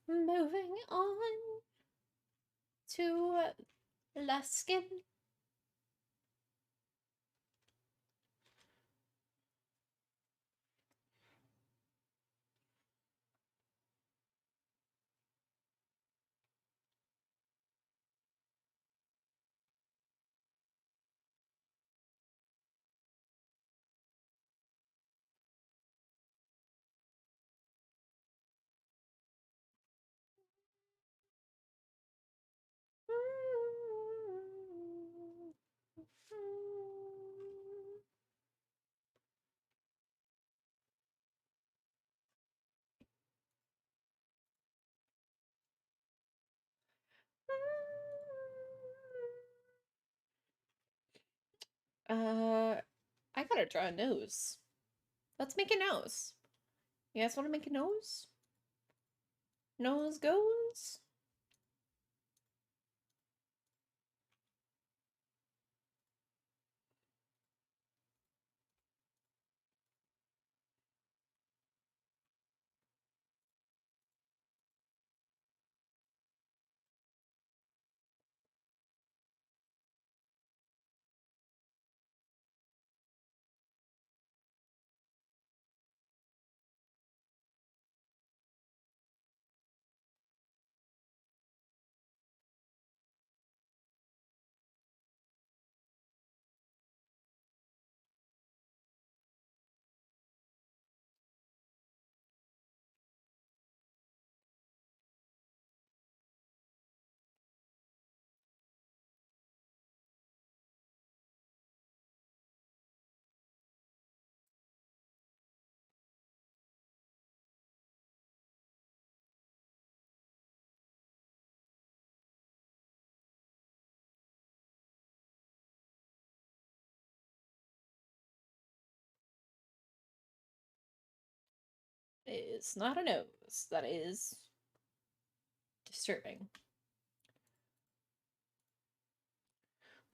Speaker 1: Moving on to Luskin. I gotta draw a nose. Let's make a nose. You guys want to make a nose? Nose goes? It's not a nose. That is disturbing.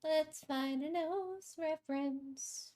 Speaker 1: Let's find a nose reference.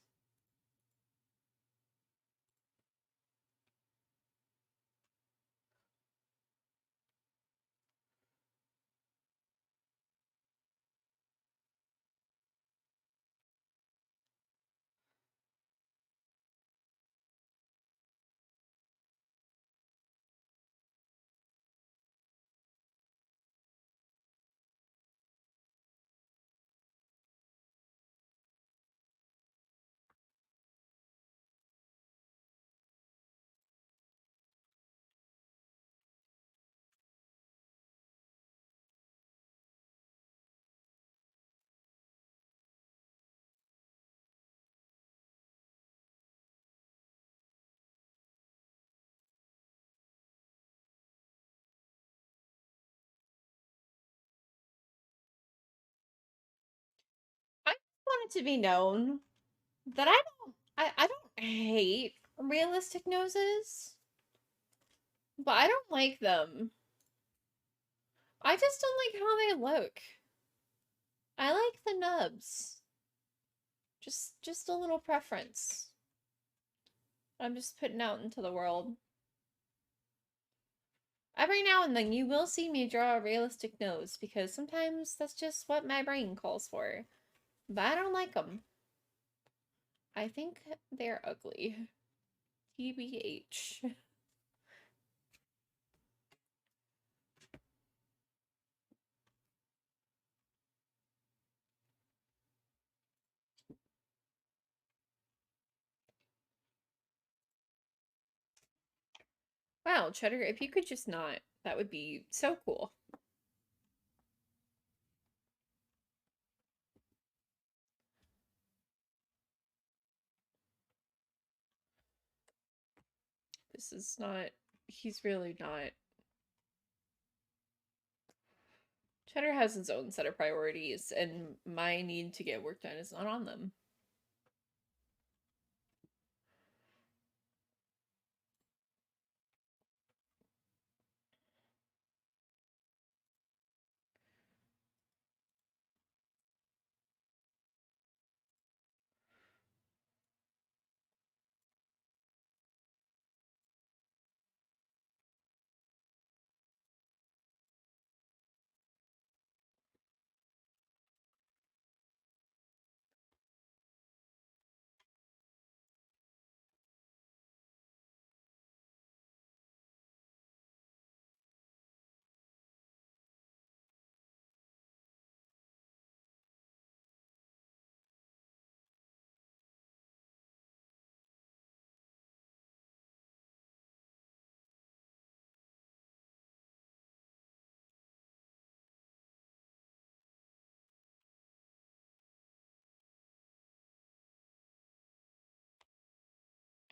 Speaker 1: it to be known that I don't hate realistic noses, but I don't like them. I just don't like how they look. I like the nubs. Just a little preference. I'm just putting out into the world. Every now and then you will see me draw a realistic nose because sometimes that's just what my brain calls for. But I don't like them. I think they're ugly. TBH. Wow, Cheddar, if you could just not, that would be so cool. This is not, he's really not. Cheddar has his own set of priorities, and my need to get work done is not on them.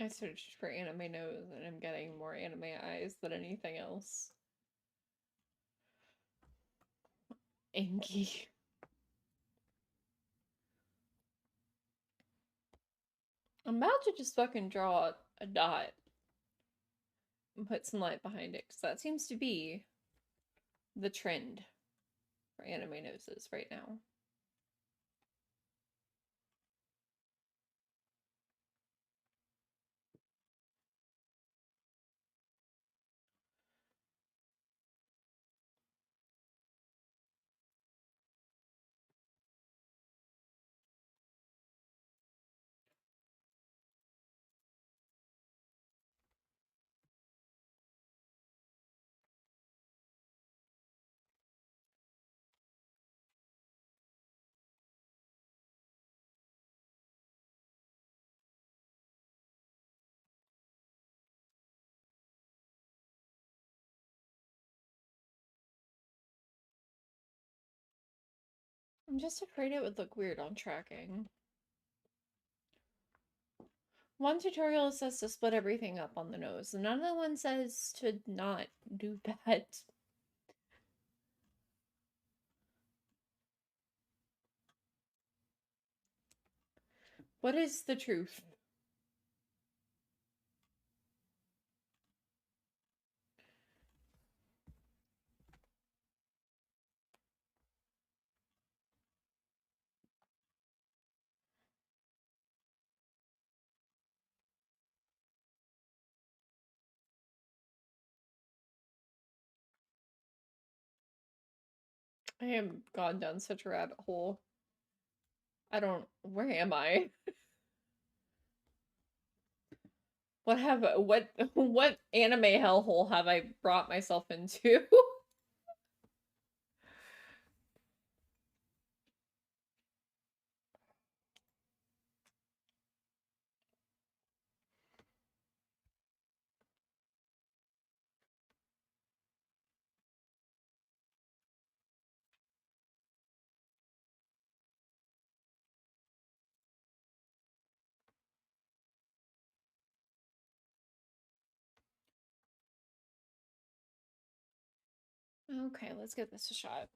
Speaker 1: I searched for anime nose and I'm getting more anime eyes than anything else. Anki. I'm about to just fucking draw a dot and put some light behind it, because that seems to be the trend for anime noses right now. I'm just afraid it would look weird on tracking. One tutorial says to split everything up on the nose, and another one says to not do that. What is the truth? I have gone down such a rabbit hole. I don't. Where am I? What anime hellhole have I brought myself into? Okay, let's give this a shot.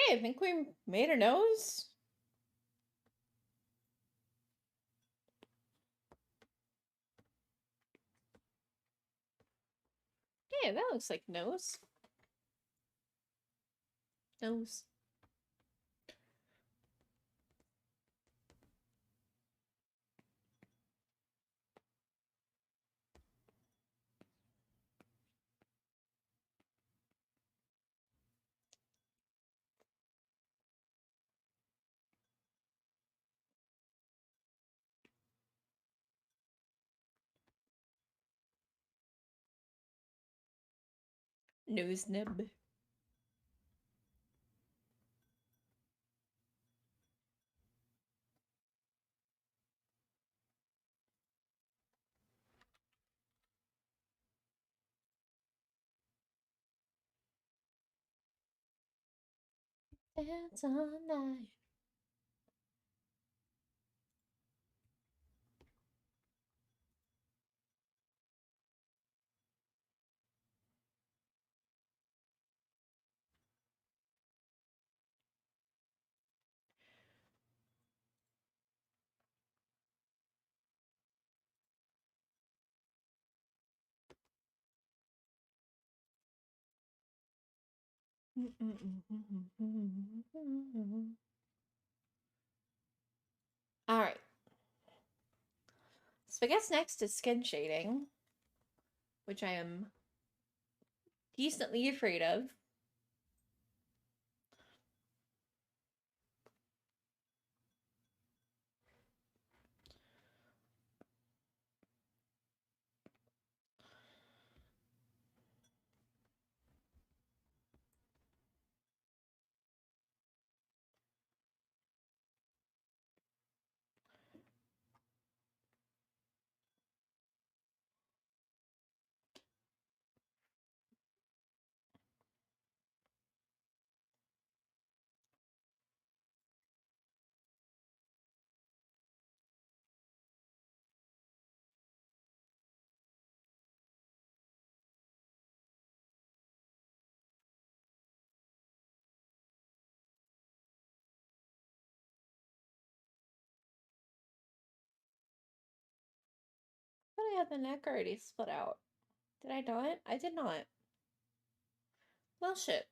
Speaker 1: Okay, I think we made a nose. Yeah, that looks like nose. Nose. Nose nib. Dance all night. All right. So I guess next is skin shading, which I am decently afraid of. But I had the neck already split out. Did I not? I did not. Well, shit.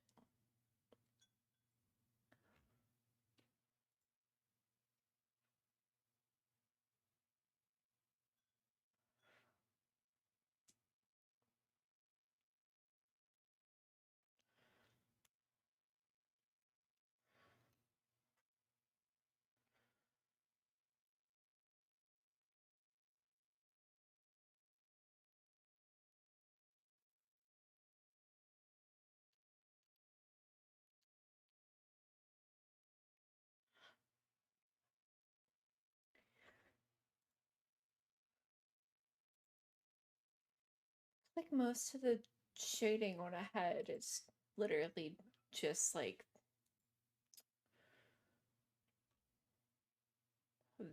Speaker 1: Like most of the shading on a head is literally just like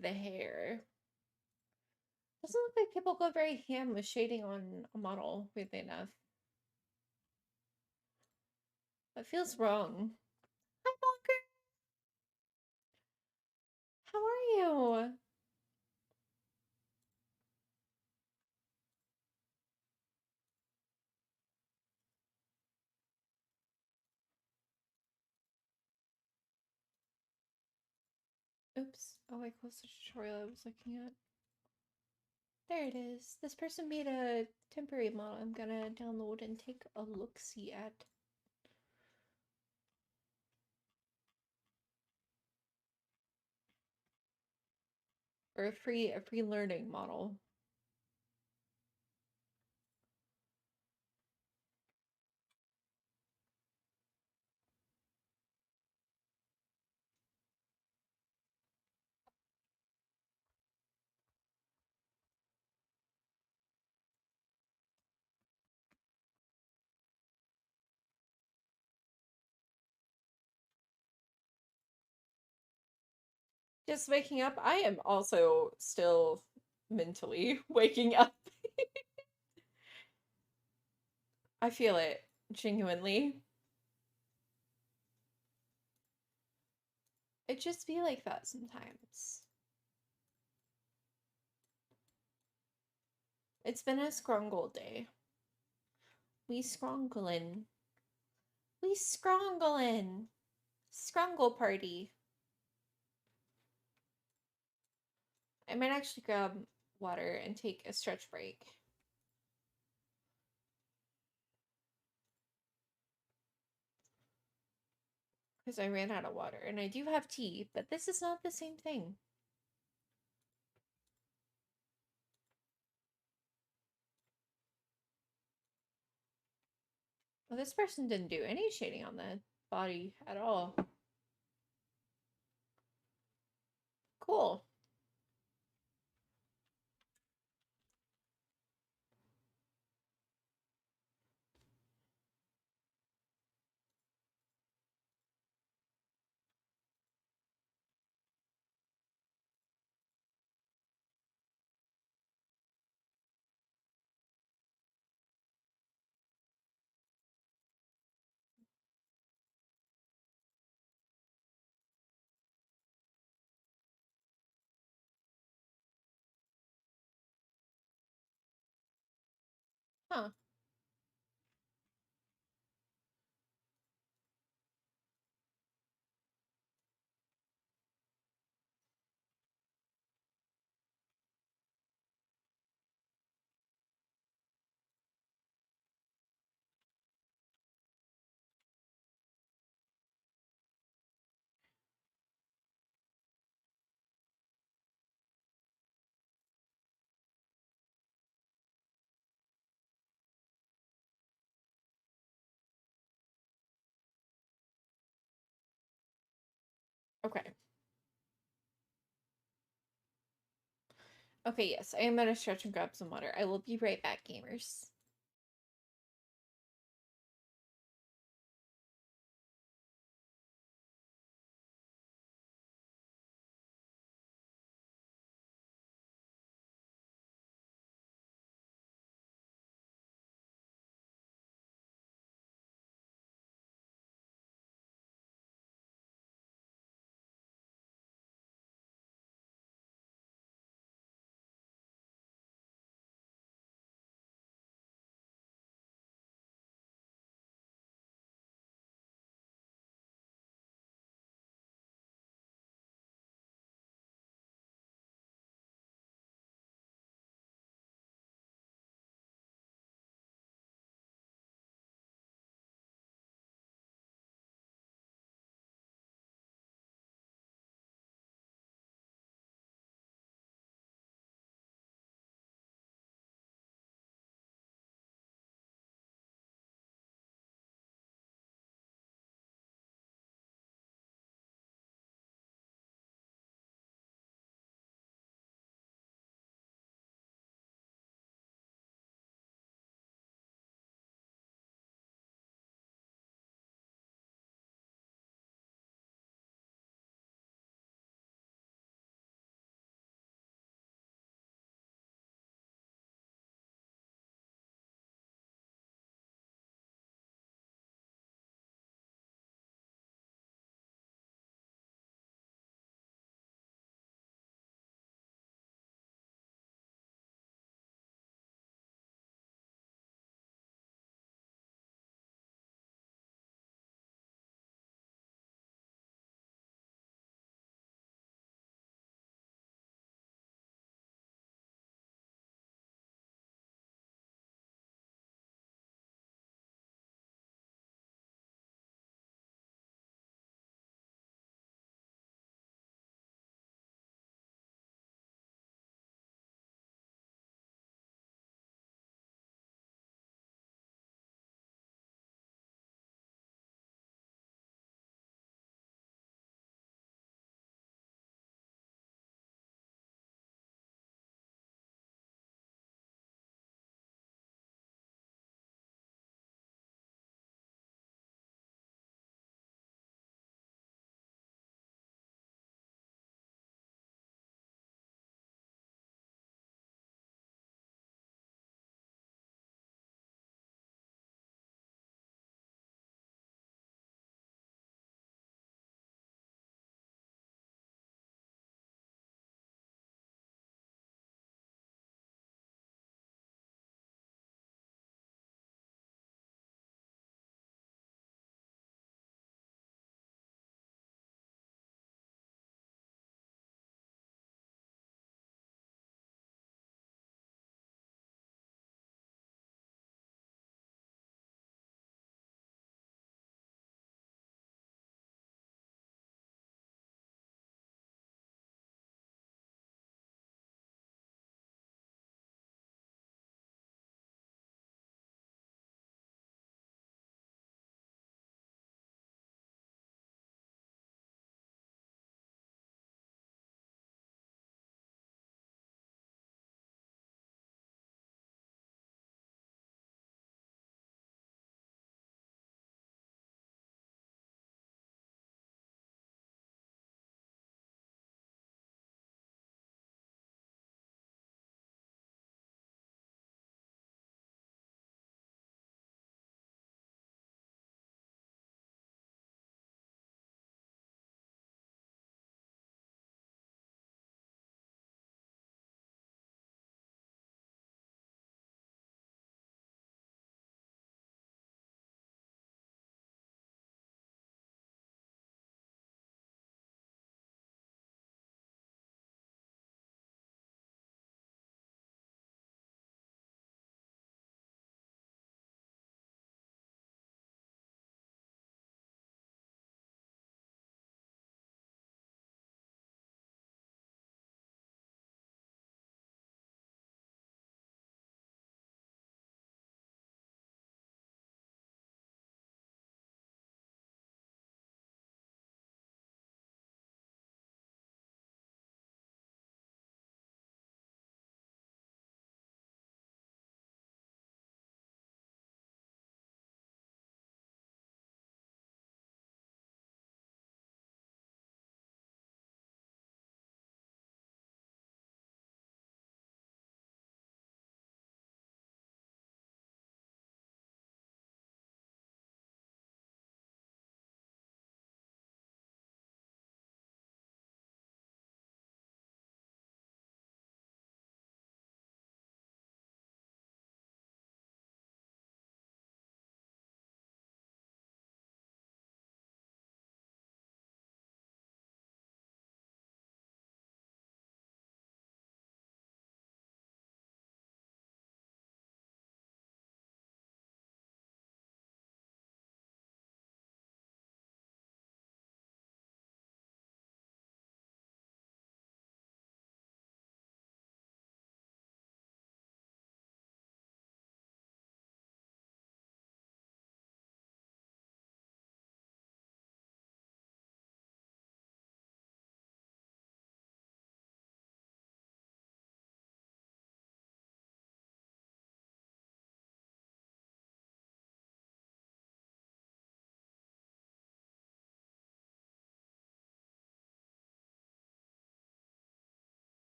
Speaker 1: the hair. Doesn't look like people go very ham with shading on a model, weirdly enough. That feels wrong. Hi, Bonker. How are you? Oops. Oh, I closed the tutorial I was looking at. There it is. This person made a temporary model I'm gonna download and take a look-see at. Or a free learning model. Just waking up. I am also still mentally waking up. I feel it, genuinely. It just be like that sometimes. It's been a scrungle day. We scrunglin'. We scrunglin'. Scrungle party. I might actually grab water and take a stretch break. Because I ran out of water. And I do have tea, but this is not the same thing. Well, this person didn't do any shading on the body at all. Cool. Huh. Okay. Okay, yes, I am gonna stretch and grab some water. I will be right back, gamers.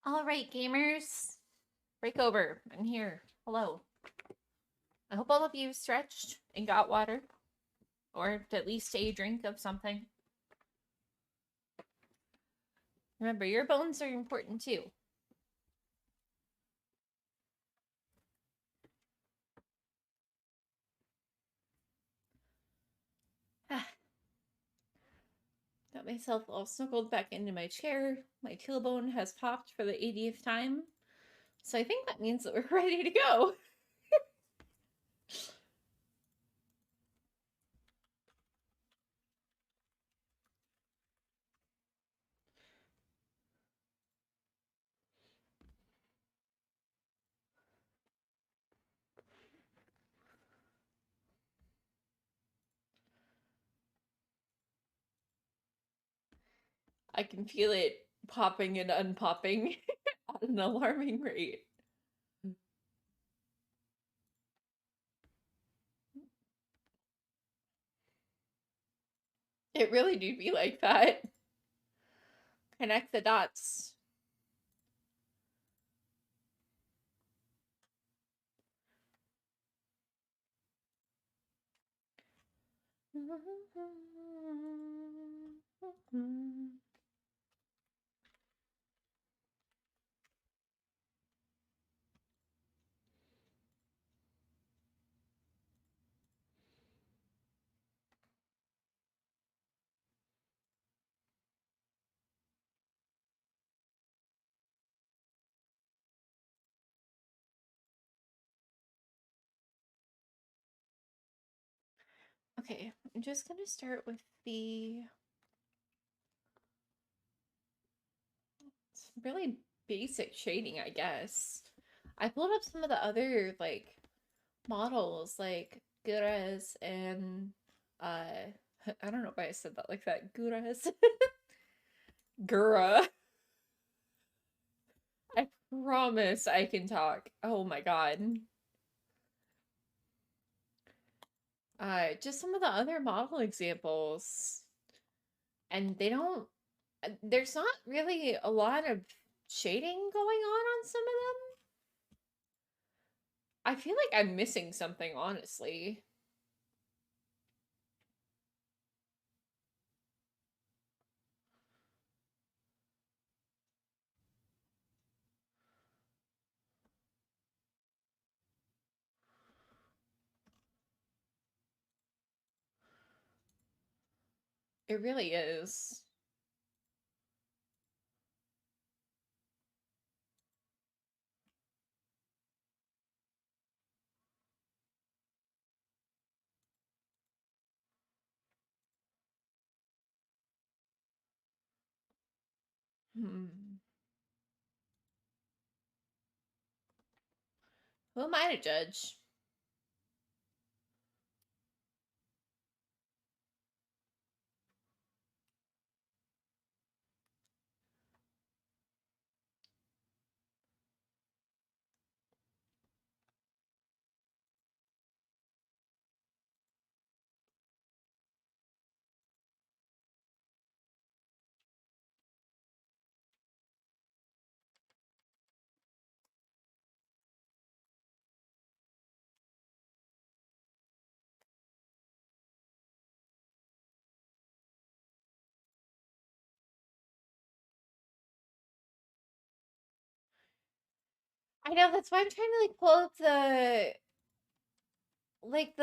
Speaker 1: All right, gamers, break over. I'm here. Hello. I hope all of you stretched and got water, or at least a drink of something. Remember, your bones are important too. Got myself all snuggled back into my chair. My tailbone has popped for the 80th time. So I think that means that we're ready to go. I can feel it popping and unpopping at an alarming rate. It really do be like that. Connect the dots. Okay, I'm just gonna start with the really basic shading, I guess. I pulled up some of the other like models like Gurez and I don't know why I said that like that. Gurez. Gura. I promise I can talk. Oh my god. Just some of the other model examples. And they don't there's not really a lot of shading going on some of them. I feel like I'm missing something, honestly. It really is. Hmm. Who am I to judge? I know that's why I'm trying to like pull up the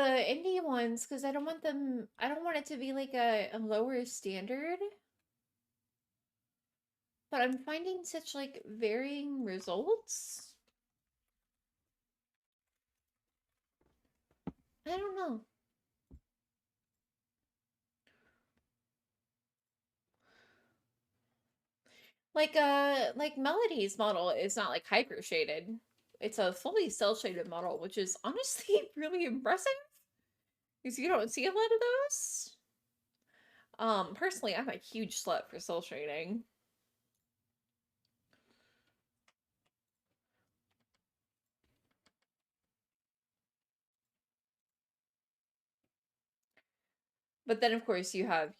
Speaker 1: indie ones because I don't want it to be like a lower standard. But I'm finding such like varying results. I don't know. Like Melody's model is not like hyper shaded. It's a fully cell shaded model, which is honestly really impressive because you don't see a lot of those. Personally, I'm a huge slut for cell shading. But then of course you have,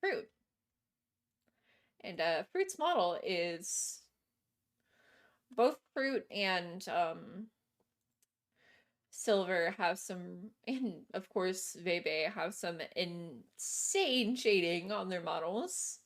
Speaker 1: Fruit. And Fruit's model is both Fruit and Silver have some, and of course Vebe have some insane shading on their models.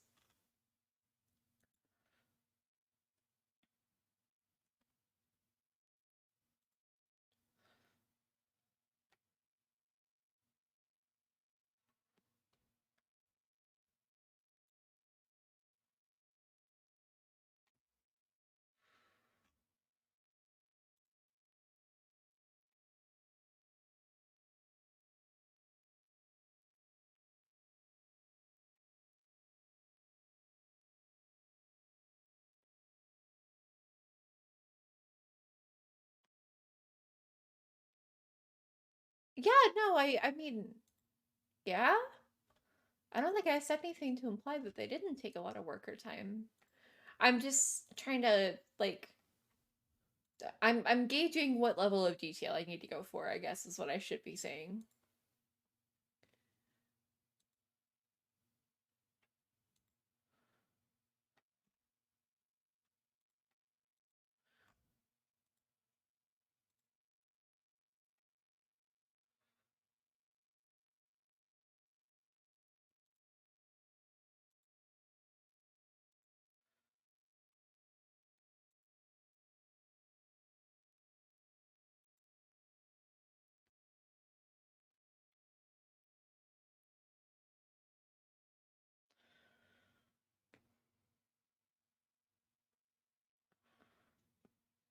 Speaker 1: Yeah, no, I mean, yeah. I don't think I said anything to imply that they didn't take a lot of work or time. I'm just trying to like I'm gauging what level of detail I need to go for, I guess is what I should be saying.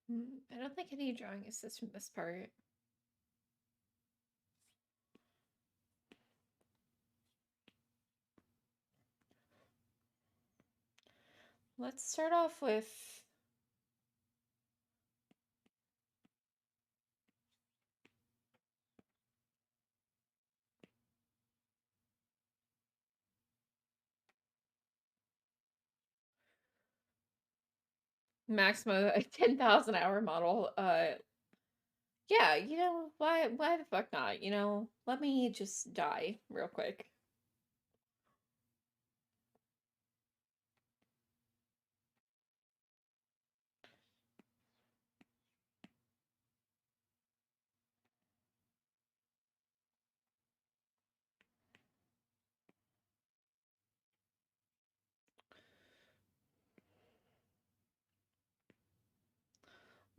Speaker 1: I don't think any drawing assist from this part. Let's start off with Maxima, a 10,000 hour model. Yeah, why the fuck not? Let me just die real quick.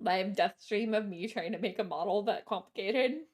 Speaker 1: Live death stream of me trying to make a model that complicated.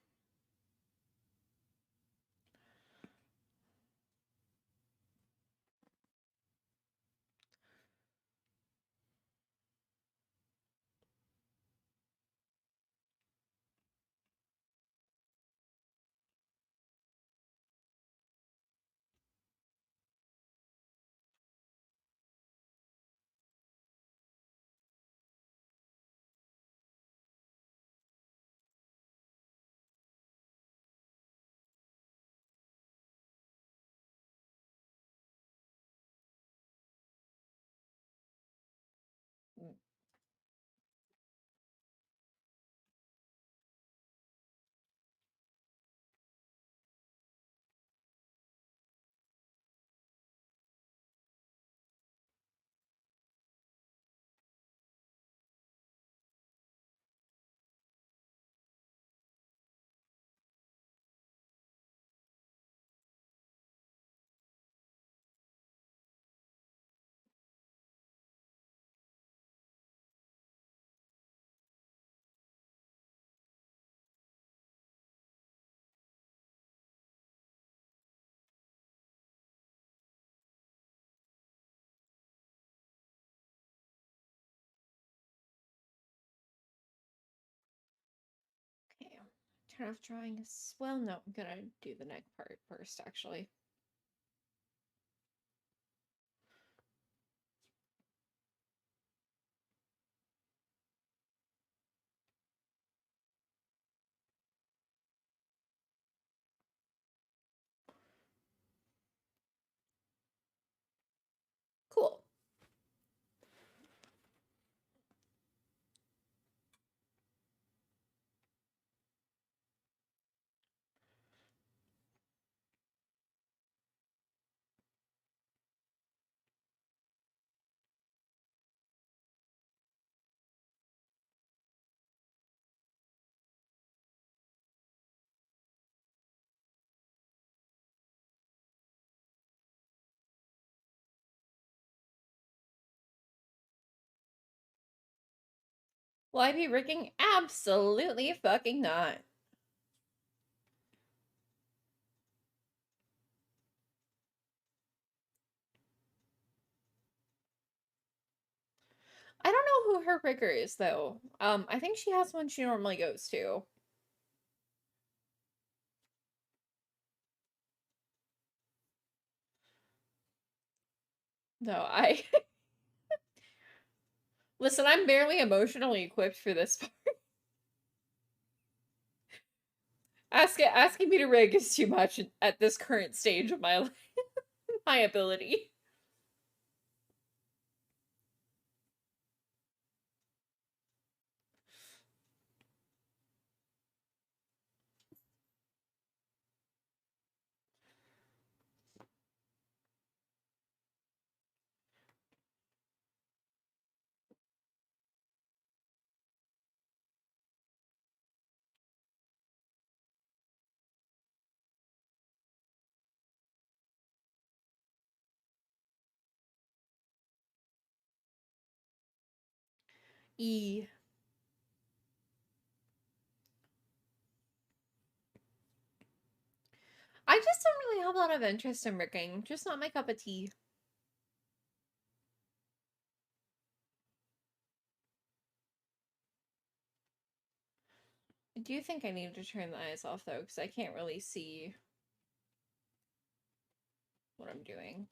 Speaker 1: Okay, turn off drawing as well. No, I'm gonna do the neck part first, actually. Cool. Will I be rigging? Absolutely fucking not. I don't know who her rigger is though. I think she has one she normally goes to. No, I listen, I'm barely emotionally equipped for this part. Asking me to rig is too much at this current stage of my life, my ability. E. I just don't really have a lot of interest in rigging. Just not my cup of tea. I do think I need to turn the eyes off though, because I can't really see what I'm doing.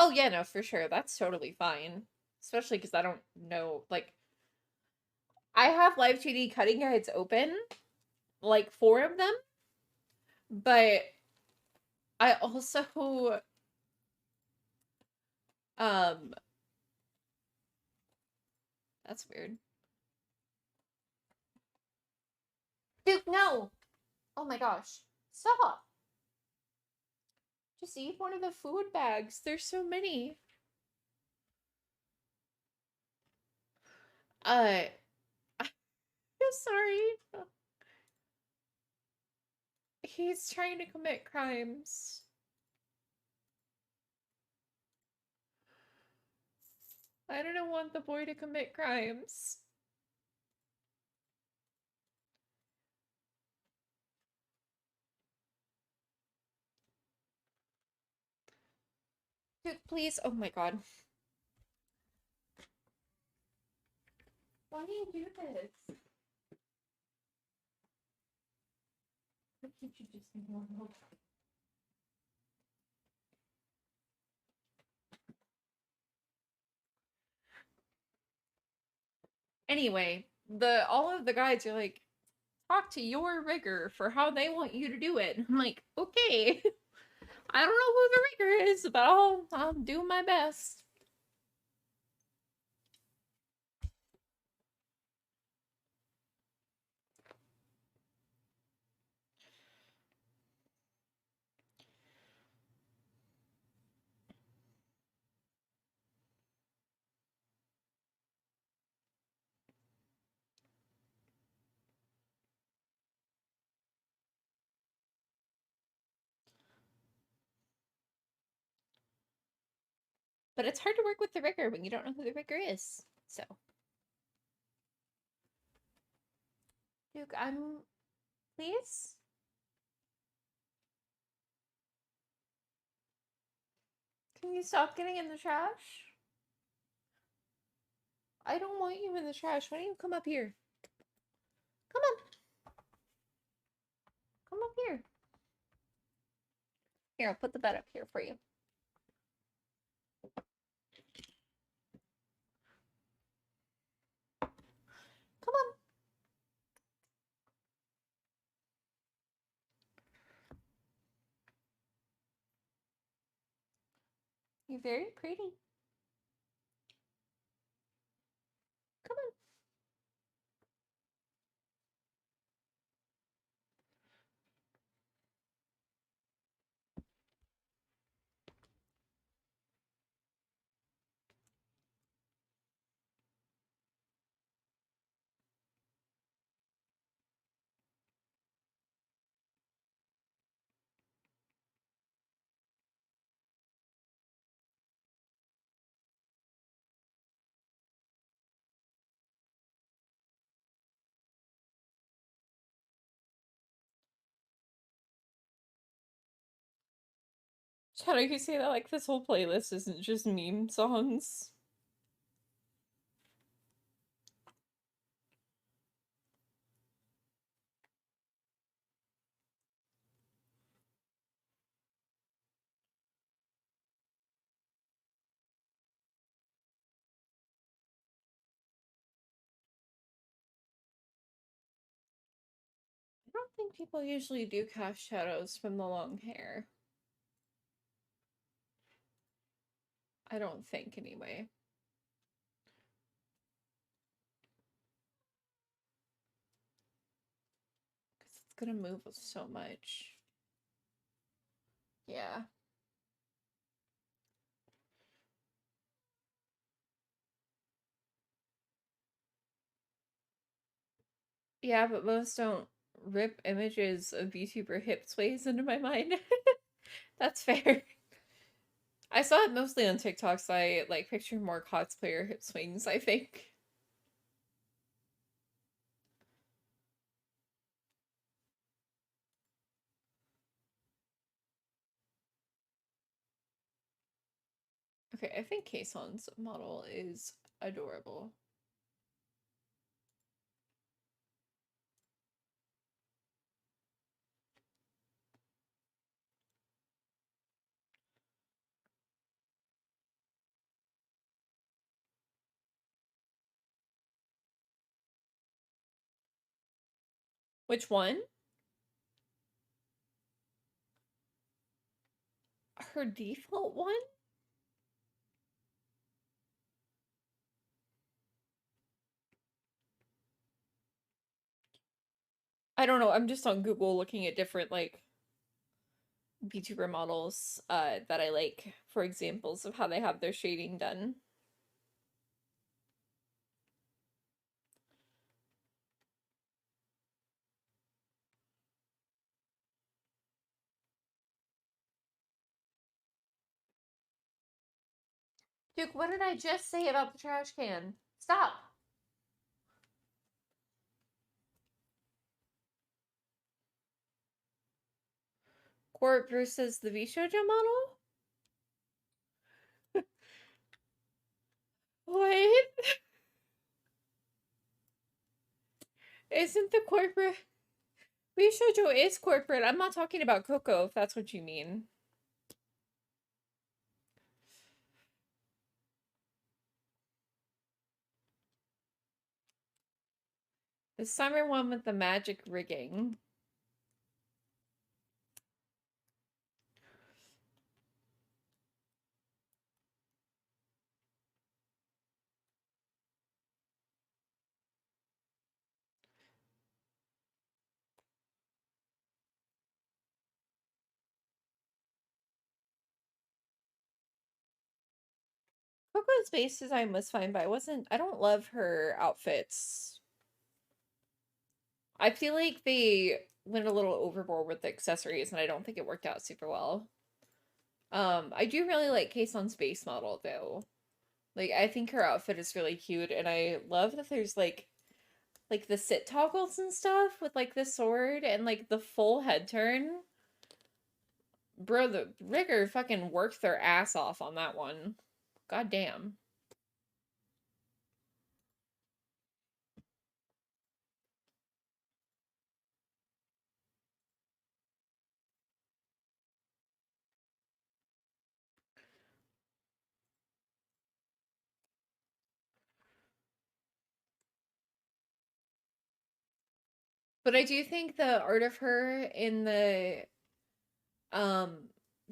Speaker 1: Oh yeah, no, for sure. That's totally fine. Especially because I don't know, like, I have Live 2D cutting guides open, like 4 of them, but I also um that's weird. Dude, no. Oh my gosh. Stop. Just eat one of the food bags. There's so many. I'm sorry. He's trying to commit crimes. I don't want the boy to commit crimes. Dude, please. Oh my god. Why do you do this? Why can't you just be normal? Anyway, all of the guides are like, talk to your rigger for how they want you to do it. I'm like, okay. I don't know who the rigger is, but I'll do my best. But it's hard to work with the rigger when you don't know who the rigger is. So, Duke, please. Can you stop getting in the trash? I don't want you in the trash. Why don't you come up here? Come on. Come up here. Here, I'll put the bed up here for you. Come on. You're very pretty. Come on. How do you say that like this whole playlist isn't just meme songs? I don't think people usually do cast shadows from the long hair. I don't think, anyway. Because it's gonna move so much. Yeah. Yeah, but most don't rip images of VTuber hip sways into my mind. That's fair. I saw it mostly on TikTok, so I like picture more cosplayer hip swings, I think. Okay, I think Kaeson's model is adorable. Which one? Her default one? I don't know. I'm just on Google looking at different like VTuber models that I like for examples of how they have their shading done. Duke, what did I just say about the trash can? Stop! Court versus the VShojo model? What? Isn't the corporate... VShojo is corporate. I'm not talking about Coco, if that's what you mean. The summer one with the magic rigging. Coco's base design was fine, but I don't love her outfits. I feel like they went a little overboard with the accessories, and I don't think it worked out super well. I do really like Kaeson's base model though. Like I think her outfit is really cute, and I love that there's like the sit toggles and stuff with like the sword and like the full head turn. Bro, the rigger fucking worked their ass off on that one. God damn. But I do think the art of her in um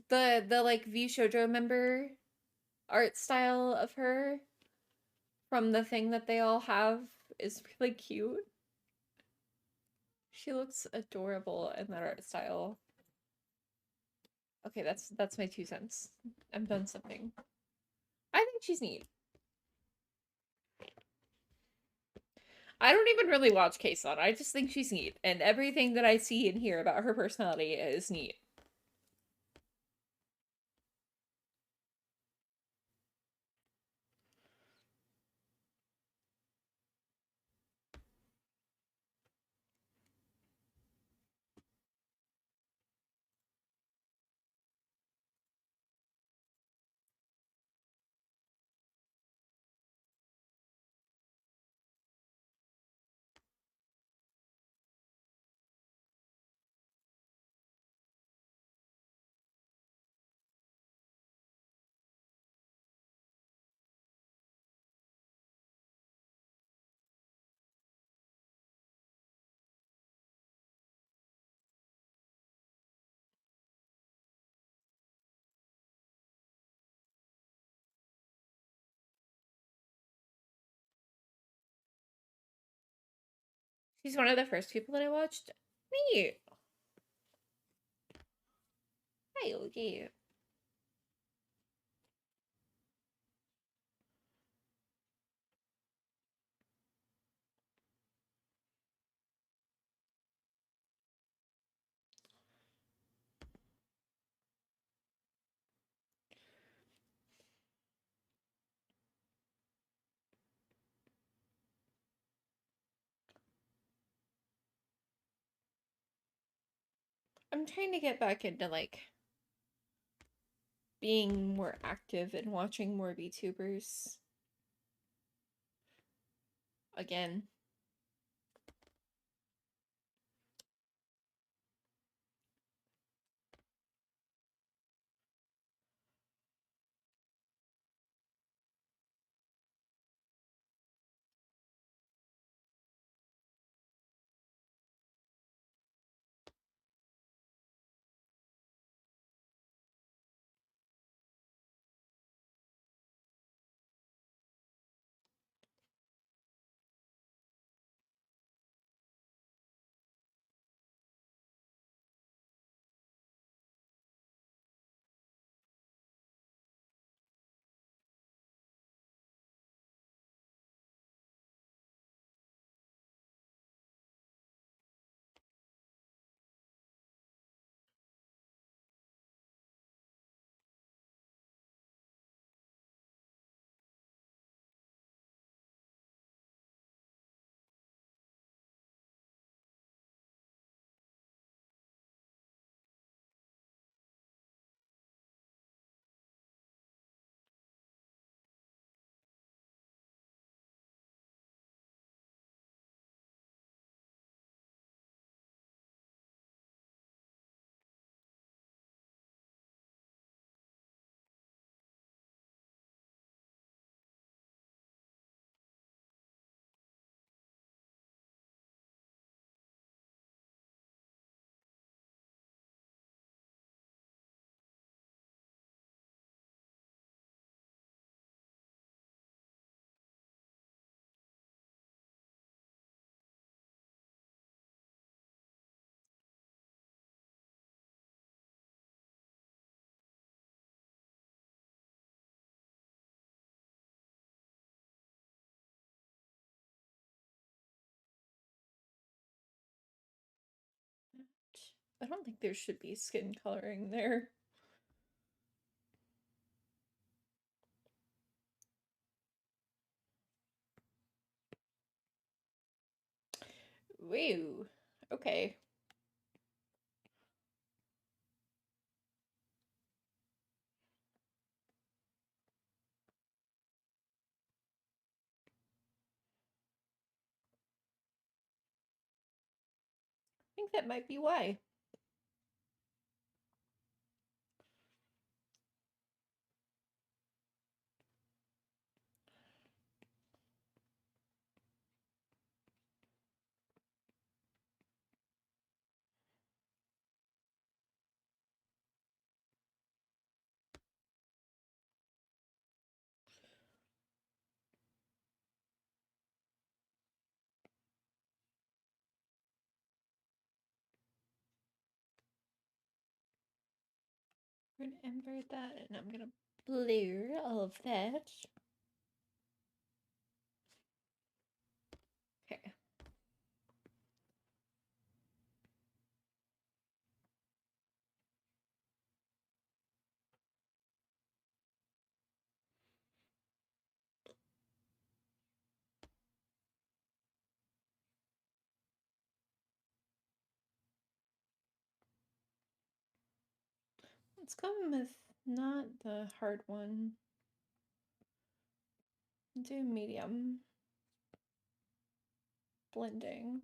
Speaker 1: the like V Shoujo member art style of her from the thing that they all have is really cute. She looks adorable in that art style. Okay, that's my 2 cents. I'm done something. I think she's neat. I don't even really watch Kason. I just think she's neat, and everything that I see and hear about her personality is neat. She's one of the first people that I watched. Neat. Hi, OG. I'm trying to get back into like being more active and watching more VTubers again. I don't think there should be skin coloring there. Woo. Okay. I think that might be why. We're gonna invert that and I'm gonna blur all of that. Okay. Let's go with not the hard one. Do medium blending.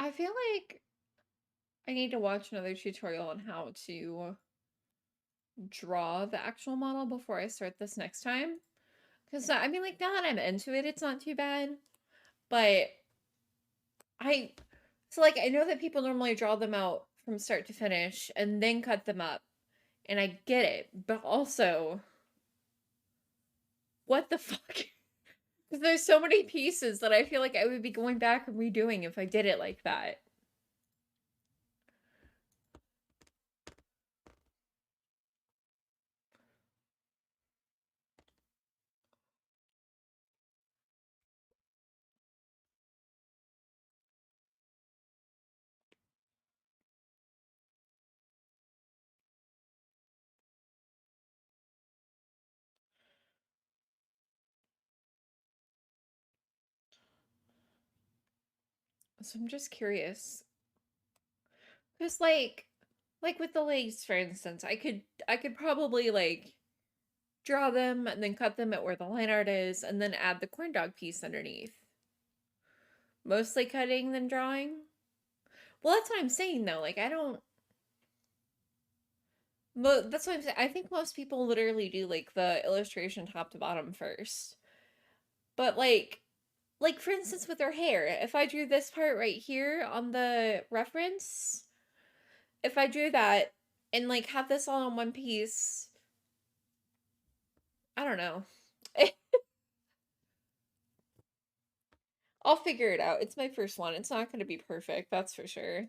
Speaker 1: I feel like I need to watch another tutorial on how to draw the actual model before I start this next time. Because, I mean, like, now that I'm into it, it's not too bad. But I, so, like, I know that people normally draw them out from start to finish and then cut them up. And I get it. But also, what the fuck? Because there's so many pieces that I feel like I would be going back and redoing if I did it like that. So I'm just curious. Because like with the legs, for instance, I could probably like draw them and then cut them at where the line art is and then add the corn dog piece underneath. Mostly cutting than drawing. Well, that's what I'm saying though. Like I don't that's what I'm saying. I think most people literally do like the illustration top to bottom first. But like for instance with her hair, if I drew this part right here on the reference, if I drew that and like have this all in one piece, I don't know. I'll figure it out. It's my first one. It's not going to be perfect, that's for sure.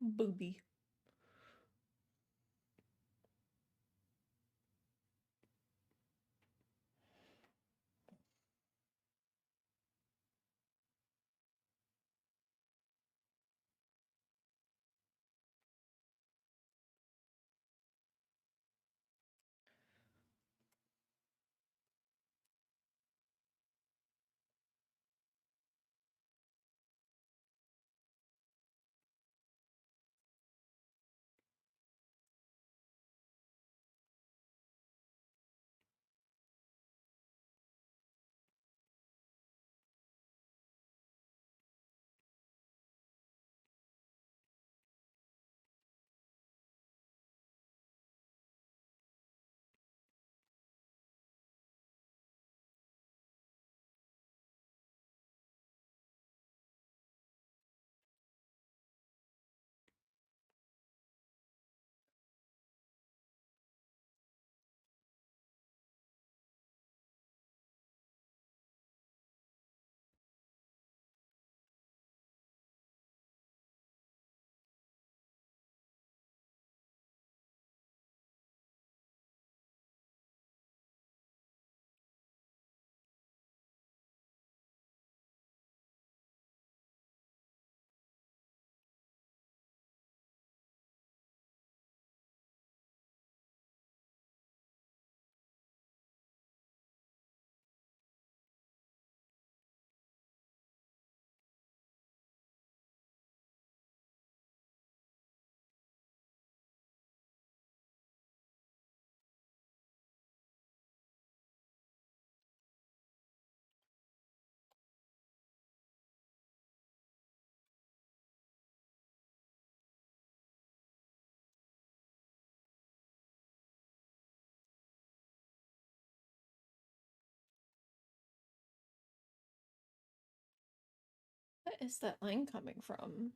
Speaker 1: Booby. What is that line coming from?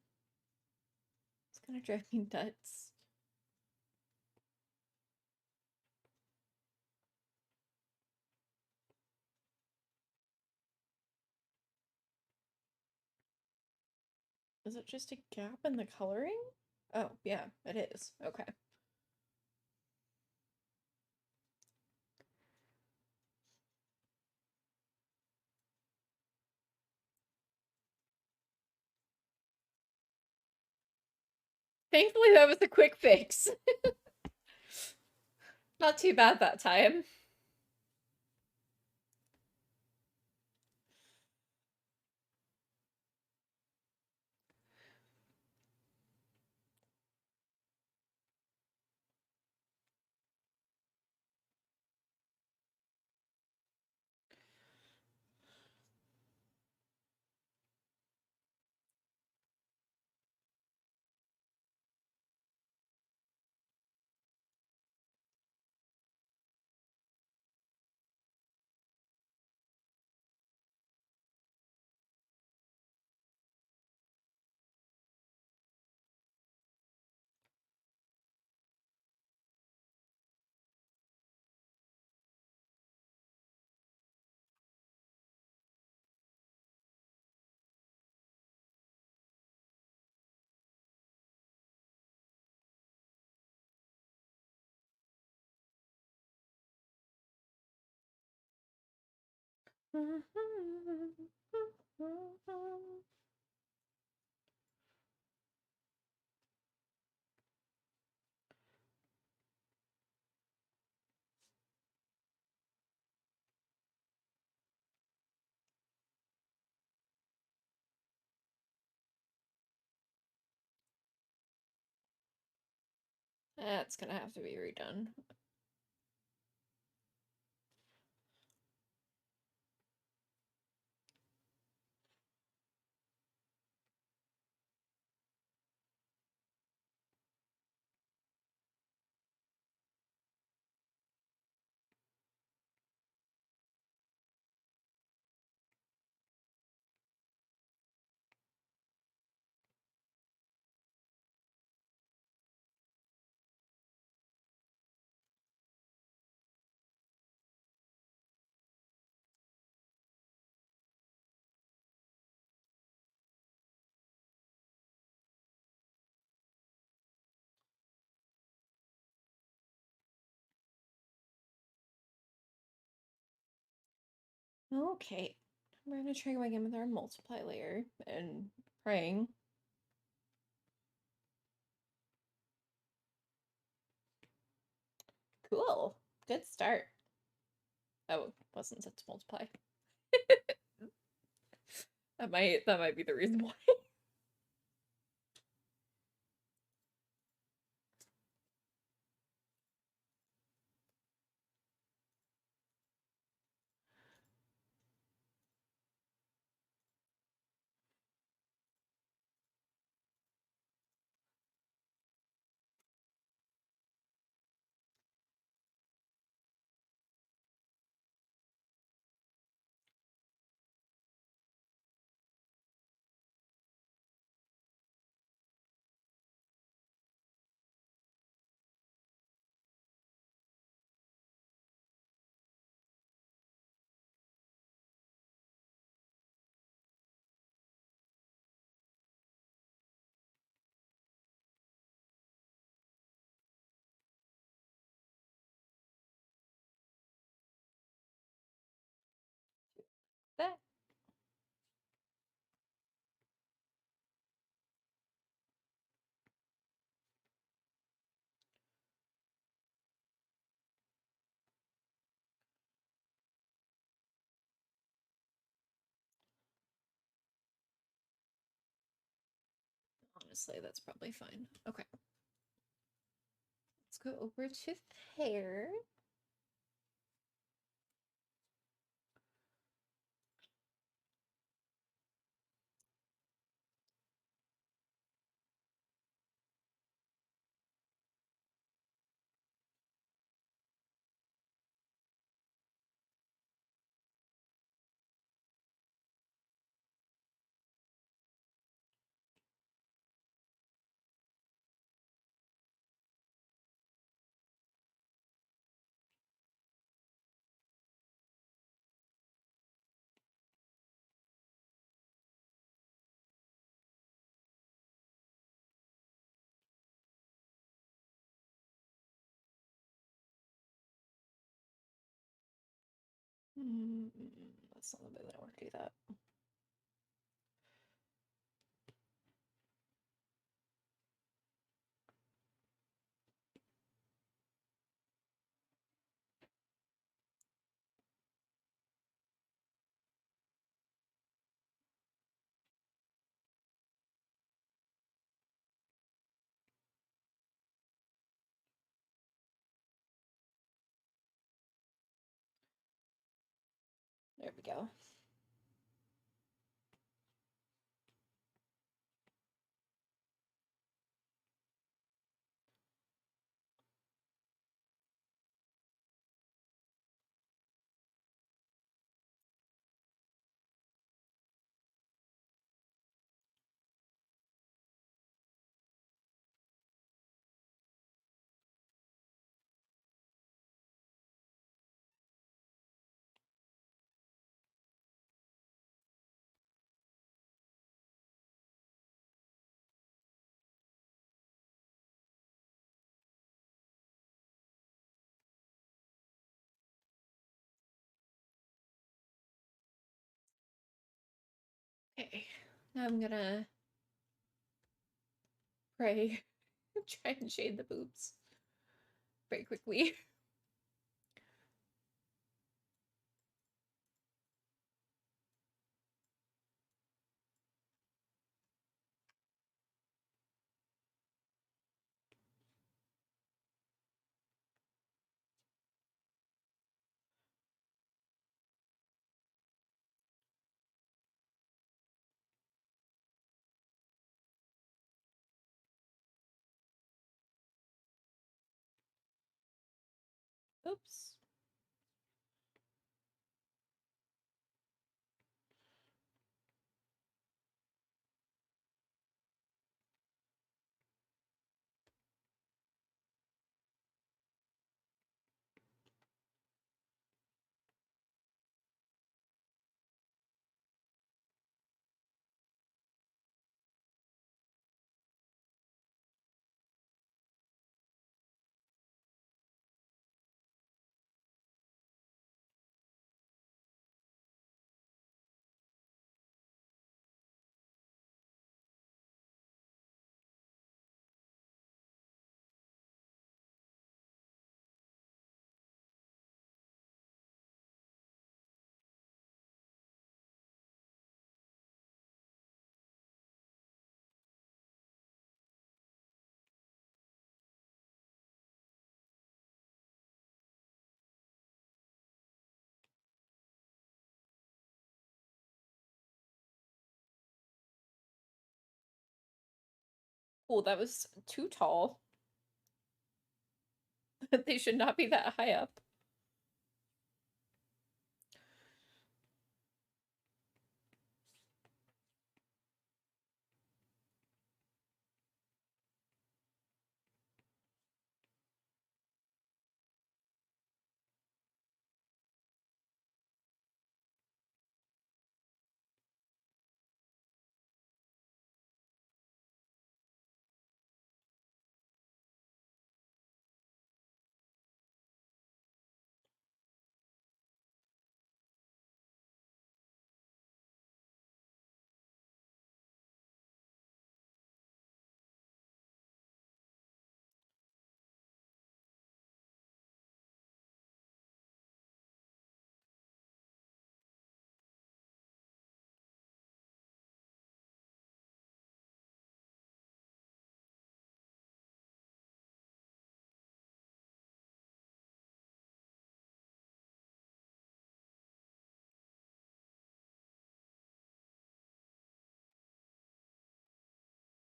Speaker 1: It's gonna drive me nuts. Is it just a gap in the coloring? Oh, yeah, it is. Okay. Thankfully, that was a quick fix. Not too bad that time. That's gonna have to be redone. Okay, we're gonna try going in with our multiply layer and praying. Cool, good start. Oh, wasn't set to multiply. That might be the reason why. That honestly, that's probably fine. Okay, let's go over to there. That's not the way that I want to do that. we go. Okay, now I'm gonna pray. Try and shade the boobs very quickly. Oops. Cool, that was too tall. They should not be that high up.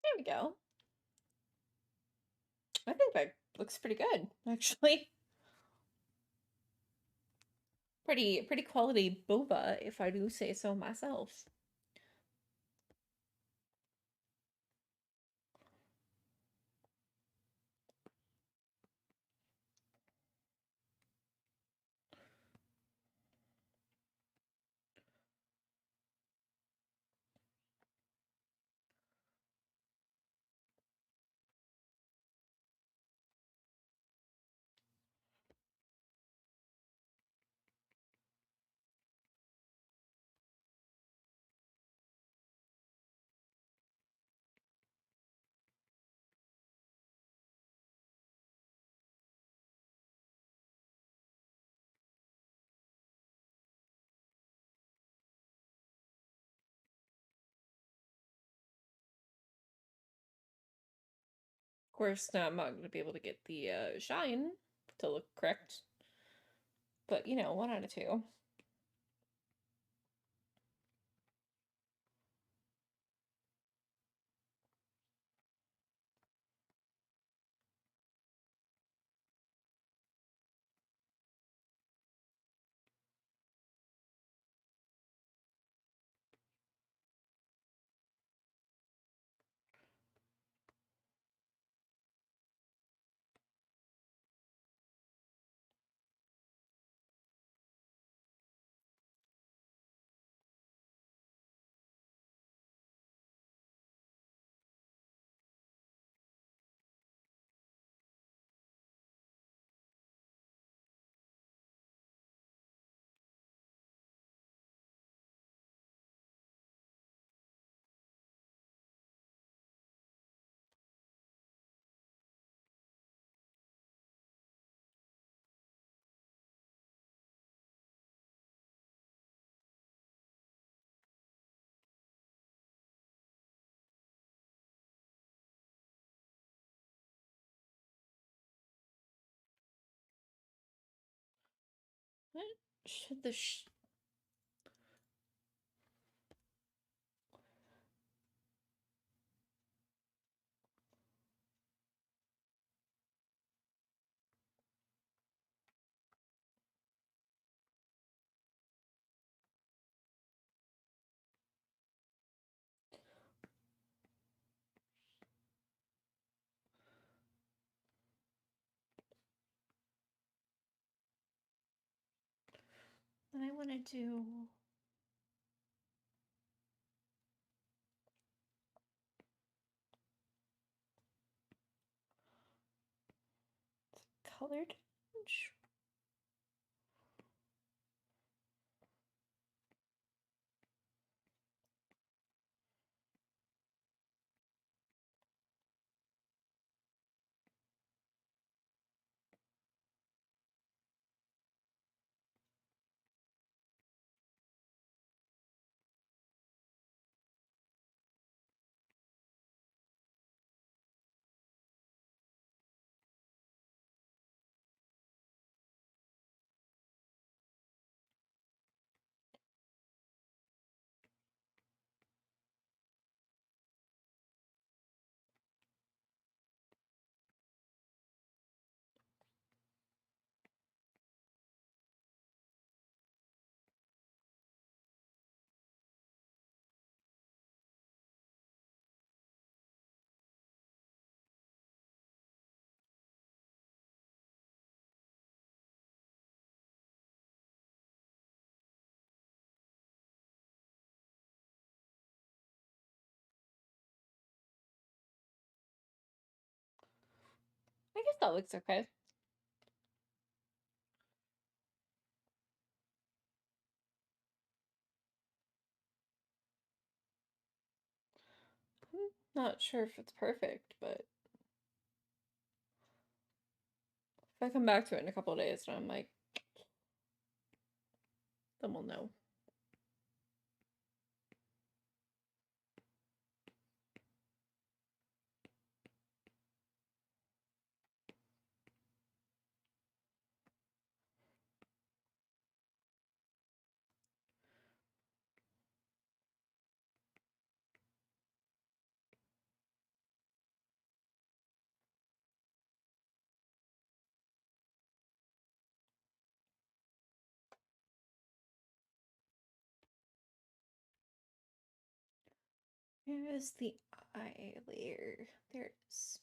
Speaker 1: There we go. I think that looks pretty good, actually. Pretty quality boba, if I do say so myself. Of course, now I'm not going to be able to get the shine to look correct. But, you know, 1 out of 2. Should the then I want to do colored orange. I guess that looks okay. I'm not sure if it's perfect, but if I come back to it in a couple of days and I'm like, then we'll know. Where is the eye layer? There it is.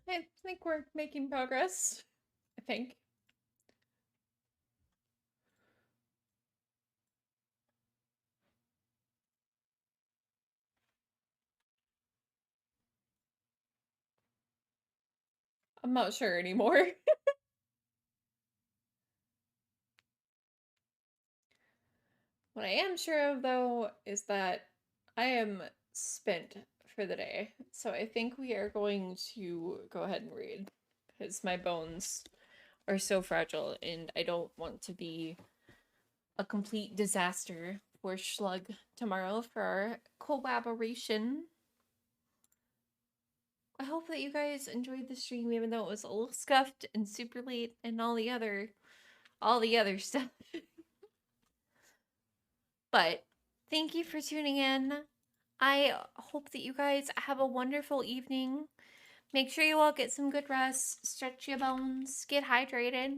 Speaker 1: Okay, I think we're making progress. I think. I'm not sure anymore. What I am sure of, though, is that I am spent for the day. So I think we are going to go ahead and read because my bones are so fragile and I don't want to be a complete disaster for Schlug tomorrow for our collaboration. I hope that you guys enjoyed the stream, even though it was a little scuffed and super late and all the other stuff. But thank you for tuning in. I hope that you guys have a wonderful evening. Make sure you all get some good rest, stretch your bones, get hydrated.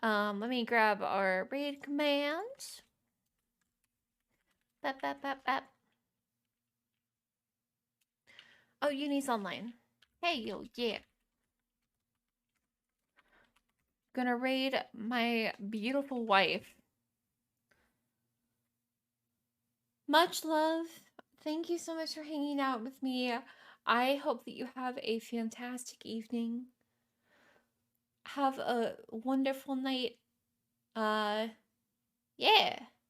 Speaker 1: Let me grab our raid command. Bap, bap, bap, bap. Oh, Uni's online. Hey, yo, yeah. Gonna raid my beautiful wife. Much love. Thank you so much for hanging out with me. I hope that you have a fantastic evening. Have a wonderful night. Yeah.